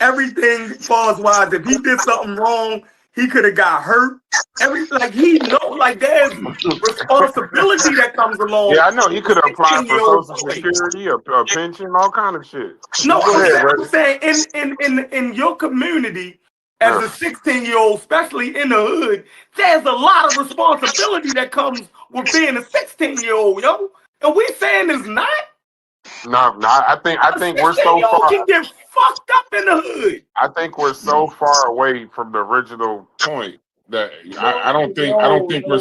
everything falls-wise. If he did something wrong, he could have got hurt. There's responsibility that comes along. Yeah, I know. He could have applied for Social Security, a pension, all kind of shit. No, I'm saying in your community, as a 16-year-old, especially in the hood, there's a lot of responsibility that comes with being a 16-year-old, yo. And we saying it's not? No, I think we're so far. Can get fucked up in the hood. I think we're so far away from the original point that I don't think we're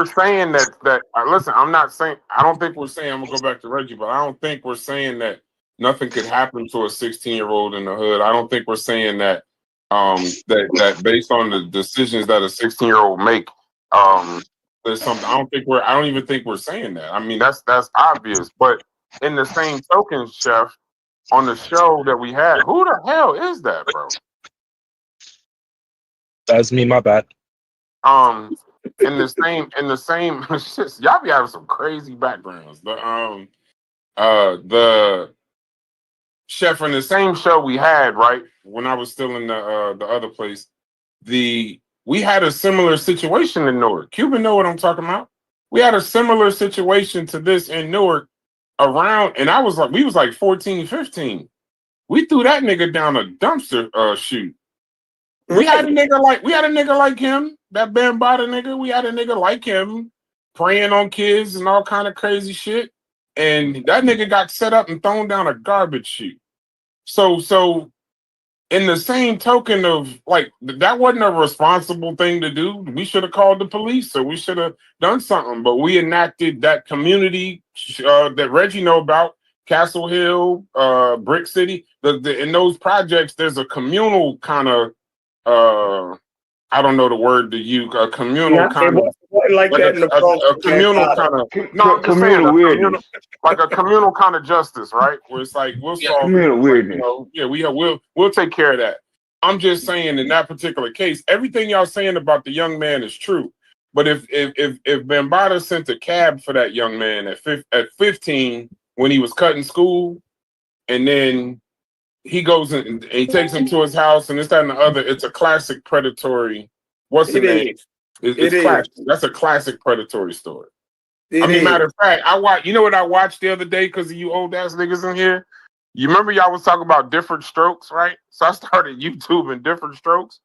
saying that. Listen, I'm not saying. I don't think we're saying. I'm gonna go back to Reggie, but I don't think we're saying that nothing could happen to a 16-year-old in the hood. I don't think we're saying that that based on the decisions that a 16-year-old make, there's something. I don't even think we're saying that. I mean, that's obvious. But in the same token, Chef, on the show that we had, who the hell is that, bro? That's me, my bad. In the same y'all be having some crazy backgrounds. The Chef, in the same show we had, right, when I was still in the other place, we had a similar situation in Newark. Cuban know what I'm talking about. We had a similar situation to this in Newark around, and we was like 14, 15. We threw that nigga down a dumpster chute. We had a nigga like him, that Bambatta nigga. We had a nigga like him preying on kids and all kind of crazy shit. And that nigga got set up and thrown down a garbage chute. So in the same token of like, that wasn't a responsible thing to do. We should have called the police, or we should have done something. But we enacted that community that Reggie know about, Castle Hill, Brick City. In those projects, there's a communal kind of I don't know the word to use, a communal kind of, like that in the Bronx, a communal kind of, no, I'm just saying, communal weirdness. like a communal kind of justice, right? Where it's like, we'll solve communal it, weirdness. you know, yeah, we'll take care of that. I'm just saying, in that particular case, everything y'all saying about the young man is true. But if Bambatta sent a cab for that young man at 15 when he was cutting school, and then he goes and he takes him to his house and this, that, and the other, it's a classic predatory. What's the name? It's classic. That's a classic predatory story. Matter of fact, you know what I watched the other day because of you old ass niggas in here? You remember y'all was talking about different strokes, right? So I started YouTubing different strokes.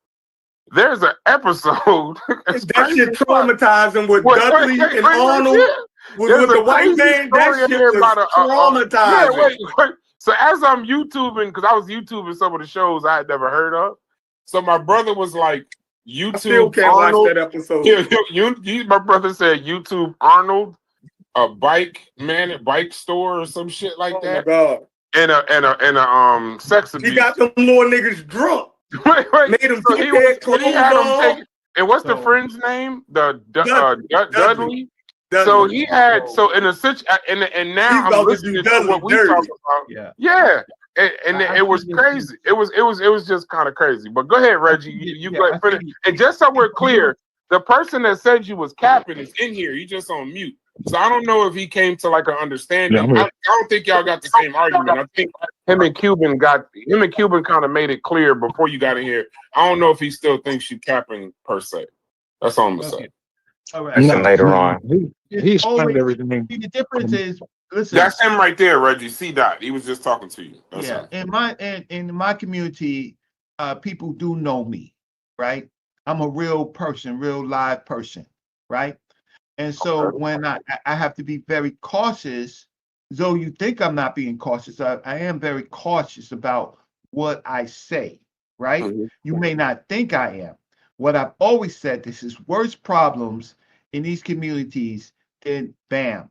There's an episode. That shit traumatizing with Dudley and Arnold. With the white man, that shit was traumatizing. Wait. So as I'm YouTubing, because I was YouTubing some of the shows I had never heard of. So my brother was like, YouTube. I still can't Arnold. watch that episode. My brother said YouTube Arnold, a bike store or some shit like that. Oh my God. And a sex abuse. He got them little niggas drunk. Wait. Made him So take their clothes off. And what's the friend's name? Dudley. So he had in a situation, and now I'm listening to what we talk about. Yeah. And it was crazy. It was just kind of crazy. But go ahead, Reggie. You go ahead. And just so we're clear, the person that said you was capping is in here. You just on mute. So I don't know if he came to like an understanding. I don't think y'all got the same argument. I think him and Cuban kind of made it clear before you got in here. I don't know if he still thinks you capping per se. That's all I'm gonna say. All right. No, later on. He explained everything. The difference is, listen. That's him right there, Reggie. C. Dot. He was just talking to you. That's him. In my community, people do know me, right? I'm a real person, real live person, right? And so when I have to be very cautious, though you think I'm not being cautious, I am very cautious about what I say, right? Mm-hmm. You may not think I am. What I've always said, this is worse problems in these communities than BAM.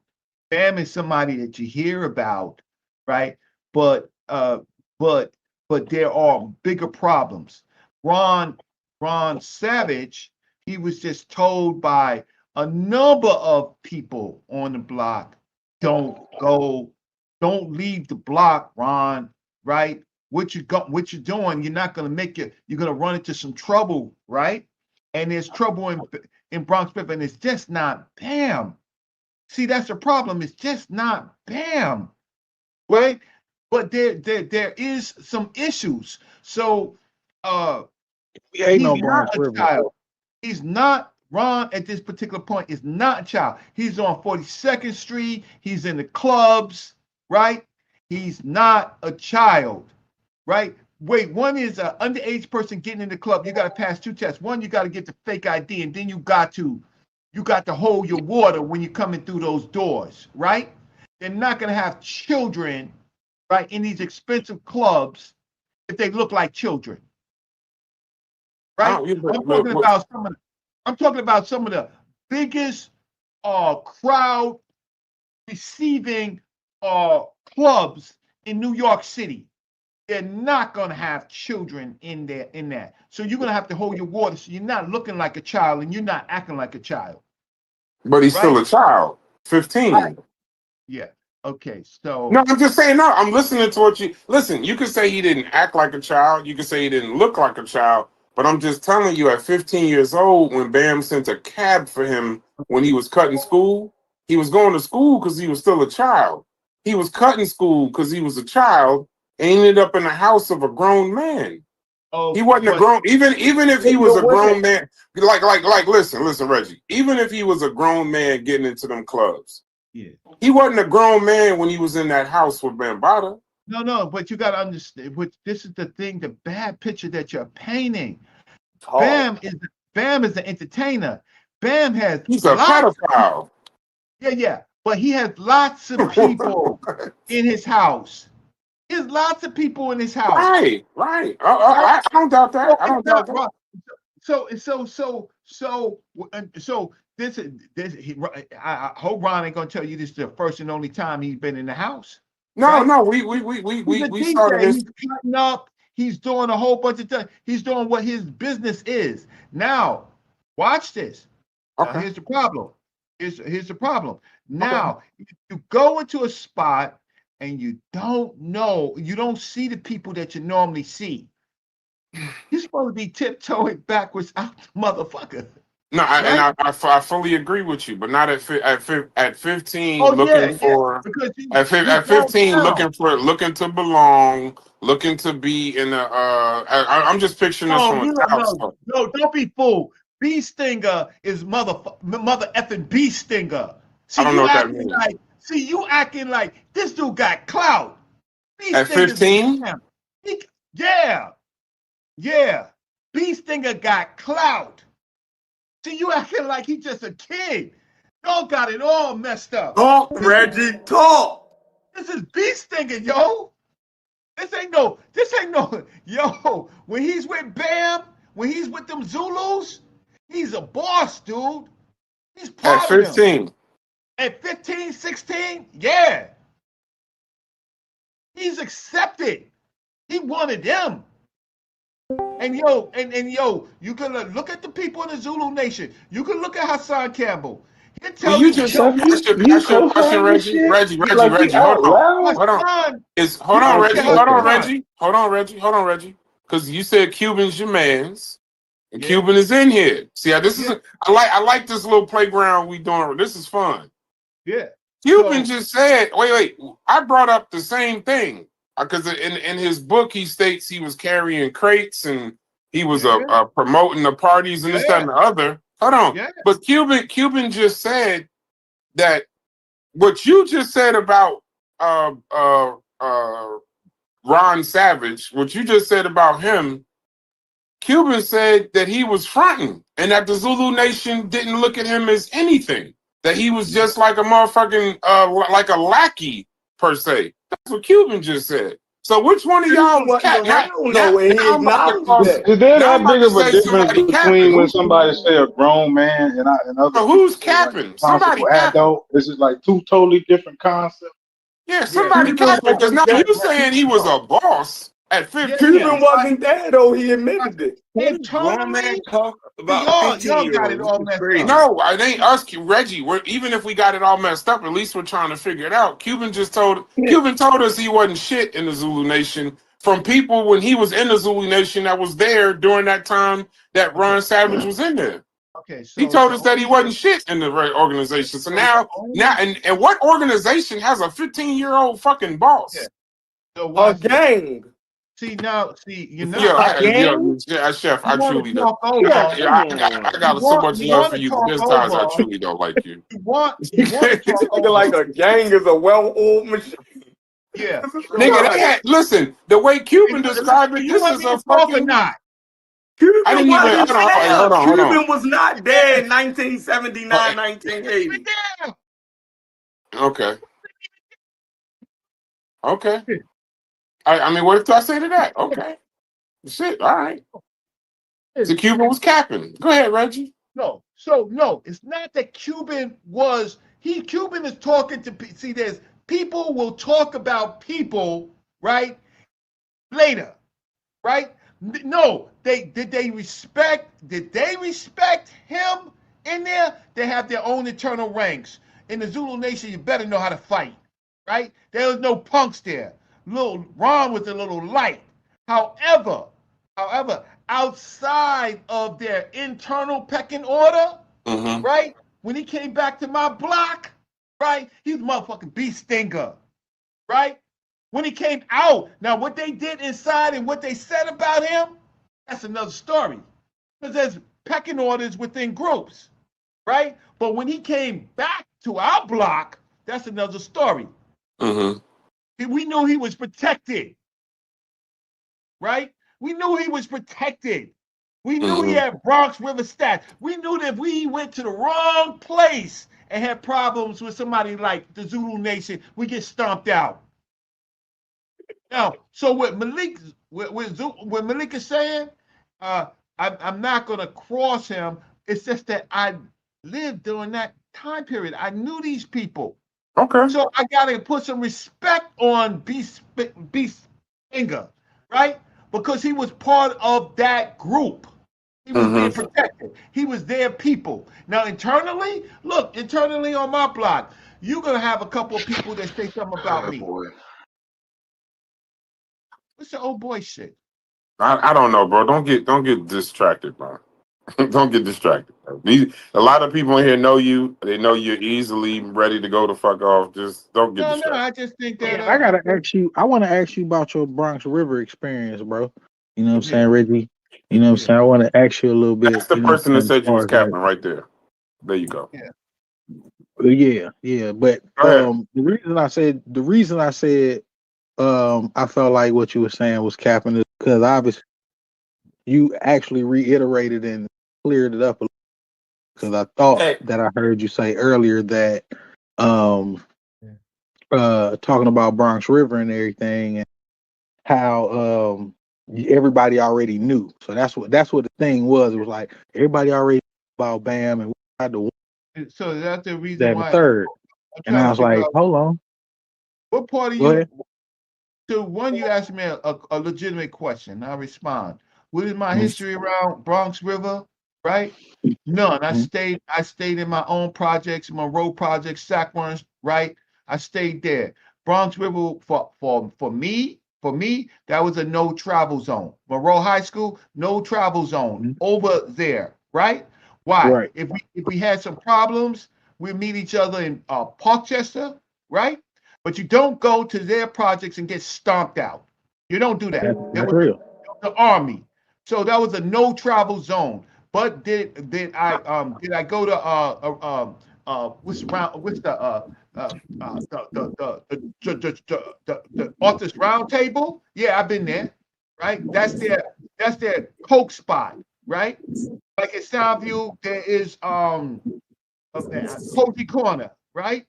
BAM is somebody that you hear about, right? But there are bigger problems. Ron Savage, he was just told by a number of people on the block, don't leave the block, Ron, right? What you're doing, you're not gonna make it, you're gonna run into some trouble, right? And there's trouble in Bronx, and it's just not BAM. See, that's the problem. It's just not BAM, right? But there is some issues. So he's not a child. He's not, Ron at this particular point is not a child. He's on 42nd Street. He's in the clubs, right? He's not a child, right? Wait, one is an underage person getting in the club. You got to pass two tests. One, you got to get the fake ID, and then you got to hold your water when you're coming through those doors, right? They're not going to have children, right, in these expensive clubs if they look like children, right? I'm talking about some of the biggest crowd receiving clubs in New York City. They're not going to have children in that. So you're going to have to hold your water. So you're not looking like a child and you're not acting like a child. But he's still a child, 15. Right. Yeah. Okay. So. No, I'm just saying, no, I'm listening to what you, listen, you could say he didn't act like a child. You could say he didn't look like a child. But I'm just telling you, at 15 years old, when BAM sent a cab for him when he was cutting school, he was going to school because he was still a child. He was cutting school because he was a child and ended up in the house of a grown man. Oh, he wasn't a grown, even if he was a grown man, listen, Reggie, even if he was a grown man getting into them clubs, he wasn't a grown man when he was in that house with Bambatta. No, but you got to understand, this is the thing, the bad picture that you're painting. Bam is an entertainer. Bam he's a pedophile. Yeah, but he has lots of people in his house. There's lots of people in his house. Right. I don't doubt that. I don't doubt that. So this I hope Ron ain't gonna tell you this is the first and only time he's been in the house. No, right? no, we started this. He's cutting up. He's doing a whole bunch of stuff. He's doing what his business is. Now, watch this. Now, here's the problem. Here's the problem. Now, if you go into a spot and you don't see the people that you normally see. You're supposed to be tiptoeing backwards out the motherfucker. No, right? I fully agree with you, but not at 15 Oh, looking yeah, for because at 15 looking to belong, looking to be in a I'm just picturing this from a child. No, don't be fooled. Bee Stinger is mother effing Bee Stinger. See, I don't know what that means. You acting like this dude got clout. Bee At 15? Yeah. Bee Stinger got clout. See, you acting like he's just a kid. Y'all got it all messed up. Talk, Reggie, talk. This is Bee Stinger, yo. This ain't no, yo, when he's with Bam, when he's with them Zulus, he's a boss, dude. He's part at 15. Of them. At 15, 16, yeah. He's accepted. He wanted them. And yo, you can look at the people in the Zulu Nation. You can look at Hassan Campbell. He'll tell you just ask your question, Reggie. Reggie, hold on. Hold on, Reggie. Because you said Cuban's your man's, and Cuban is in here. See how this is? I like this little playground we doing. This is fun. Yeah. Cuban just said, wait. I brought up the same thing because in his book he states he was carrying crates and he was promoting the parties and this, that, and the other. Hold on. Yeah. But Cuban just said that what you just said about Ron Savage, what you just said about him, Cuban said that he was fronting and that the Zulu Nation didn't look at him as anything. That he was just like a motherfucking like a lackey per se. That's what Cuban just said. So which one of y'all was cat? Is there that big of a difference between when somebody say a grown man and other? So who's capping? Somebody capping. Adult? This is like two totally different concepts. Yeah, somebody capping. Because now you saying he was a boss at 15. Cuban wasn't there though. He admitted it. Grown man talk about y'all got it all messed up. No, it ain't us, Reggie. Even if we got it all messed up, at least we're trying to figure it out. Cuban told us he wasn't shit in the Zulu Nation from people when he was in the Zulu Nation that was there during that time that Ron Savage was in there. Okay, so he told us that he wasn't shit in the organization. So now, and what organization has a 15-year-old fucking boss? Yeah. So a gang. See, you know. Chef, I truly don't. I got so much love for you. There's times I truly don't like you. You want to talk like a gang is a well-oiled machine. Yeah. Nigga, listen, the way Cuban described it, this is a fucking... not. Cuban was not there in 1979, 1980. Okay. I mean, what did I say to that? Okay. Shit, all right. So Cuban was capping. Go ahead, Reggie. No, it's not that Cuban is talking to, see, there's people will talk about people, right? Later, right? No, did they respect him in there? They have their own internal ranks. In the Zulu Nation, you better know how to fight, right? There was no punks there. Little Ron was a little light. However, outside of their internal pecking order, right? When he came back to my block, right? He was motherfucking Bee Stinger, right? When he came out, now what they did inside and what they said about him, that's another story. Because there's pecking orders within groups, right? But when he came back to our block, that's another story. We knew he was protected, right? We knew he was protected. We knew he had Bronx River stats. We knew that if we went to the wrong place and had problems with somebody like the Zulu Nation, we get stomped out. Now, so what Malik is saying, I'm not going to cross him. It's just that I lived during that time period. I knew these people. Okay. So I got to put some respect on Beast Finger, right? because he was part of that group. He was being protected. He was their people. Now, internally on my block, you're going to have a couple of people that say something about me. Boy. What's the old boy shit? I don't know, bro. Don't get distracted, bro. Don't get distracted. Bro. A lot of people in here know you. They know you're easily ready to go the fuck off. Just don't get distracted. No, I just think that. I gotta ask you. I want to ask you about your Bronx River experience, bro. You know what I'm saying, Reggie? You know what I'm saying? I want to ask you a little bit. That's the person that said you was capping right there. There you go. Yeah. But the reason I said I felt like what you were saying was capping is because obviously you actually reiterated and cleared it up a little. Because I thought that I heard you say earlier that talking about Bronx River and everything and how everybody already knew. So that's what the thing was. It was like everybody already knew about Bam and we had the so that's the reason why. Third. And I was like, hold on. What part of you? So one, you asked me a legitimate question. I respond. What is my history around Bronx River? Right? None. I stayed in my own projects, my road projects, Sackworms. Right? I stayed there. Bronx River for me, that was a no travel zone. Monroe High School, no travel zone over there. Right? Why? Right. If we had some problems, we meet each other in Parkchester. Right? But you don't go to their projects and get stomped out. You don't do that. That's real. The Army. So that was a no travel zone. But did I go to what's the authors round table? Yeah, I've been there. Right? That's their coke spot. Right? Like in Soundview, there is Cozy Corner. Right?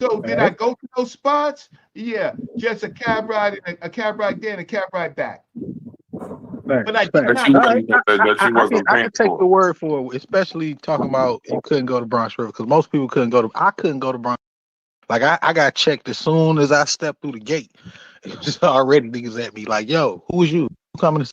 So did I go to those spots? Yeah, just a cab ride there and a cab ride back. But I can take the word for it, especially talking about you couldn't go to Bronx River because most people couldn't go to. I couldn't go to Bronx. Like I got checked as soon as I stepped through the gate. It was already niggas at me like, "Yo, who is you? Who coming to?"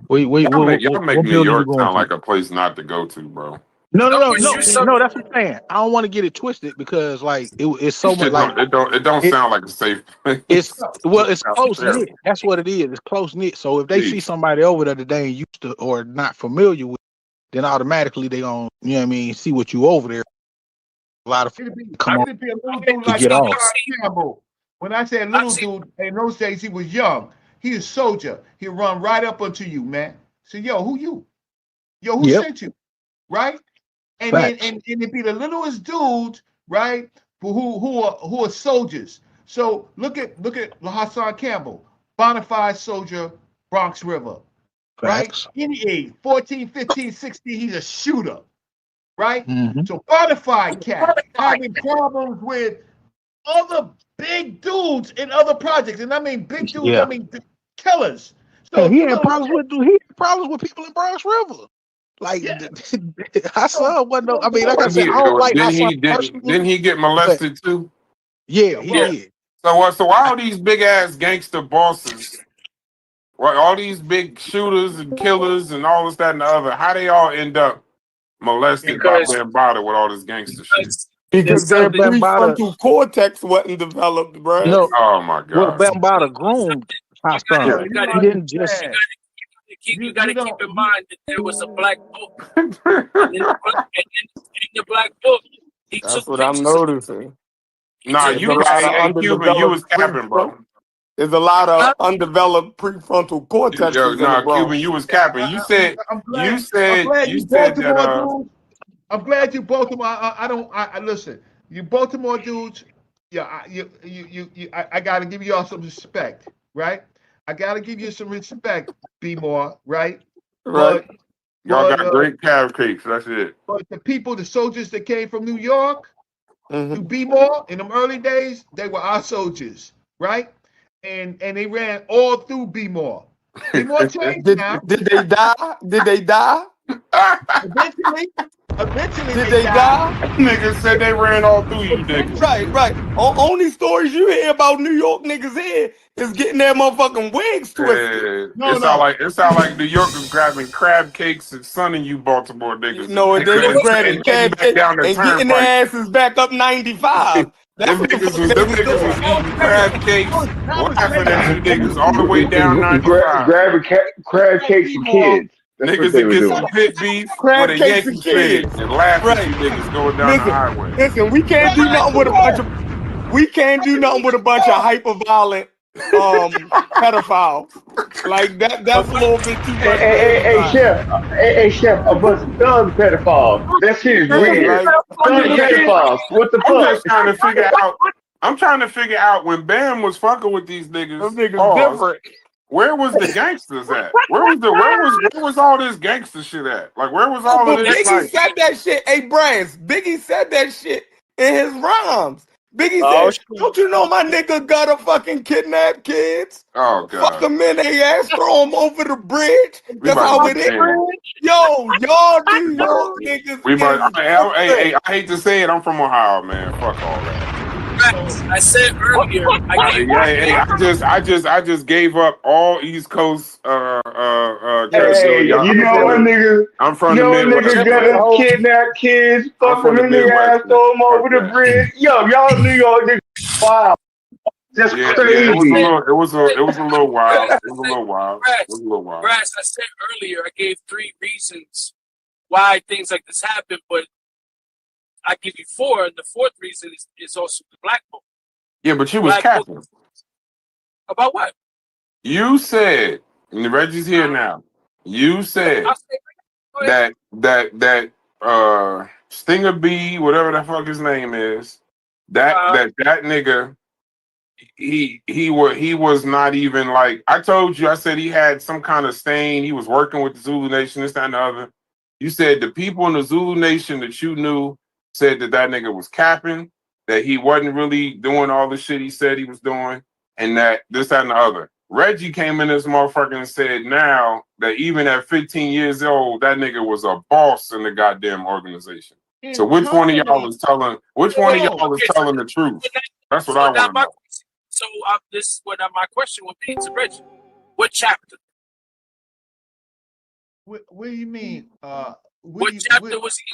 Y'all make New York sound like a place not to go to, bro. No. That's what I'm saying. I don't want to get it twisted because like it's so much like it don't sound like a safe place. It's close knit. That's what it is. It's close knit. So if they see somebody over there that they ain't used to or not familiar with, then automatically they gonna, you know what I mean, see what you over there. A lot of come on to get off. When I say little dude, in those days he was young. He a soldier. He'll run right up onto you, man. So yo, who you? Yo, who sent you? Right? And then and it be the littlest dudes, right? Who are soldiers. So look at Hassan Campbell, bonafide soldier, Bronx River. Right? Any age, 14, 15, 16, he's a shooter. Right? So bonafide cat having problems with other big dudes in other projects. And I mean big dudes, I mean killers. So he had problems with people in Bronx River. Like Hassan wasn't no, I mean, like I said, I don't like Hassan personally. Didn't he get molested too? Yeah, he did. So why all these big ass gangster bosses, all these big shooters and killers and all this, that, and the other, how they all end up molested by Bambatta with all this gangster shit? Because their prefrontal cortex wasn't developed, bro. No. Oh my God. Well, Bambatta groomed Hassan. He didn't just. You got to keep in mind that there was a black book. and in the black book, he That's took what I'm pictures. noticing. Nah, you Cuban, you was capping, bro. There's a lot of undeveloped prefrontal cortex. Cuban, you was capping. You said that. I'm glad you Baltimore. Listen. You Baltimore dudes. Yeah, I got to give you all some respect, right? I gotta give you some respect, B-More, right? Right. Y'all got great carrot cakes. That's it. But the soldiers that came from New York to B-More in them early days, they were our soldiers, right? And they ran all through B-More. B-More changed now. Did they die? Did they die? Eventually, Eventually, Did they die? Niggas said they ran all through you niggas. Right. Only stories you hear about New York niggas here is getting their motherfucking wigs twisted. It sound like New Yorkers grabbing crab cakes and sunning you Baltimore niggas. No, and they was grabbing crab cake down the and getting their turnpike. asses back up 95. Them niggas was eating crab cakes, laughing at you niggas all the way down 95. Grabbing crab cakes and kids. That's Niggas what they that were get doing. some pit beef Crab with a cakes Yankee and kids. fan and laugh at you niggas going down the highway. Listen, we can't do nothing with a bunch of hyper-violent pedophiles. Like that's a little bit too much. Hey, chef, a bunch of thug pedophiles. That shit is weird. Thug pedophiles. What the I'm fuck? just trying to figure out. I'm trying to figure out when Bam was fucking with these niggas. Those niggas different. Where was the gangsters at? Where was all this gangster shit at? Like where was all of this? Biggie said that shit. Hey, Brands, Biggie said that shit in his rhymes. Biggie said, "Don't you know my nigga gotta fucking kidnap kids? Oh god, fuck them in their ass, throw them over the bridge. That's how it is. Yo, y'all New York niggas. I hate to say it, I'm from Ohio, man. Fuck all that. I said earlier. I just gave up all East Coast. Hey, you know what, nigga? I'm from the Midwest. Nigga gotta kidnap kids, fuck them in the ass, throw them over the bridge. Yo, y'all New York niggas, wow. That's crazy. It was a little wild. It was a little wild. Brass, I said earlier, I gave 3 reasons why things like this happen, but I give you 4, and the 4th reason is also the black vote. Yeah, but you was capping. About what? You said, and Reggie's here now. You said that Stinger B, whatever the fuck his name is, that nigga, he was not even like, I told you, I said he had some kind of stain. He was working with the Zulu Nation, this, that, and the other. You said the people in the Zulu Nation that you knew said that nigga was capping, that he wasn't really doing all the shit he said he was doing, and that this, that, and the other. Reggie came in this motherfucker and said now that even at 15 years old, that nigga was a boss in the goddamn organization. So which one of y'all is telling the truth? That's what I want to know. So this is what my question would be to Reggie. What chapter? What do you mean? What chapter was he?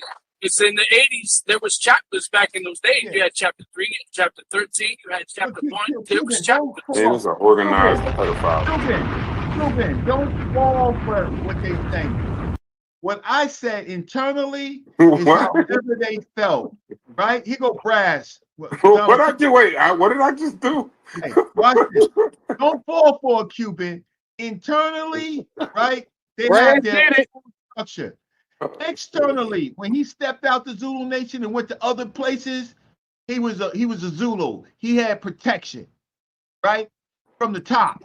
It's in the 80s. There was chapters back in those days. You had chapter 3, chapter 13. You had chapter 1. There was chapter 2. It was an organized pedophile. Cuban, don't fall for what they think. What I said internally is however they felt. Right? Here go Brass. What did I do? Wait, what did I just do? Hey, watch this. Don't fall for a Cuban. Internally, right? They have their structure. Externally, when he stepped out the Zulu Nation and went to other places, he was a Zulu. He had protection, right, from the top.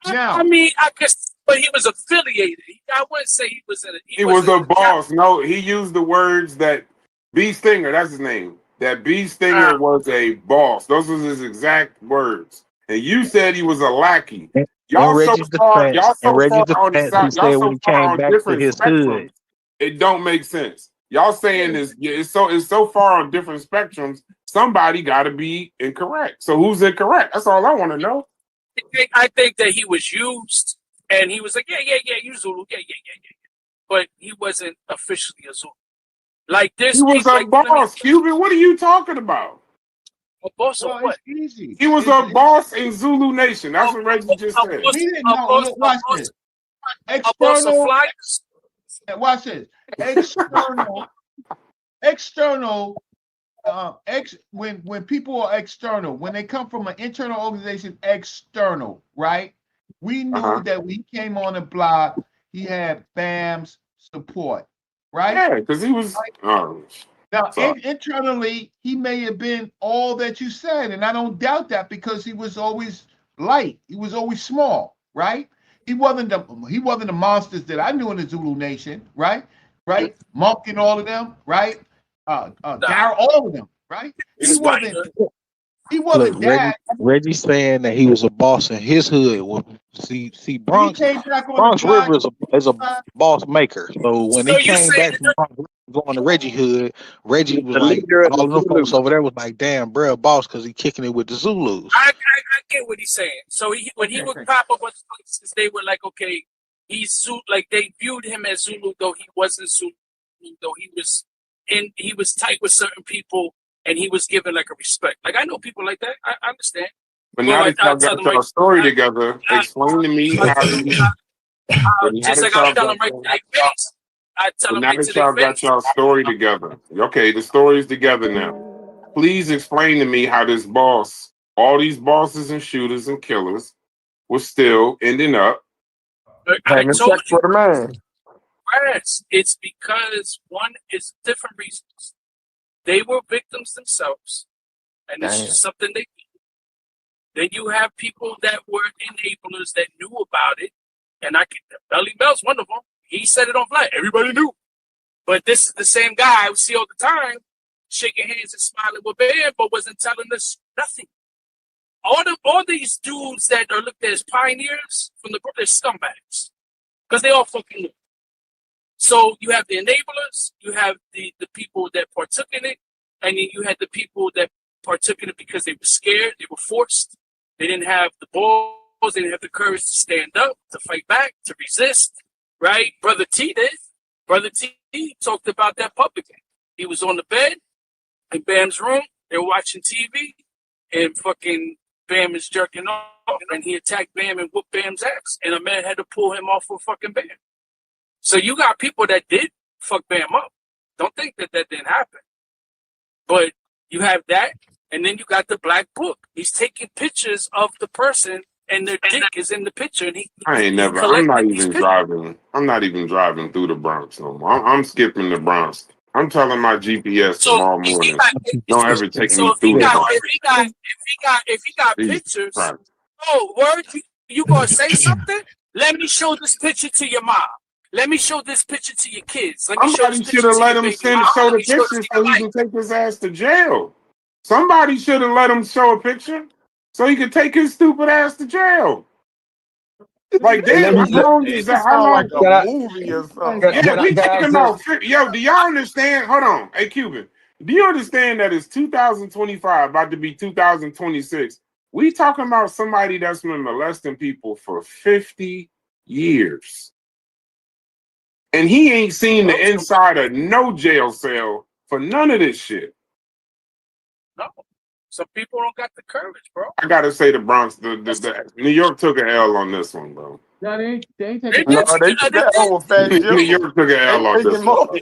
Now, I mean, I guess, but he was affiliated. I wouldn't say he was in. He was a boss. No, he used the words that B. Stinger. That's his name. That B. Stinger was a boss. Those were his exact words. And you said he was a lackey. Y'all so far on the side. Y'all so far on different spectrums. It don't make sense. Y'all saying this, it's so far on different spectrums. Somebody got to be incorrect. So who's incorrect? That's all I want to know. I think that he was used, and he was like, yeah, you Zulu, yeah. But he wasn't officially a Zulu. Like this, he was a boss. Cuban, what are you talking about? A boss of what? Easy. He was a boss in Zulu Nation. That's what Reggie just said. We didn't know. Watch this. External. Watch this. External. When people are external, when they come from an internal organization, external, right? We knew that when he came on the block, he had Bam's support, right? Yeah, because he was. Now, internally, he may have been all that you said, and I don't doubt that because he was always light. He was always small, right? He wasn't the monsters that I knew in the Zulu Nation, right? Right? Monk and all of them, right? Darryl, all of them, right? He wasn't. He wasn't that. Reggie saying that he was a boss in his hood. See, Bronx River is a boss maker. So when he came back from Bronx River, going to Reggie hood, Reggie was like, all of them folks over there was like, damn, bro, boss, because he kicking it with the Zulus. I get what he's saying. So when he would pop up with places, they were like, okay, he's Zulu. Like they viewed him as Zulu, though he wasn't Zulu. Though he was tight with certain people, and he was given like a respect. Like I know people like that. I understand. But now that y'all got y'all story together, explain to me how just like I tell him right to their face. I tell them now that y'all got y'all story together. Okay, the story's together now. Please explain to me how this boss, all these bosses and shooters and killers, was still ending up. I told you, for the man. It's because one is different reasons. They were victims themselves, and it's just something they did. Then you have people that were enablers that knew about it, and Belly Bell's one of them. He said it on flight. Everybody knew. But this is the same guy we see all the time, shaking hands and smiling with Bam, but wasn't telling us nothing. All these dudes that are looked at as pioneers from the group, they're scumbags. Because they all fucking knew. So you have the enablers, you have the people that partook in it, and then you had the people that partook in it because they were scared, they were forced, they didn't have the balls, they didn't have the courage to stand up, to fight back, to resist, right? Brother T did. Brother T talked about that publicly. He was on the bed in Bam's room, they were watching TV, and fucking Bam is jerking off, and he attacked Bam and whooped Bam's ass, and a man had to pull him off of fucking Bam. So you got people that did fuck Bam up. Don't think that didn't happen. But you have that, and then you got the black book. He's taking pictures of the person, and their dick is in the picture. And I'm not even driving through the Bronx no more. I'm skipping the Bronx. I'm telling my GPS tomorrow morning. Don't ever take me through it. If he got pictures, word, you gonna say something? Let me show this picture to your mom. Let me show this picture to your kids. Somebody should have let him show the picture so he can take his ass to jail. Somebody should have let him show a picture so he could take his stupid ass to jail. Like, damn, how long is that? How long? Like a movie or something. Yeah, we talking about. Yo, do y'all understand? Hold on. Hey, Cuban, do you understand that it's 2025, about to be 2026? We talking about somebody that's been molesting people for 50 years. And he ain't seen the inside of no jail cell for none of this shit. No. Some people don't got the courage, bro. I gotta say the Bronx, the New York took an L on this one, bro. No, they taking New York took an L on this one.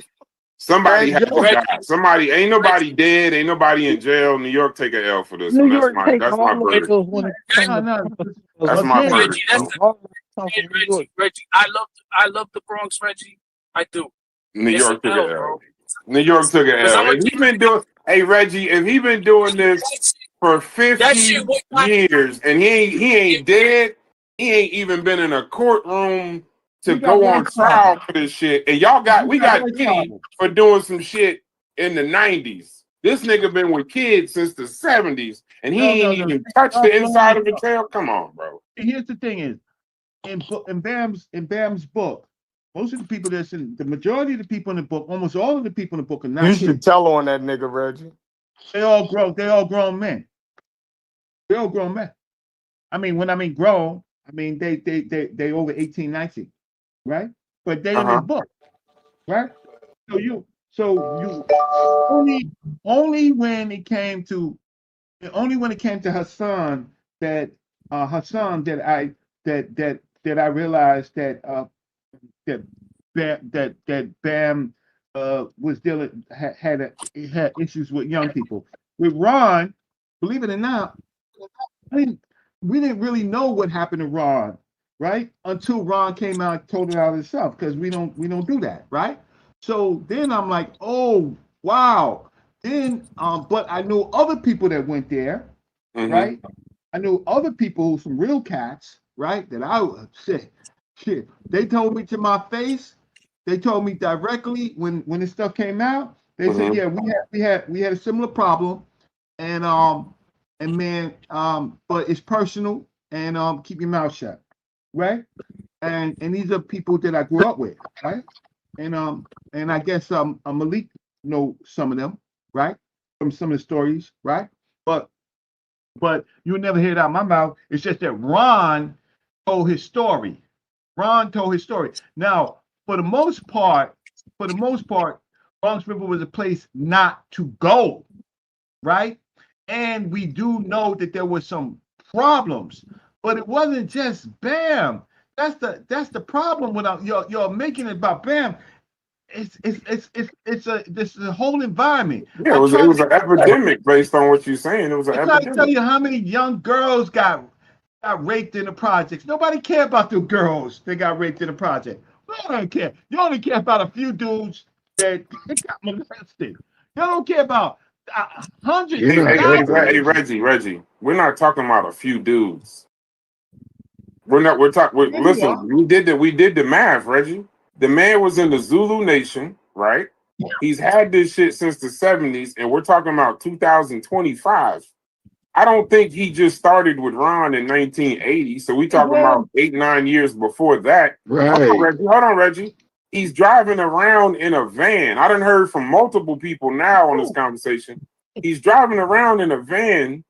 Somebody had to die. Somebody, ain't nobody dead, ain't nobody in jail. New York take an L for this one. That's my verdict. That's my verdict. Reggie, I love the Bronx, Reggie. I do. New York took an L. New York took an L. If he been doing, hey Reggie, if he been doing this for 50 years and he ain't dead, he ain't even been in a courtroom to go on trial for this shit. And we got Diddy for doing some shit in the 90s. This nigga been with kids since the 70s, and he ain't even touched the inside of the jail. Come on, bro. Here's the thing: is in Bam's book, most of the people the majority of the people in the book, almost all of the people in the book are not. You should tell on that nigga, Reggie. They all grown men. They're all grown men. I mean, when I mean grown, I mean they over 18, 19, right? But they in the book, right? So only when it came to Hassan that I realized that Bam was dealing had issues with young people. With Ron, believe it or not, we didn't really know what happened to Ron, right? Until Ron came out and told it out himself, because we don't do that, right? So then I'm like, oh wow. Then but I knew other people that went there, right? I knew other people, some real cats, right? That I would say, shit. They told me to my face. They told me directly when this stuff came out. They said, yeah, we had a similar problem, and and man, but it's personal, and keep your mouth shut, right? And these are people that I grew up with, right? And I guess Malik know some of them, right? From some of the stories, right? But you never hear it out of my mouth. It's just that Ron told his story. Ron told his story. Now, for the most part, Bronx River was a place not to go, right? And we do know that there was some problems, but it wasn't just Bam. That's the problem with you're making it about Bam. This is a whole environment. Yeah, it was an epidemic based on what you're saying. It was an I try to epidemic. tell you how many young girls got raped in the projects. Nobody care about the girls that got raped in the project. You don't care. You only care about a few dudes that got molested. You don't care about hundreds. Hey, Reggie, we're not talking about a few dudes. We're talking. Listen, we did the math, Reggie. The man was in the Zulu Nation, right? He's had this shit since the 70s, and we're talking about 2025. I don't think he just started with Ron in 1980. So we talking about 8-9 years before that. Right. Hold on, Reggie. He's driving around in a van. I done heard from multiple people now on this conversation. He's driving around in a van,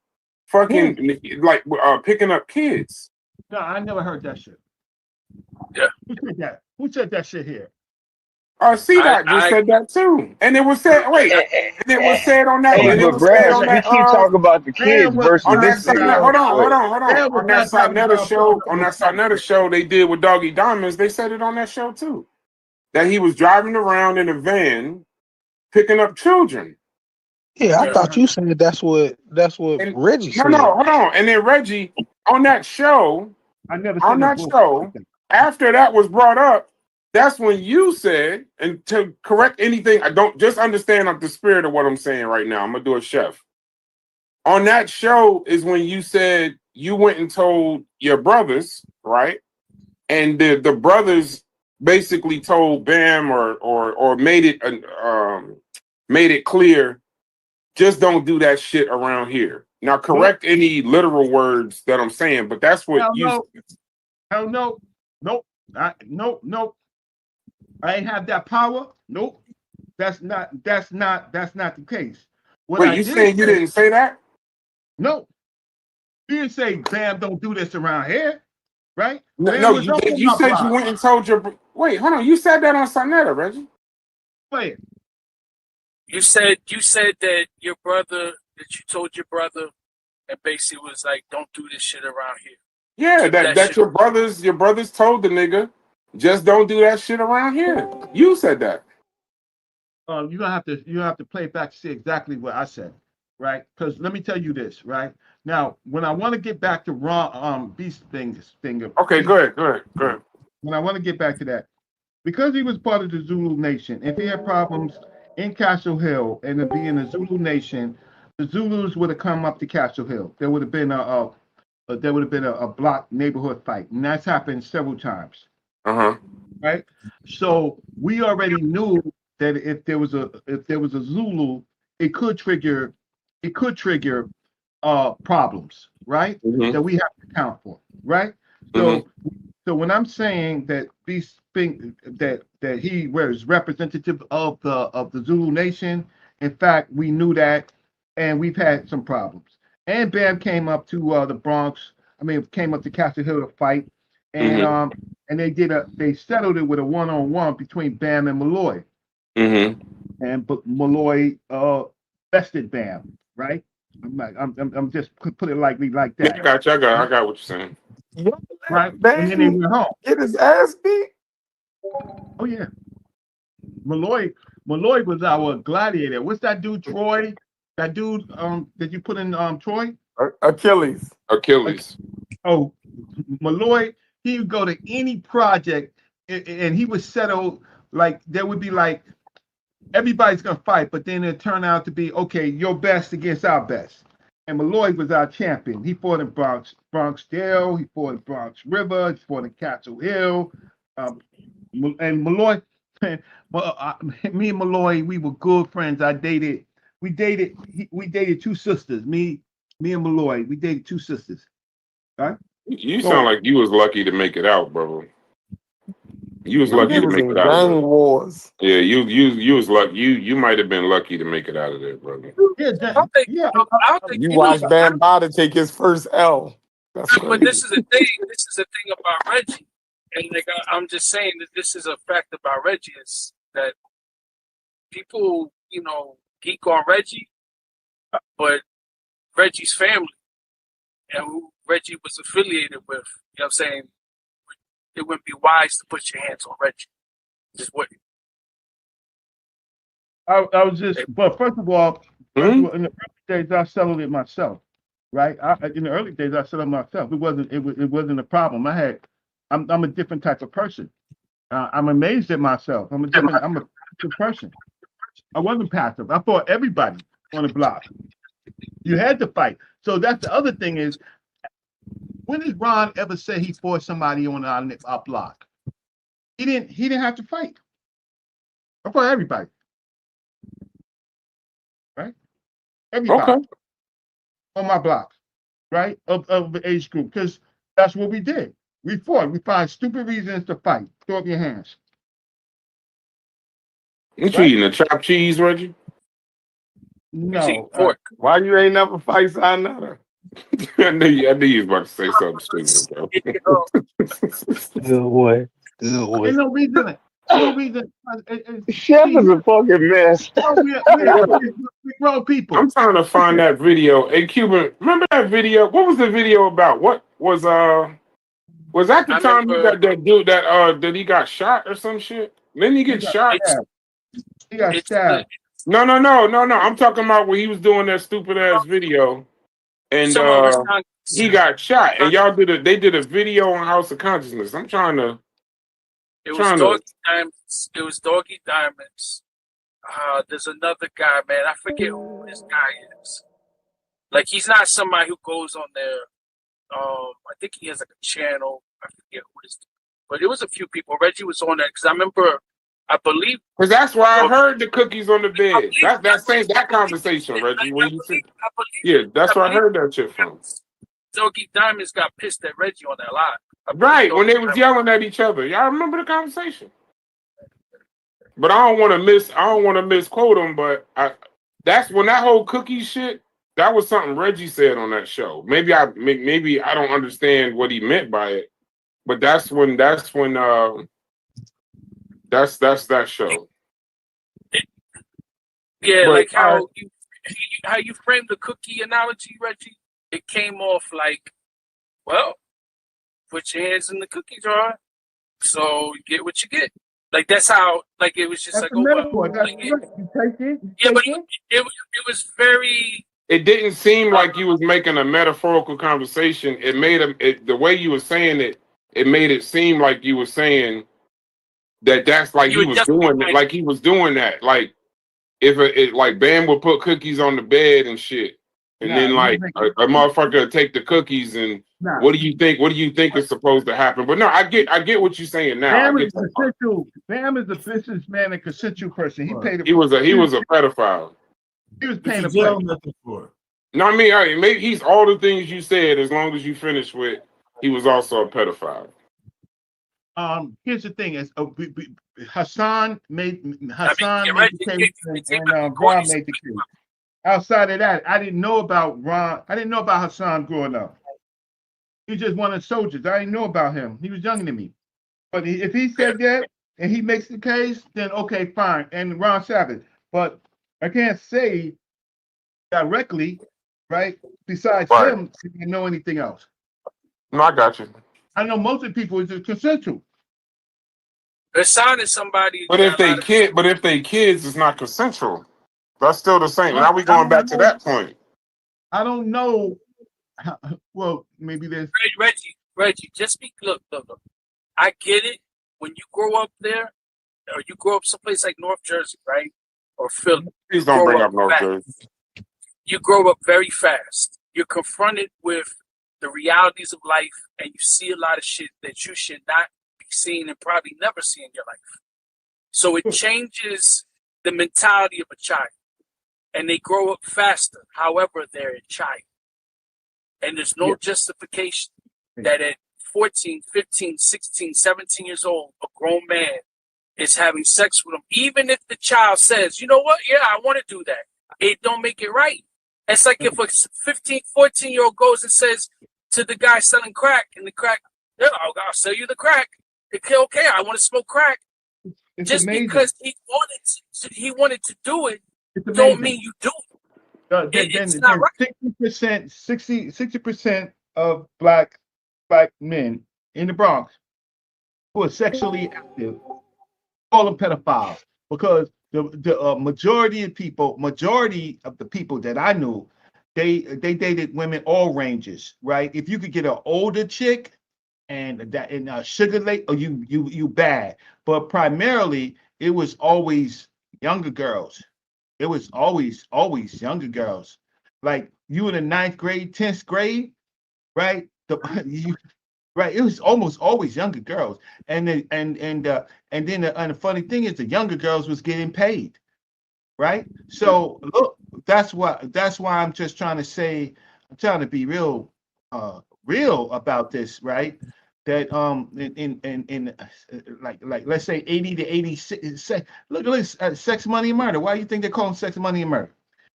fucking like picking up kids. No, I never heard that shit. Yeah. Who said that? Who said that shit here? C-Dot just said that too. And it was said, wait, and it was said on that. Hey, but Brad, we keep talking about the kids versus this nigga. Hold on. On that Sarnetta show they did with Doggy Diamonds, they said it on that show too. That he was driving around in a van picking up children. Yeah, I thought you said that's what Reggie said. No, hold on. And then Reggie, on that show, after that was brought up, that's when you said, and to correct anything, I don't just understand the spirit of what I'm saying right now. I'm gonna do a chef. On that show is when you said you went and told your brothers, right? And the brothers basically told Bam or made it clear, just don't do that shit around here. Now correct any literal words that I'm saying, but that's what Hell no. Nope. Nope. I ain't have that power. Nope. That's not the case. Wait, you saying you didn't say that? No. You didn't say, Bam, don't do this around here. Right? No, you said you went and told your... Wait, hold on. You said that on Sarnetta, Reggie. Wait. You said that your brother, that you told your brother, and basically was like, don't do this shit around here. Yeah, that your brothers told the nigga, just don't do that shit around here. You said that. You have to play it back to see exactly what I said, right? Because let me tell you this, right? Now, when I want to get back to Ron Beast thing. Okay, go ahead. When I want to get back to that, because he was part of the Zulu Nation, if he had problems in Castle Hill and to be in the Zulu Nation, the Zulus would have come up to Castle Hill. There would have been a block neighborhood fight, and that's happened several times. Right. So we already knew that if there was a Zulu, it could trigger problems, right? That we have to account for, right? So when I'm saying that these things that he was representative of the Zulu Nation, in fact, we knew that, and we've had some problems. And Bam came up to the Bronx. Came up to Castle Hill to fight, and they settled it with a one-on-one between Bam and Malloy. But Malloy bested Bam, right? I'm just put it like that. Yeah, I got what you're saying. Right, and then they went home. Get his ass beat. Oh yeah, Malloy was our gladiator. What's that dude, Troy? That dude that you put in Troy? Achilles. Oh, Malloy, he would go to any project and he would settle, like there would be like everybody's gonna fight, but then it turned out to be, okay, your best against our best. And Malloy was our champion. He fought in Bronx Dale, he fought in Bronx River, he fought in Castle Hill. And Malloy, me and Malloy, we were good friends. We dated two sisters. Me Me and Malloy, we dated 2 sisters. Right? You sound like you was lucky to make it out, bro. You was Them lucky to was make in it out of gang there. wars. Yeah, you was lucky. You might have been lucky to make it out of there, brother. Yeah, I don't think You you know. watched Bambatta take his first L. That's But crazy. this is the thing. This is the thing about Reggie, and like I'm just saying that this is a fact about Reggie is that people, geek on Reggie, but Reggie's family and who Reggie was affiliated with, you know what I'm saying? It wouldn't be wise to put your hands on Reggie. Just wouldn't. I was just, but first of all, in the early days, I settled it myself, right? In the early days, I settled it myself. It wasn't a problem. I'm a different type of person. I'm amazed at myself. I'm a passive person. I wasn't passive. I fought everybody on the block. You had to fight. So that's the other thing is, when did Ron ever say he fought somebody on our block? He didn't have to fight. I fought everybody. Right? Everybody on my block, right? Of the age group, because that's what we did. We fought. We find stupid reasons to fight. Throw up your hands. Ain't you eating a chopped cheese, Reggie? No. Why you ain't never fight Sayonara? I knew you was about to say something stupid, bro. Good boy. Ain't no reason. No reason. Chef is a fucking mess. We're grown people. I'm trying to find that video. Hey, Cuban, remember that video? What was the video about? What was that the time you got that dude that he got shot or some shit? Didn't he get shot? He got stabbed. No. I'm talking about when he was doing that stupid ass video, and he got shot. And y'all they did a video on House of Consciousness. I'm trying to. It was Doggy Diamonds. It was Doggy Diamonds. There's another guy, man. I forget who this guy is. Like, he's not somebody who goes on there. I think he has like a channel. I forget who it is. But it was a few people. Reggie was on there because I believe. Because that's where I heard the cookies on the bed. That conversation, Reggie. When you said, yeah, that's where I heard that shit from. Doggy Diamonds got pissed at Reggie on that live. Right, when they was yelling at each other. Y'all remember the conversation? But I don't want to misquote him, but that's when that whole cookie shit, that was something Reggie said on that show. Maybe I don't understand what he meant by it, but that's that show. Yeah, but, like how you framed the cookie analogy, Reggie, it came off like, well, put your hands in the cookie jar, so you get what you get. Like that's how. Like it was just that's like, oh, metaphor. well, You take it. But it was very. It didn't seem like you was making a metaphorical conversation. It made the way you were saying it. It made it seem like you were saying that's like he was doing it. Like he was doing that. Like if like Bam would put cookies on the bed and shit. And then like a motherfucker would take the cookies and what do you think? What do you think is supposed to happen? But no, I get what you're saying now. Bam is a businessman and consensual person. He paid. He was a pedophile. He was paying a bill. No, I mean, maybe he's all the things you said. As long as you finish with, he was also a pedophile. Here's the thing: is Hassan made the case and Ron made the case. Outside of that, I didn't know about Ron. I didn't know about Hassan growing up. He was just one of the soldiers. I didn't know about him. He was younger than me. But if he said that and he makes the case, then okay, fine. And Ron Savage. But I can't say directly, right? Besides him, I didn't know anything else. No, I got you. I know most of the people is consensual. Hassan is somebody. But if they kids, it's not consensual. That's still the same. Now we going back to that point. I don't know. Well, maybe there's Reggie. Just look. I get it. When you grow up there, or you grow up someplace like North Jersey, right, or Philly. Please don't bring up North Jersey. You grow up very fast. You're confronted with the realities of life, and you see a lot of shit that you should not be seeing and probably never see in your life. So it changes the mentality of a child. And they grow up faster. However, they're a child. And there's no justification that at 14, 15, 16, 17 years old, a grown man is having sex with him. Even if the child says, you know what? Yeah, I want to do that. It don't make it right. It's like if a 15, 14-year-old goes and says to the guy selling crack, and the crack, yeah, I'll sell you the crack. Okay, I want to smoke crack. It's Just amazing. Because he wanted to do it, don't mean you do it. It's not right. 60% of black men in the Bronx who are sexually active, call them pedophiles, because the majority of the people that I knew, they dated women all ranges, right? If you could get an older chick and sugar late, or you bad, but primarily it was always younger girls. It was always younger girls. Like you in the 9th grade, 10th grade, right? Right. It was almost always younger girls. And then the funny thing is the younger girls was getting paid. Right. So look, that's why I'm just trying to say, I'm trying to be real about this, right? That in like let's say 80 to 86. Look at this, sex, money, and murder. Why do you think they call them sex, money, and murder?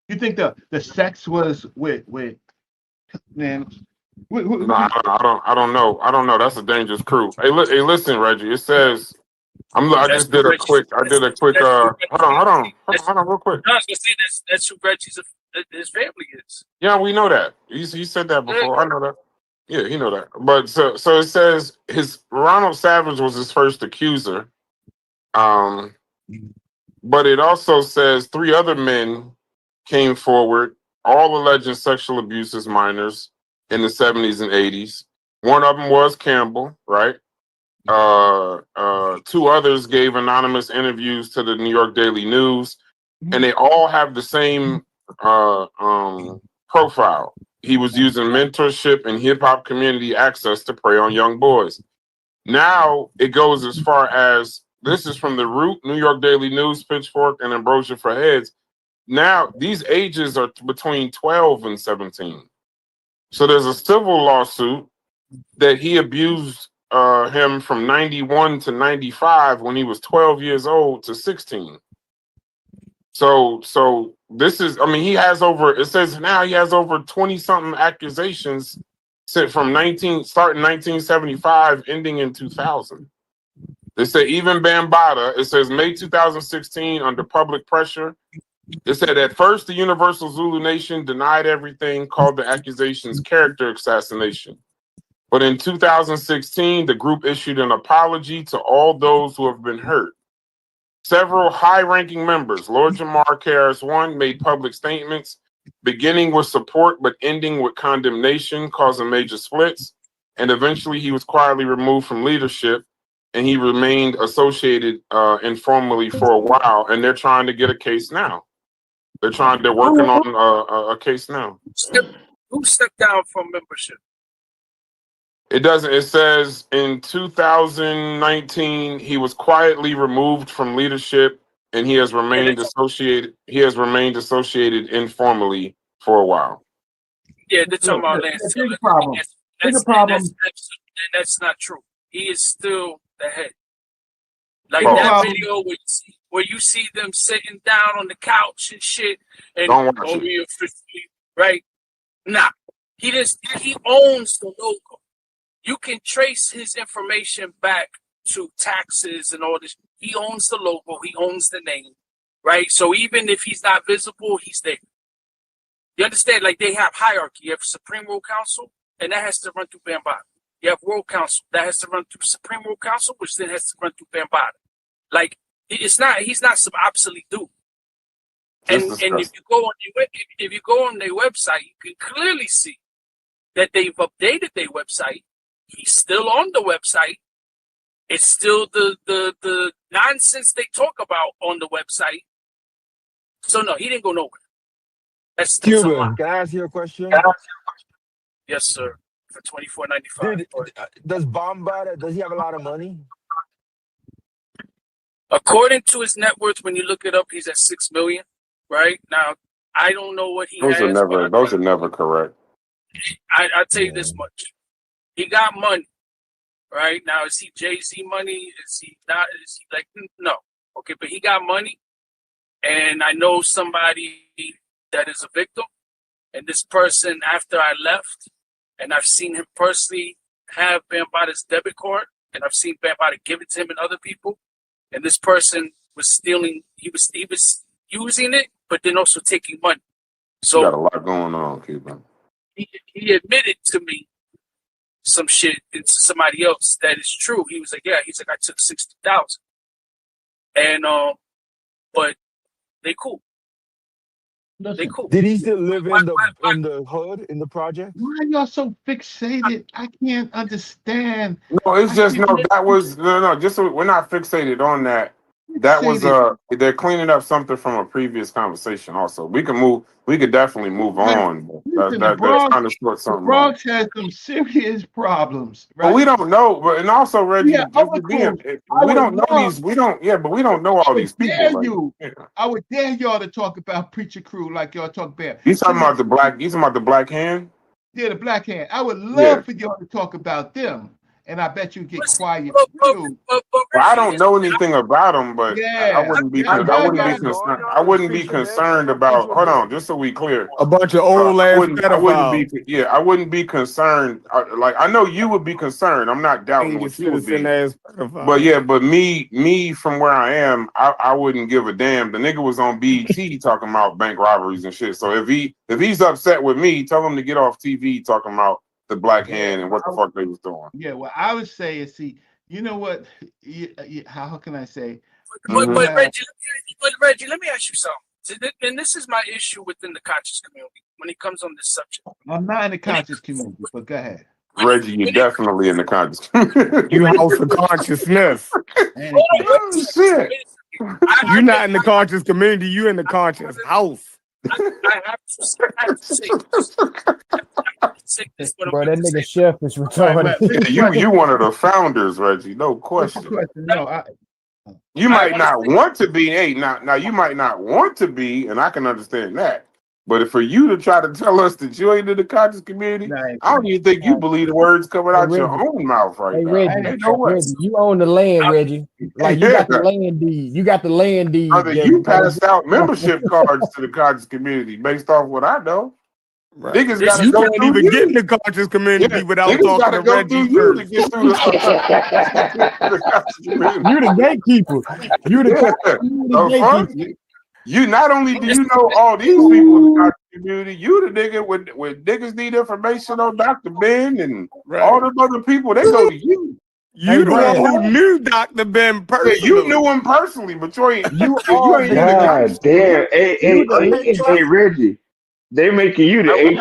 You think the sex was with man? No, I don't know. That's a dangerous crew. Hey, listen, Reggie. It says I just did a quick. Hold on, real quick. No, I was gonna say that's who Reggie's his family is. Yeah, we know that. He said that before. I know that. Yeah, he know that. But so it says Ronald Savage was his first accuser. But it also says 3 other men came forward, all alleging sexual abuses minors in the 70s and 80s. One of them was Campbell, right? 2 others gave anonymous interviews to the New York Daily News, and they all have the same profile. He was using mentorship and hip hop community access to prey on young boys. Now it goes as far as, this is from The Root, New York Daily News, Pitchfork, and Ambrosia for Heads. Now these ages are between 12 and 17. So there's a civil lawsuit that he abused him from 91 to 95 when he was 12 years old to 16. So this is, he has over, it says now he has over 20 something accusations from starting 1975, ending in 2000. They say even Bambatta, it says May 2016, under public pressure. It said at first the Universal Zulu Nation denied everything, called the accusations character assassination. But in 2016, the group issued an apology to all those who have been hurt. Several high-ranking members, Lord Jamar KRS-One, made public statements, beginning with support but ending with condemnation, causing major splits. And eventually he was quietly removed from leadership, and he remained associated informally for a while. And they're trying to get a case now. They're working on a case now. Who stepped down from membership? It doesn't. It says in 2019 he was quietly removed from leadership, and he has remained associated. He has remained associated informally for a while. Yeah, they're talking about Lance Taylor. That's not true. He is still the head. Like that video where you see them sitting down on the couch and shit, and right? Nah, he owns the logo. You can trace his information back to taxes and all this. He owns the logo. He owns the name, right? So even if he's not visible, he's there. You understand? Like they have hierarchy. You have Supreme World Council, and that has to run through Bambatta. You have World Council that has to run through Supreme World Council, which then has to run through Bambatta. Like he's not some obsolete dude. And if you go on their website, you can clearly see that they've updated their website. He's still on the website. It's still the nonsense they talk about on the website. So no, he didn't go nowhere. That's Cuban. Can I ask you a question? Yes, sir. For $24.95. Does Bambatta, does he have a lot of money? According to his net worth, when you look it up, he's at $6 million. Right now, I don't know what he has. Those are never correct. I'll tell you this much. He got money, right? Now, is he Jay-Z money? Is he not? Is he like, no. Okay, but he got money. And I know somebody that is a victim. And this person, after I left, and I've seen him personally have Bambatta's debit card, and I've seen Bambatta give it to him and other people. And this person was stealing, he was using it, but then also taking money. So you got a lot going on, Cuban. He admitted to me some shit to somebody else that is true. He was like, yeah, he's like, I took 60,000. And but they cool. They cool. Did he still live in the hood, in the project? Why are y'all so fixated? I can't understand. No, it's just just so we're not fixated on that. That was they're cleaning up something from a previous conversation. Also, we could definitely move on. Listen, They're trying to sort something. The Bronx has some serious problems, right? But we don't know. But and also, Reggie, Yeah, we don't know these. We don't. Yeah, but we don't know all these people. I would dare y'all to talk about Preacher Crew like y'all talk about. You talking about the black? You talking about the Black Hand? Yeah, the Black Hand. I would love for y'all to talk about them. And I bet you get quiet too. Well, I don't know anything about them, but I wouldn't be concerned. I wouldn't be concerned about. Hold on, just so we clear. A bunch of old ass pedophiles. I wouldn't be concerned. Like I know you would be concerned. I'm not doubting what you would be. But yeah, but me from where I am, I wouldn't give a damn. The nigga was on BET talking about bank robberies and shit. So if he's upset with me, tell him to get off TV talking about the Black Hand and what the fuck they was doing. Yeah, what I would say is, see, you know what? How can I say? But Reggie, let me ask you something. And this is my issue within the conscious community when it comes on this subject. I'm not in the conscious community, but go ahead. Reggie, you're definitely in the conscious community. You house of consciousness. Oh, shit. You're not in the conscious community. You in the conscious house. I have to say this. Bro, that nigga chef is retarded. You one of the founders, Reggie. No question. No, you might not want to be. Hey, now you might not want to be, and I can understand that. But for you to try to tell us that you ain't in the conscious community, I don't even think you believe the words coming out your own mouth right now. Reggie, you own the land, Reggie. Like you got the land deed. You got the land deed. You passed out membership cards to the conscious community based off what I know. Right. Niggas you can't even get in the conscious community without talking to Reggie first. To get through the conscious community. You the gatekeeper. You the gatekeeper. You not only do you know all these people in the community, you the nigga when niggas need information on Dr. Ben and all them other people, they go to you. You the one who knew Dr. Ben personally. Yeah, you knew him personally, but you ain't. God damn! Hey, Reggie, they making you the agent.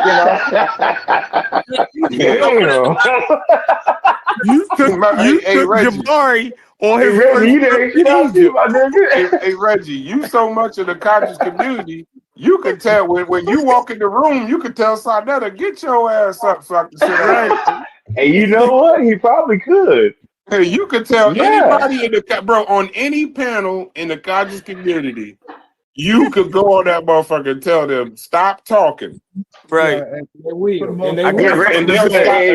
You took Jabari on his Hey Reggie, you so much of the conscious community, you could tell when you walk in the room, you could tell Sarnetta, get your ass up so I can sit right. Hey, you know what? He probably could. Hey, you could tell anybody in the on any panel in the conscious community, you could go on that motherfucker and tell them stop talking. Right. Hey,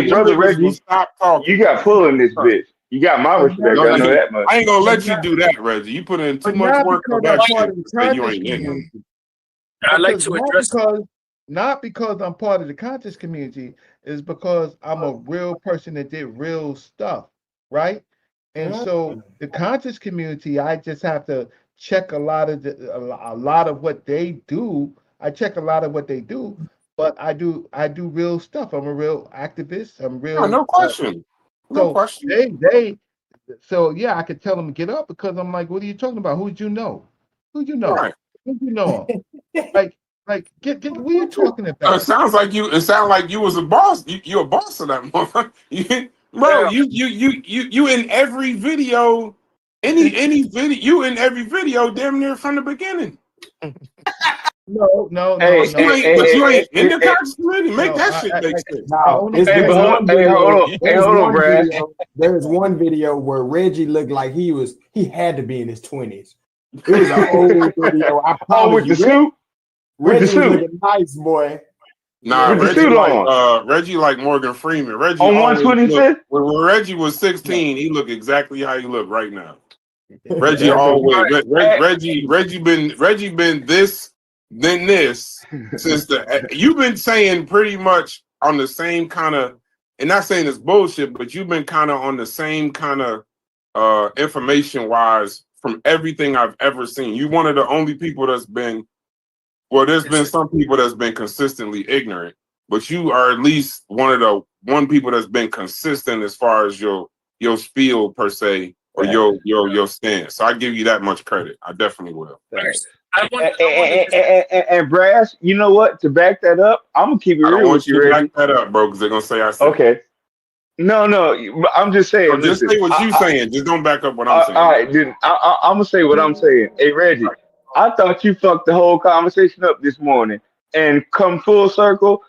brother Reggie, stop talking. You got pull in this bitch. You got my respect. I know that much. I ain't gonna let you do that, Reggie. You put in too much work on that shit. You ain't in. I like to address not because I'm part of the conscious community, is because I'm a real person that did real stuff, right? And so the conscious community, I just have to check a lot of what they do. I check a lot of what they do, but I do real stuff. I'm a real activist. I'm real. No question. No question. So yeah, I could tell them to get up because I'm like, what are you talking about? Who'd you know? Who'd you know? Right. Who'd you know? Like, get what are you talking about? It sounds like you was a boss. You a boss of that motherfucker. Bro, you in every video, any video, you in every video, damn near from the beginning. No. You ain't in the conscious community. Make that shit make sense. Hold on, Brad. There's one video where Reggie looked like he had to be in his 20s. It was an old video. I promise with the suit. Reggie was looking nice, boy. Nah, with the suit on. Reggie like Morgan Freeman. Reggie On always 125th? looked, when Reggie was 16, he looked exactly how he look right now. Reggie always Reggie been this then this since you've been saying pretty much on the same kind of, and not saying it's bullshit, but you've been kind of on the same kind of information wise from everything I've ever seen. You one of the only people that's been, well, there's been some people that's been consistently ignorant, but you are at least one of the people that's been consistent as far as your spiel per se, or your stance. So I give you that much credit. I definitely will. And Brass, you know what? To back that up, I'm gonna keep it real with you, Reggie. Back that up, bro, because they're gonna say I said. Okay. No, I'm just saying. So just say what you're saying. Just don't back up what I'm saying. All right, dude. I'm gonna say what I'm saying. Hey, Reggie, I thought you fucked the whole conversation up this morning, and come full circle.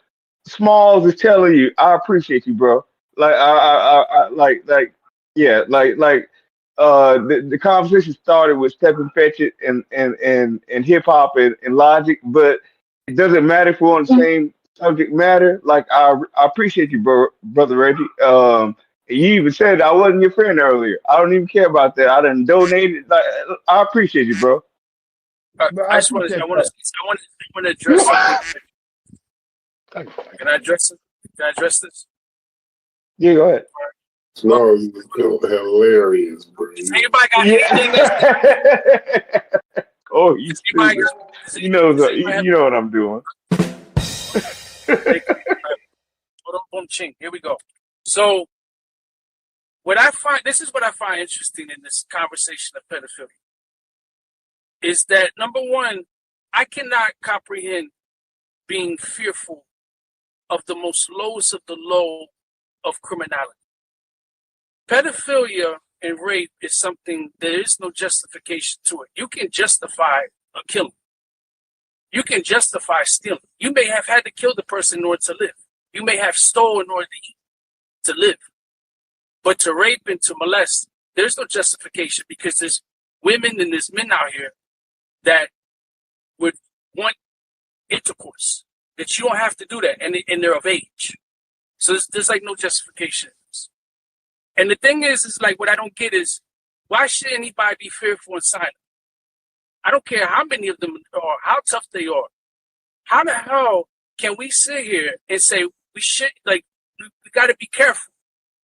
Smalls is telling you, I appreciate you, bro. Like, the conversation started with Step and Fetch It and hip hop and Logic, but it doesn't matter if we're on the same subject matter. Like, I appreciate you, brother Reggie. You even said I wasn't your friend earlier. I don't even care about that. I done donated. Like, I appreciate you, bro. I just want to address something. Can I address it? Can I address this? Yeah, go ahead. No, hilarious, bro. Does anybody got anything? Oh, you know what I'm doing. Boom, ching. Here we go. So, this is what I find interesting in this conversation of pedophilia, is that number one, I cannot comprehend being fearful of the most lowest of the low of criminality. Pedophilia and rape is something, there is no justification to it. You can justify a killing. You can justify stealing. You may have had to kill the person in order to live. You may have stolen in order to eat, to live. But to rape and to molest, there's no justification, because there's women and there's men out here that would want intercourse, that you don't have to do that, and they're of age. So there's like no justification. And the thing is like, what I don't get is, why should anybody be fearful and silent? I don't care how many of them are, how tough they are. How the hell can we sit here and say we got to be careful?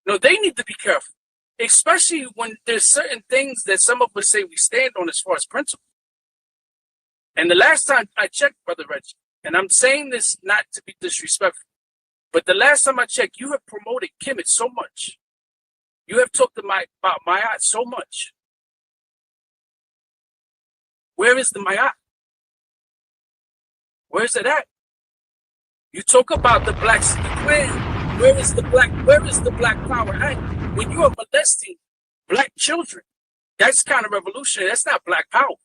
No, they need to be careful, especially when there's certain things that some of us say we stand on as far as principle. And the last time I checked, Brother Reggie, and I'm saying this not to be disrespectful, but the last time I checked, you have promoted Kemet so much. You have talked about Mayat so much. Where is the Mayat? Where is it at? You talk about the Black City Clan. Where is the Black Power at? When you are molesting Black children, that's kind of revolutionary. That's not Black power.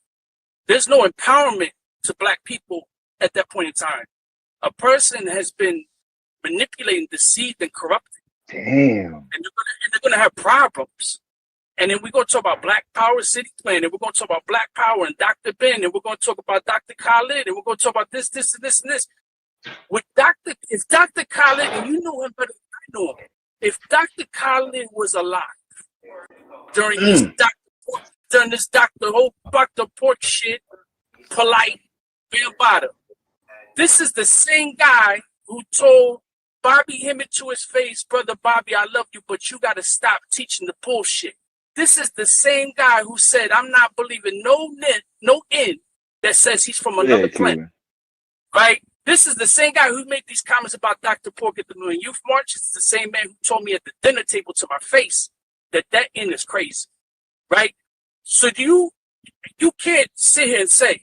There's no empowerment to Black people at that point in time. A person has been manipulated, deceived, and corrupted. Damn. And they're gonna have problems. And then we're gonna talk about Black Power City Plan, and we're gonna talk about Black Power and Dr. Ben, and we're gonna talk about Dr. Khalid, and we're gonna talk about this, and this. If Dr. Khalid, and you know him better than I know him, if Dr. Khalid was alive during this whole Dr. Pork shit, polite, Bambatta, this is the same guy who told Bobby Hemmett to his face, brother Bobby, I love you, but you got to stop teaching the bullshit. This is the same guy who said, I'm not believing no end that says he's from another planet. Right? This is the same guy who made these comments about Dr. Pork at the New York Youth March. It's the same man who told me at the dinner table to my face that end is crazy. Right? So you can't sit here and say,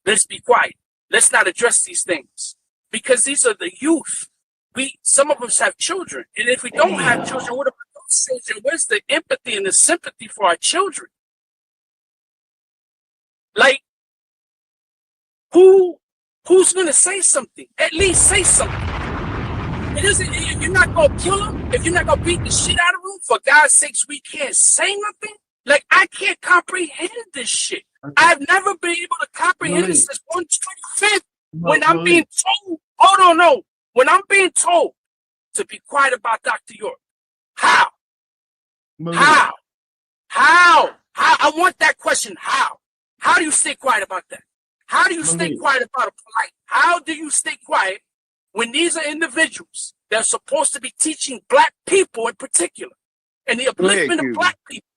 let's be quiet. Let's not address these things. Because these are the youth. Some of us have children, and if we don't have children, what about those children? Where's the empathy and the sympathy for our children? Like, who's gonna say something? At least say something. It isn't. If you're not gonna kill them, if you're not gonna beat the shit out of them, for God's sakes, we can't say nothing. Like, I can't comprehend this shit. I've never been able to comprehend it since 125th when I'm being told. Hold on, no. When I'm being told to be quiet about Dr. York, how? How? I want that question. How? How do you stay quiet about that? How do you stay quiet about a polite? How do you stay quiet when these are individuals that are supposed to be teaching black people in particular and the upliftment of black people?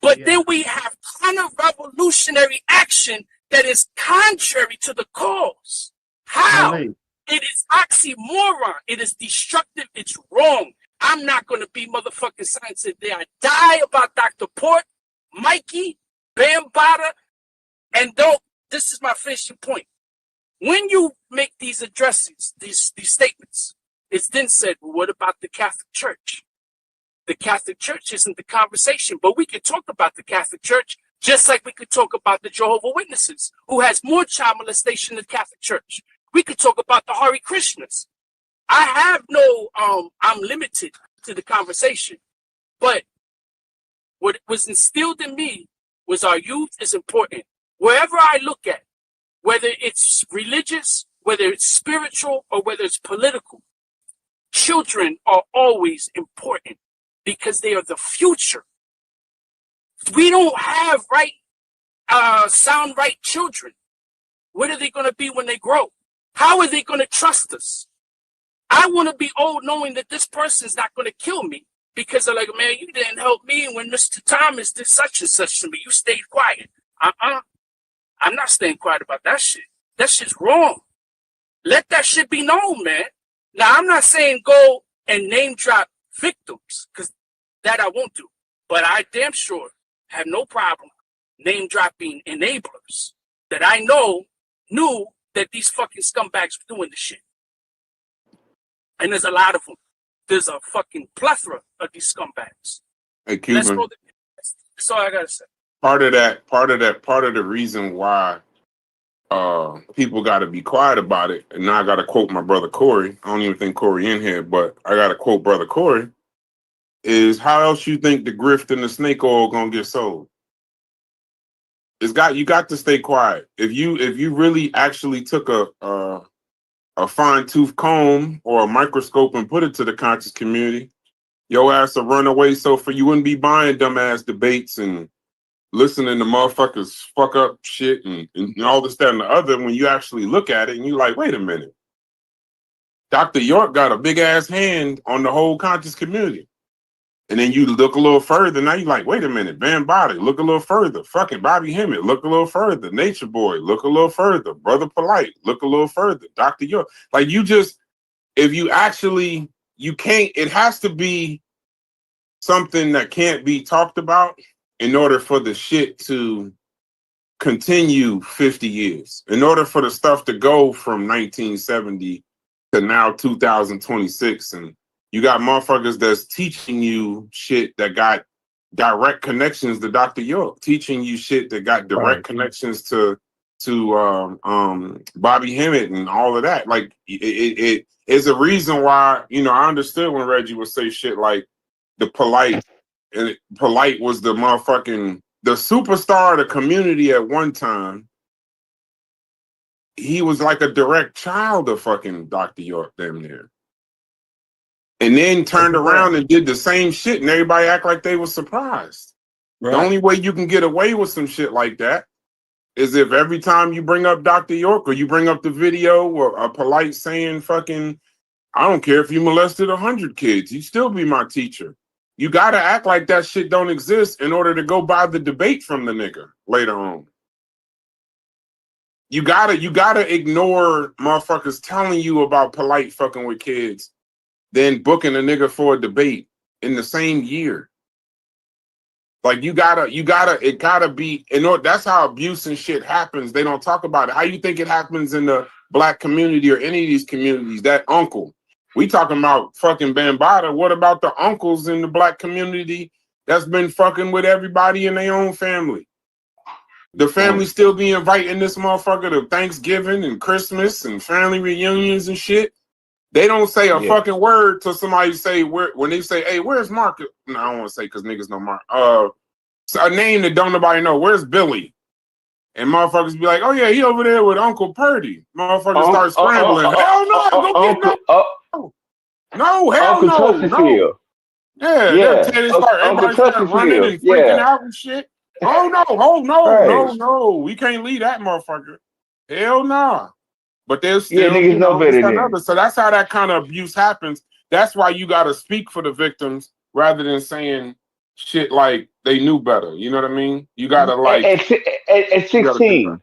But then we have counter-revolutionary action that is contrary to the cause. How? It is oxymoron. It is destructive. It's wrong. I'm not going to be motherfucking science today. I die about Dr. Port, Mikey, Bambatta, and don't. This is my finishing point. When you make these addresses, these statements, it's then said, well, what about the Catholic Church? The Catholic Church isn't the conversation, but we could talk about the Catholic Church just like we could talk about the Jehovah's Witnesses, who has more child molestation than the Catholic Church. We could talk about the Hare Krishnas. I have no, I'm limited to the conversation, but what was instilled in me was our youth is important. Wherever I look at, whether it's religious, whether it's spiritual, or whether it's political, children are always important because they are the future. We don't have sound right children. What are they going to be when they grow? How are they going to trust us? I want to be old knowing that this person's not going to kill me because they're like, man, you didn't help me when Mr. Thomas did such and such to me. You stayed quiet. I'm not staying quiet about that shit. That shit's wrong. Let that shit be known, man. Now, I'm not saying go and name drop victims because that I won't do. But I damn sure have no problem name dropping enablers that I knew that these fucking scumbags were doing this shit. And there's a lot of them. There's a fucking plethora of these scumbags. Hey, Cuban. That's all I gotta say. Part of the reason why people got to be quiet about it, and now I got to quote my brother Corey. I don't even think Corey in here, but I got to quote brother Corey. Is how else you think the grift and the snake oil gonna get sold? You got to stay quiet. If you really actually took a fine tooth comb or a microscope and put it to the conscious community, your ass will run away. So for you wouldn't be buying dumbass debates and listening to motherfuckers fuck up shit and all this, that, and the other. When you actually look at it and you like, wait a minute, Dr. York got a big ass hand on the whole conscious community. And then you look a little further, now you're like, wait a minute, Bambatta, look a little further. Fucking Bobby Hemmett, look a little further. Nature Boy, look a little further. Brother Polite, look a little further. Dr. York. Like you just, if you actually, you can't, it has to be something that can't be talked about in order for the shit to continue 50 years. In order for the stuff to go from 1970 to now 2026. And you got motherfuckers that's teaching you shit that got direct connections to Dr. York, teaching you shit that got direct connections to Bobby Hemmett and all of that. Like it is a reason why, I understood when Reggie would say shit like the Polite, and Polite was the motherfucking the superstar of the community at one time. He was like a direct child of fucking Dr. York, damn near. And then turned around and did the same shit, and everybody act like they were surprised. Right. The only way you can get away with some shit like that is if every time you bring up Dr. York or you bring up the video or a Polite saying fucking, I don't care if you molested 100 kids, you still be my teacher. You gotta act like that shit don't exist in order to go buy the debate from the nigga later on. You gotta ignore motherfuckers telling you about Polite fucking with kids, then booking a nigga for a debate in the same year. Like it gotta be, that's how abuse and shit happens. They don't talk about it. How you think it happens in the black community or any of these communities? That uncle. We talking about fucking Bambatta. What about the uncles in the black community that's been fucking with everybody in their own family? The family still be inviting this motherfucker to Thanksgiving and Christmas and family reunions and shit. They don't say a fucking word till somebody say when they say, hey, where's Mark? No, I don't want to say because niggas know Mark. So a name that don't nobody know. Where's Billy? and motherfuckers be like, "Oh yeah, he over there with Uncle Purdy." Motherfuckers start scrambling. Hell no, go get no, hell Uncle no, Chesterfield. Yeah, everybody start running and freaking out and shit. Oh no, no, we can't leave that motherfucker. Hell nah. But they'll still, niggas know better than. So that's how that kind of abuse happens. That's why you got to speak for the victims rather than saying shit like they knew better. You know what I mean? You got to like at 16.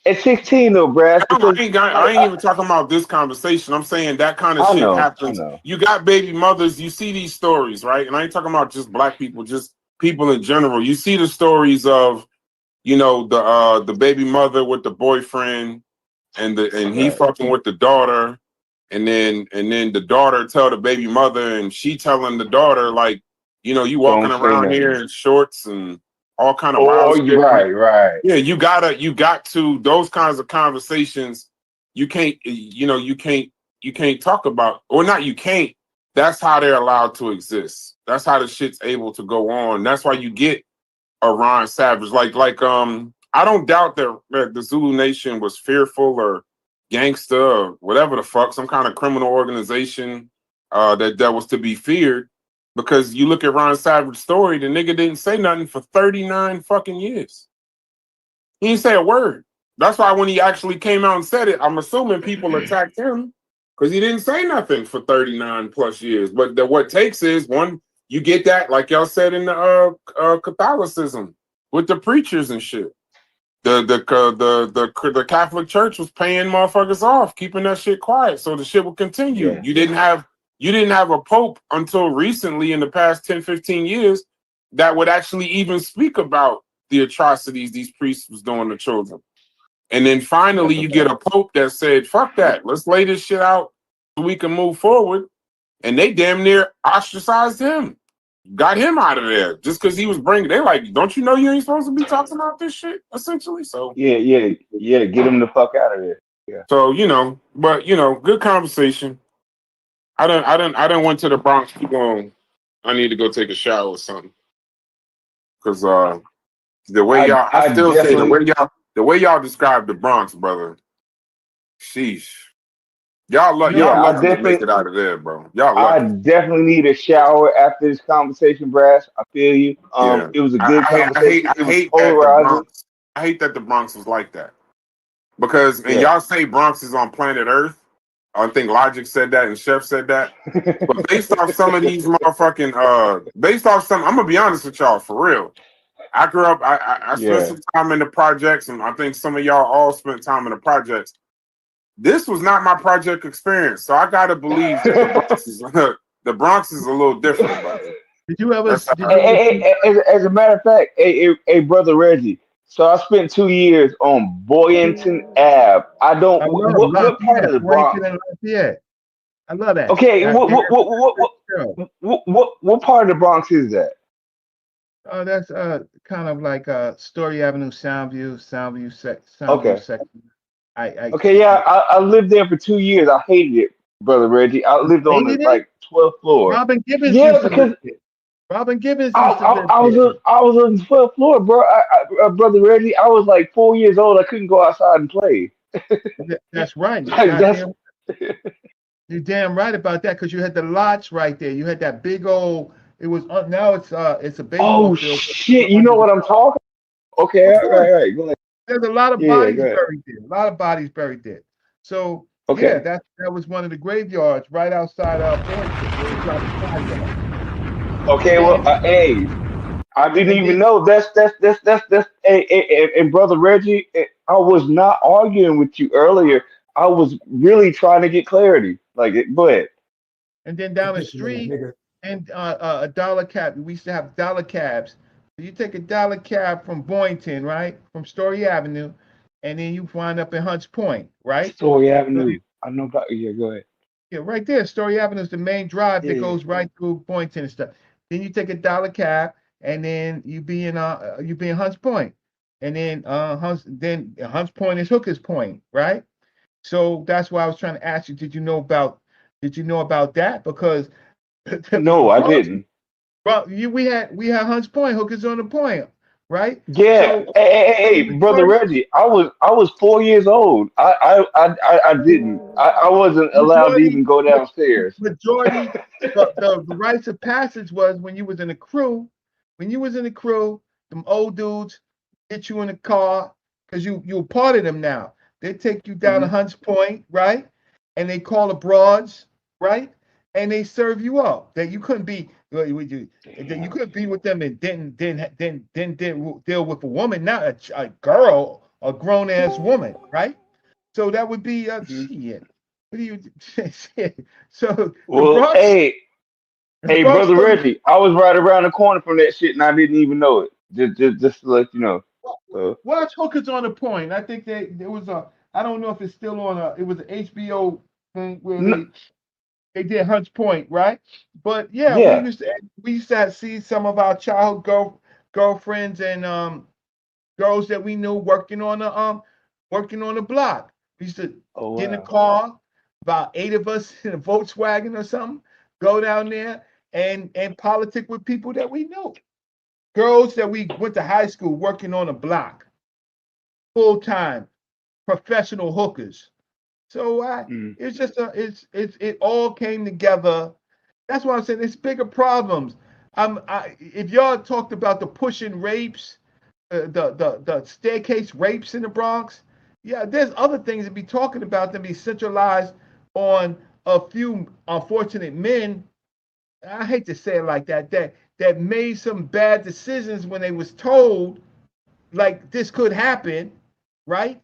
At 16 though, Brad. I ain't even talking about this conversation. I'm saying that kind of shit happens. You got baby mothers. You see these stories, right? And I ain't talking about just black people, just people in general. You see the stories of, the baby mother with the boyfriend, and he fucking with the daughter, and then the daughter tell the baby mother, and she telling the daughter like, you walking around here in shorts and all kind of wild shit. Right. Yeah, you got to those kinds of conversations. You can't talk about, or not. You can't. That's how they're allowed to exist. That's how the shit's able to go on. That's why you get a Ron Savage. I don't doubt that the Zulu Nation was fearful or gangster or whatever the fuck, some kind of criminal organization that was to be feared. Because you look at Ron Savage's story, the nigga didn't say nothing for 39 fucking years. He didn't say a word. That's why when he actually came out and said it, I'm assuming people attacked him because he didn't say nothing for 39 plus years. But what takes is, one, you get that, like y'all said in the Catholicism with the preachers and shit. The Catholic Church was paying motherfuckers off, keeping that shit quiet, so the shit would continue. You didn't have a pope until recently in the past 10, 15 years that would actually even speak about the atrocities these priests was doing to children. And then finally you get a pope that said, fuck that, let's lay this shit out so we can move forward. And they damn near ostracized him, got him out of there just because he was bringing. They like, don't you know you ain't supposed to be talking about this shit? Essentially, so get him the fuck out of there. Yeah. So good conversation. I don't went to the Bronx. Keep going. I need to go take a shower or something. Because the way the way y'all describe the Bronx, brother. Sheesh. Y'all lucky to make it out of there, bro. Y'all lucky. I definitely need a shower after this conversation, Brass. I feel you. It was a good conversation. I hate that the Bronx was like that. Because y'all say Bronx is on planet Earth. I think Logic said that and Chef said that. But based off some of these motherfucking I'm gonna be honest with y'all for real. I grew up, I spent some time in the projects, and I think some of y'all all spent time in the projects. This was not my project experience, so I gotta believe that the Bronx is a little different, brother. Did you ever? As a matter of fact, hey, brother Reggie. So I spent 2 years on Boynton Ave. I don't. What part of the Bronx? I love that. Okay, what part of the Bronx is that? Oh, that's kind of like Story Avenue, Soundview section. I lived there for 2 years. I hated it, brother Reggie. I lived on the 12th floor. Robin Gibbons. Because Robin Gibbons. I was on the 12th floor, bro. Brother Reggie, I was like 4 years old. I couldn't go outside and play. That's right. You're damn right about that, because you had the lots right there. You had that big old. It was now it's a baseball field. Oh shit! You know what I'm talking? Okay, right. Go ahead. There's a lot of bodies buried there. A lot of bodies buried there. So that was one of the graveyards right outside Boynton. Okay, well, hey, I didn't even know that's and brother Reggie, I was not arguing with you earlier. I was really trying to get clarity. Go ahead. And then down the street, and a dollar cab. We used to have dollar cabs. So you take a dollar cab from Boynton, right, from Story Avenue, and then you wind up in Hunts Point, right? Story Avenue. I know about. Yeah, go ahead. Yeah, right there. Story Avenue is the main drive that goes right through Boynton and stuff. Then you take a dollar cab, and then you be in Hunts Point, and then Hunts Point is Hooker's Point, right? So that's why I was trying to ask you, did you know about that? Because no, I didn't. Well, we had Hunts Point, Hookers on the Point, right? Yeah. So Hey, brother Reggie, I was 4 years old. I didn't. I wasn't allowed to even go downstairs. majority the rites of passage was when you was in the crew. When you was in the crew, them old dudes get you in the car because you a part of them now. They take you down to Hunts Point, right? And they call the broads, right? And they serve you up. That you couldn't be you couldn't be with them and then deal with a woman, not a girl, a grown ass woman, right? So that would be shit. What do you shit? So the Well, Bronx, the hey, Bronx brother told me, Reggie, I was right around the corner from that shit, and I didn't even know it. Just to let you know. So watch Hookers on the Point. I think there was a, I don't know if it's still on it was an HBO thing where they did Hunts Point, right? But yeah, yeah. we used to see some of our childhood girlfriends and girls that we knew working on the block. We used to Oh get in a wow. car, about 8 of us in a Volkswagen or something, go down there and politic with people that we knew. Girls that we went to high school working on a block, full time, professional hookers. So it's just it all came together. That's why I'm saying it's bigger problems. If y'all talked about the pushing rapes, the staircase rapes in the Bronx, yeah, there's other things to be talking about than be centralized on a few unfortunate men. I hate to say it like that made some bad decisions when they was told like this could happen, right?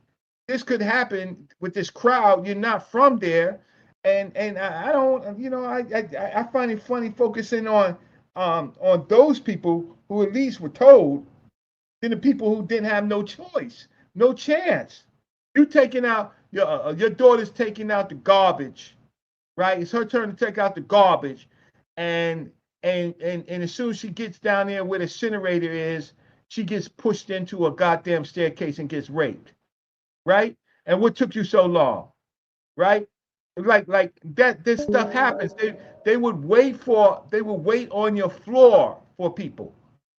This could happen with this crowd. You're not from there, and I don't, I find it funny focusing on those people who at least were told than the people who didn't have no choice, no chance. You taking out your daughter's taking out the garbage, right? It's her turn to take out the garbage, and and as soon as she gets down there where the incinerator is, she gets pushed into a goddamn staircase and gets raped, right? And what took you so long, right? Like that. This stuff happens. They would wait on your floor for people,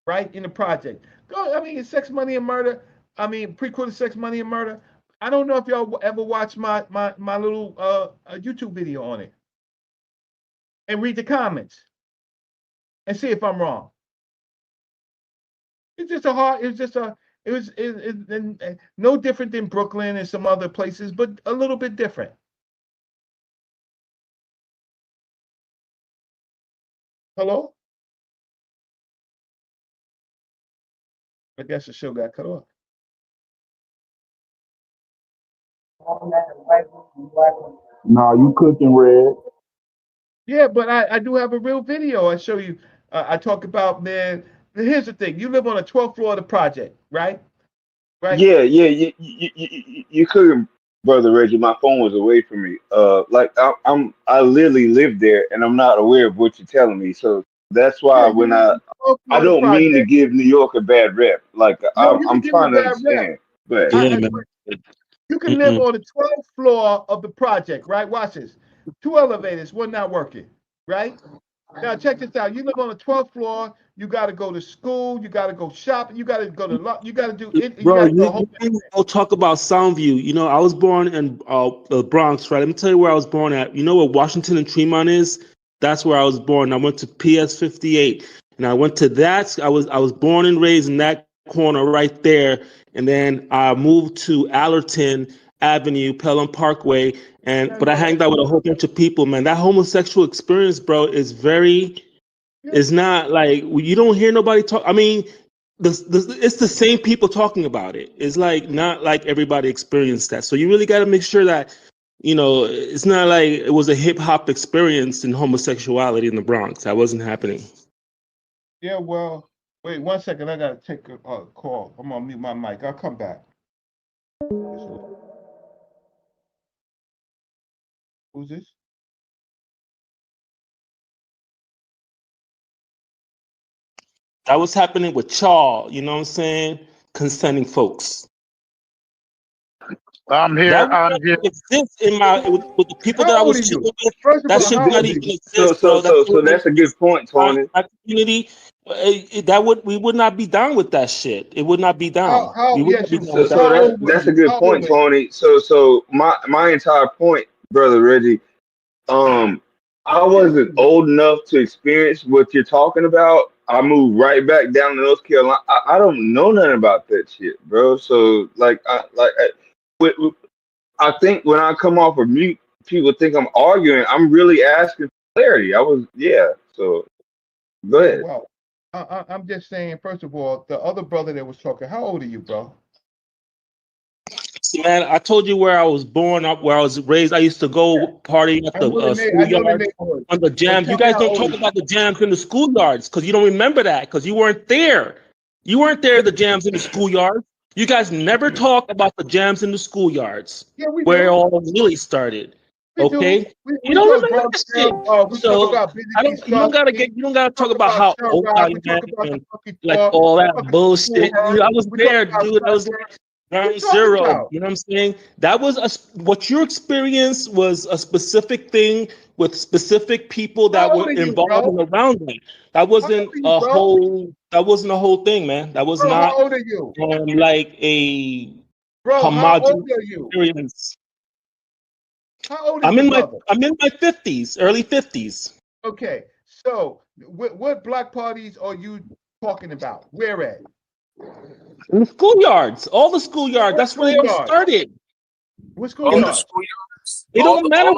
right? In the project. Go. I mean, it's Sex, Money, and Murder. I mean, prequel to Sex, Money, and Murder. I don't know if y'all ever watched my little YouTube video on it and read the comments and see if I'm wrong. It's just a hard. It's just a. It was no different than Brooklyn and some other places, but a little bit different. Hello? I guess the show got cut off. No, you cooking, Red. Yeah, but I do have a real video. I show you. I talk about, man. Here's the thing. You live on the 12th floor of the project, right? Right. Yeah, yeah, you couldn't, brother Reggie. My phone was away from me. Like I literally live there, and I'm not aware of what you're telling me. So that's Yeah, why you when live on the 12th I floor of the don't mean to project. give New York a bad rep. Like No, you can I'm give them a trying to bad rep. understand, but Yeah, man. You can live on the 12th floor of the project, right? Watch this. 2 elevators, one not working, right? Now check this out. You live on the 12th floor. You got to go to school. You got to go shopping. You got to go to you got to do it. You Bro, got to do a you whole. go talk about Soundview. You know, I was born in the Bronx, right? Let me tell you where I was born at. You know where Washington and Tremont is? That's where I was born. I went to PS 58, and I went to that. I was born and raised in that corner right there, and then I moved to Allerton Avenue, Pelham Parkway, but I hanged out with a whole bunch of people. Man, that homosexual experience, bro, is very. It's not like you don't hear nobody talk. I mean, it's the same people talking about it. It's like not like everybody experienced that. So you really got to make sure that it's not like it was a hip hop experience in homosexuality in the Bronx. That wasn't happening. Yeah, well, wait 1 second. I gotta take a call. I'm gonna mute my mic. I'll come back. Who's this? That was happening with y'all. You know what I'm saying? Consenting folks. I'm here. That would I'm not here. exist with the people that I How old was are you? chilling with. First of That all, should how not old are even you? exist, bro. That so wouldn't that's a good exist point, in Tony. my community. We would not be down with that shit. It would not be down. We would not be down with So that. that's a good point, Tony. So my entire point, brother Reggie, I wasn't old enough to experience what you're talking about. I moved right back down to North Carolina. I don't know nothing about that shit, bro. So I think when I come off of mute, people think I'm arguing. I'm really asking for clarity. So go ahead. Well, I'm just saying. First of all, the other brother that was talking. How old are you, bro? See, man, I told you where I was born, up where I was raised. I used to go partying at the schoolyard on the jams. You guys don't talk about the jams in the schoolyards because you don't remember that because you weren't there. You weren't there. The jams in the schoolyard. You guys never talk about the jams in the schoolyards. Yeah, we where it do. all really started. Okay, we don't talk remember about that shit. we So talk about you don't gotta talk about how old I am and like all that bullshit. I was there, dude. I was like ground zero. You know what I'm saying? That was what your experience was a specific thing with specific people that were involved and around that. That wasn't a whole. That wasn't a whole thing, man. That was not. How old are you? Like a how old homogeneous are you? experience. How old is I'm your in brother? my 50s, early 50s. Okay, so what block parties are you talking about? Where at? In the schoolyards, all the schoolyards. That's where they all started. What schoolyards? It don't matter.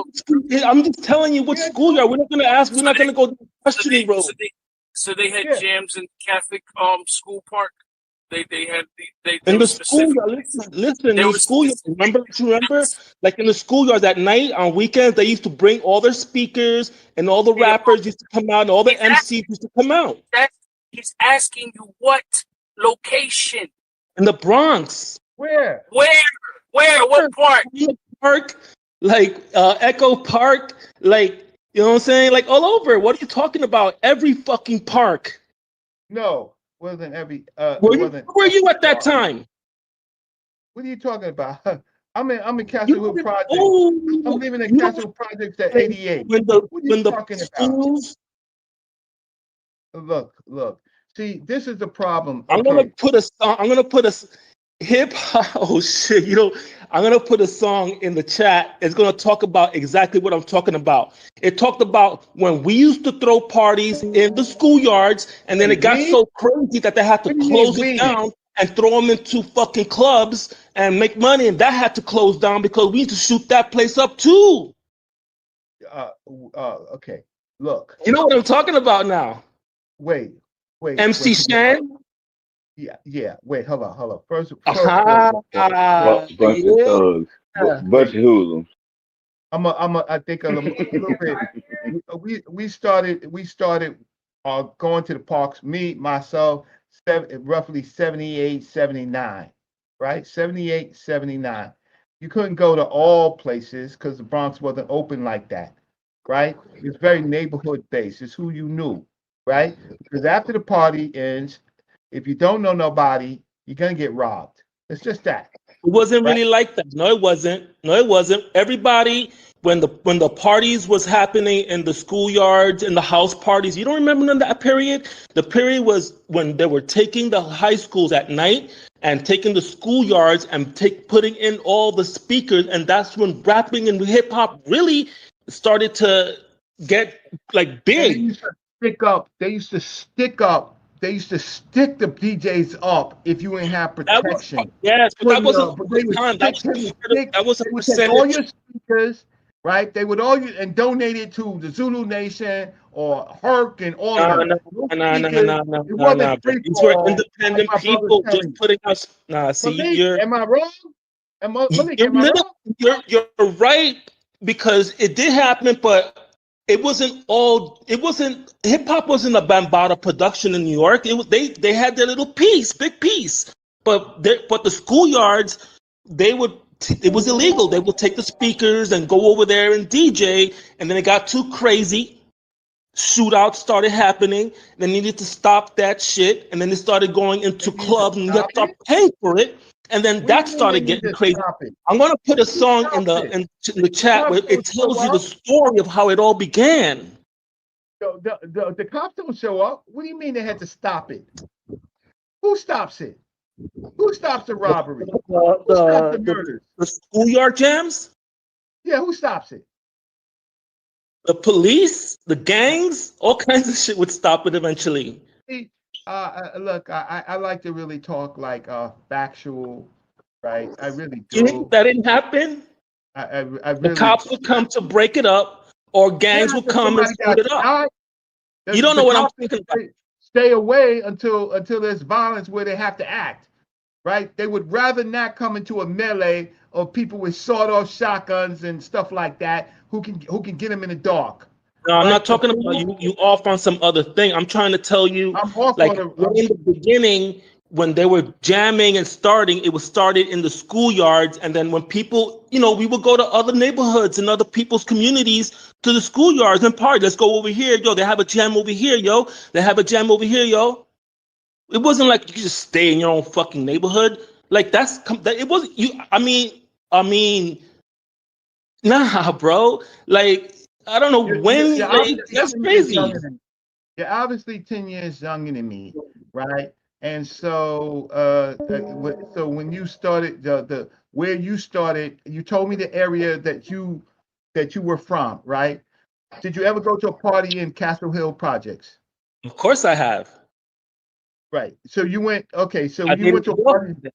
I'm just telling you what schoolyard. We're not gonna ask. We're not gonna go questioning road. So they had jams in Catholic school park. They had in the schoolyard. Listen. In the schoolyard. Remember? Like in the schoolyard at night on weekends, they used to bring all their speakers and all the rappers used to come out, and all the MCs used to come out. He's asking you what location? In the Bronx. Where? What part? Park, like Echo Park, like you know what I'm saying, like all over. What are you talking about? Every fucking park. No, wasn't every. Where were you at that time? What are you talking about? I'm in Castlewood Projects. I'm living in Castlewood Projects at 88. What are you talking about? Look. See, this is the problem. I'm gonna put a song. I'm gonna put a hip hop. Oh shit! I'm gonna put a song in the chat. It's gonna talk about exactly what I'm talking about. It talked about when we used to throw parties in the schoolyards, and then it got so crazy that they had to close it down and throw them into fucking clubs and make money, and that had to close down because we need to shoot that place up too. Okay. Look. You know what I'm talking about now? Wait. MC Shan? Yeah. Wait, hold on. First bunch of thugs. Bunch of hoodlums. I think a little bit. We started going to the parks, me, myself, roughly 78, 79, right? 78, 79. You couldn't go to all places because the Bronx wasn't open like that, right? It's very neighborhood based. It's who you knew, right? Because after the party ends, if you don't know nobody, you're gonna get robbed. It's just that. It wasn't really like that. No, it wasn't. Everybody, when the parties was happening in the schoolyards and the house parties, you don't remember none of that period? The period was when they were taking the high schools at night and taking the schoolyards and putting in all the speakers, and that's when rapping and hip hop really started to get like big. They used to stick the DJs up if you ain't have protection. But that wasn't that was a percentage. All your speakers, right? They would all and donate it to the Zulu Nation or Herc and all of them. No. These were independent people just putting us. Am I wrong? Am I wrong? You're right because it did happen, but. It wasn't hip hop wasn't a Bambatta production in New York. It was they had their little big piece. But the schoolyards, it was illegal. They would take the speakers and go over there and DJ, and then it got too crazy. Shootouts started happening. They needed to stop that shit, and then they started going into clubs, and you had to start paying for it. And then that started getting crazy. I'm gonna put a song in the chat where it tells you the story of how it all began. The cops don't show up. What do you mean they had to stop it? Who stops it? Who stops the robbery? Who stops the murders? The schoolyard jams? Yeah, who stops it? The police, the gangs, all kinds of shit would stop it eventually. See, look, I like to really talk like factual, right? I really do. You think that didn't happen? I really. The cops would come to break it up, or gangs would come and split it up. You don't know what I'm thinking about. Stay away until there's violence where they have to act, right? They would rather not come into a melee of people with sawed-off shotguns and stuff like that who can get them in the dark. No, I'm not talking about you off on some other thing. I'm trying to tell you, like in the beginning, when they were jamming and starting, it was started in the schoolyards, and then when people, we would go to other neighborhoods and other people's communities to the schoolyards and party. Let's go over here, yo. They have a jam over here, yo. They have a jam over here, yo. It wasn't like you could just stay in your own fucking neighborhood. Like it wasn't you. I mean, nah, bro. Like I don't know when. Like, that's crazy. You're obviously 10 years younger than me, right? And so, so when you started where you started, you told me the area that you were from, right? Did you ever go to a party in Castle Hill Projects? Of course, I have. Right. So you went. Okay. So you went to a party there.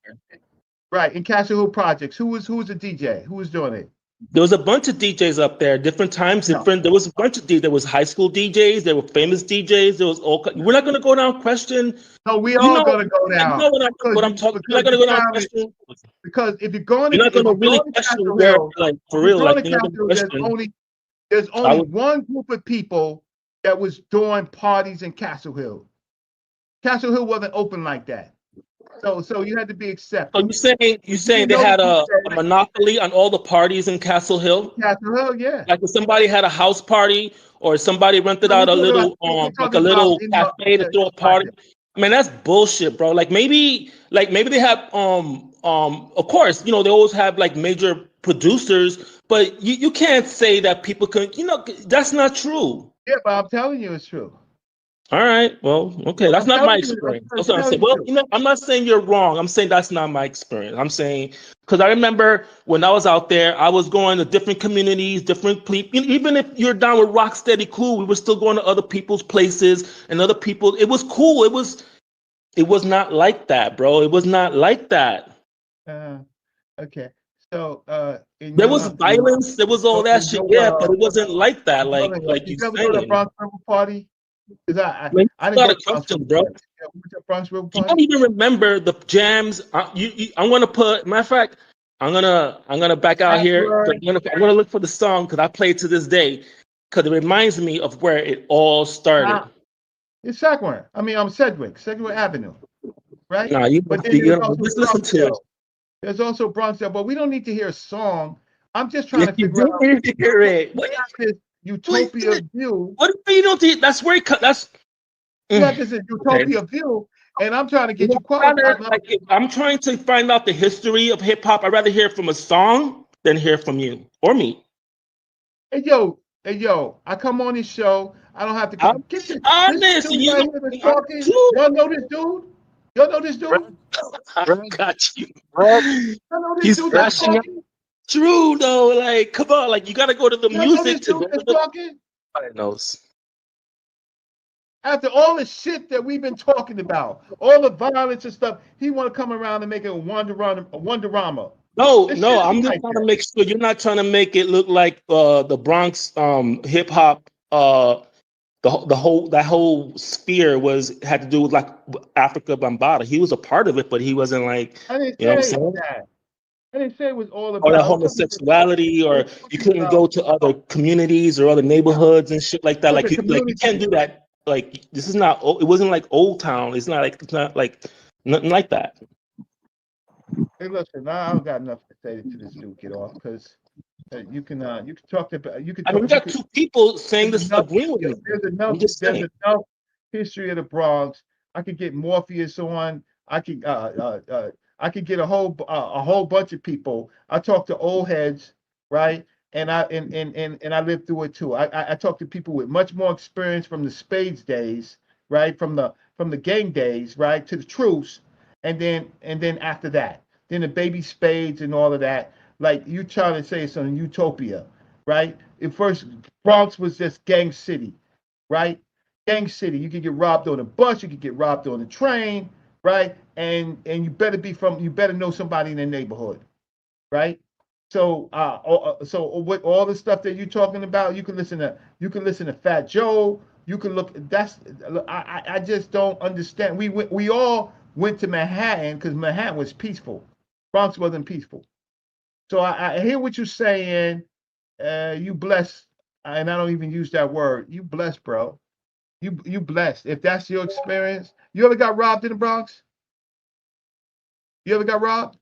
Right in Castle Hill Projects. Who was the DJ? Who was doing it? There was a bunch of DJs up there, different times, different. There was a bunch of DJs. There was high school DJs. There were famous DJs. There was all. We're not going to go down question. No, we all going to go down. You know what I'm talking. We're not going to go down question. Because if you're going to, you're not going to really question where, like for real, like there's only one group of people that was doing parties in Castle Hill. Castle Hill wasn't open like that. So you had to be accepted. So you saying they had a monopoly on all the parties in Castle Hill? Castle Hill, yeah. Like if somebody had a house party or somebody rented out a little cafe to throw a party. I mean, that's bullshit, bro. Like maybe they have of course, they always have like major producers, but you can't say that people can, that's not true. Yeah, but I'm telling you it's true. All right. Well, okay. That's not my experience. That's what I'm saying. Well, I'm not saying you're wrong. I'm saying that's not my experience. I'm saying because I remember when I was out there, I was going to different communities, different people. Even if you're down with Rocksteady, cool. We were still going to other people's places and other people. It was cool. It was not like that, bro. It was not like that. Okay. So there was violence. There was all that shit. Yeah, but it wasn't like that. Like you ever go to a Bronx River party? I didn't go to question, bro. You don't even remember the jams. I'm gonna put. Matter of fact, I'm gonna back out here. I'm gonna look for the song because I play it to this day because it reminds me of where it all started. It's Saquon. I mean, I'm Sedgwick Avenue, right? Nah, just listen to it. There's also Bronx, but we don't need to hear a song. I'm just trying to figure out. You do hear it. Utopia view. What if you don't think that's where it cut? That's this is Utopia view, and I'm trying to get you qualified. I'm trying to find out the history of hip hop. I'd rather hear from a song than hear from you or me. Hey yo, I come on this show. I don't have to come. Get this honest. This dude right here that's talking. Y'all know this dude? Y'all know this dude? I got you. He's flashing up. True though, like come on, like you gotta go to the music to go. Talking? Nobody knows. After all the shit that we've been talking about, all the violence and stuff, he want to come around and make it a Wonderama. No, I'm just trying to make sure you're not trying to make it look like the Bronx hip hop that whole sphere had to do with like Africa Bambaataa. He was a part of it, but he wasn't like I didn't say that. I didn't say it was all about or homosexuality, or you couldn't go to other communities or other neighborhoods and shit like that. Like you can't do that. Like this is not. It wasn't like Old Town. It's not like nothing like that. Hey, listen, I don't got nothing to say to this dude. Get off, because you can talk about you can. I mean, we got two people saying this agreeing with me. There's enough history of the Bronx. I could get Morpheus on. I could get a whole bunch of people. I talk to old heads, right? and I lived through it too. I talked to people with much more experience from the spades days, right? From the gang days, right, to the truce, and then after that, then the baby spades and all of that. Like you trying to say it's on utopia, right? At first, Bronx was just gang city, right? Gang city. You could get robbed on a bus, you could get robbed on a train, right? And you better know somebody in the neighborhood, right? So so with all the stuff that you're talking about, you can listen to Fat Joe. You can look. I just don't understand. We all went to Manhattan because Manhattan was peaceful. Bronx wasn't peaceful. So I hear what you're saying. You blessed, and I don't even use that word. You blessed, bro. You blessed. If that's your experience, you ever got robbed in the Bronx? You ever got robbed?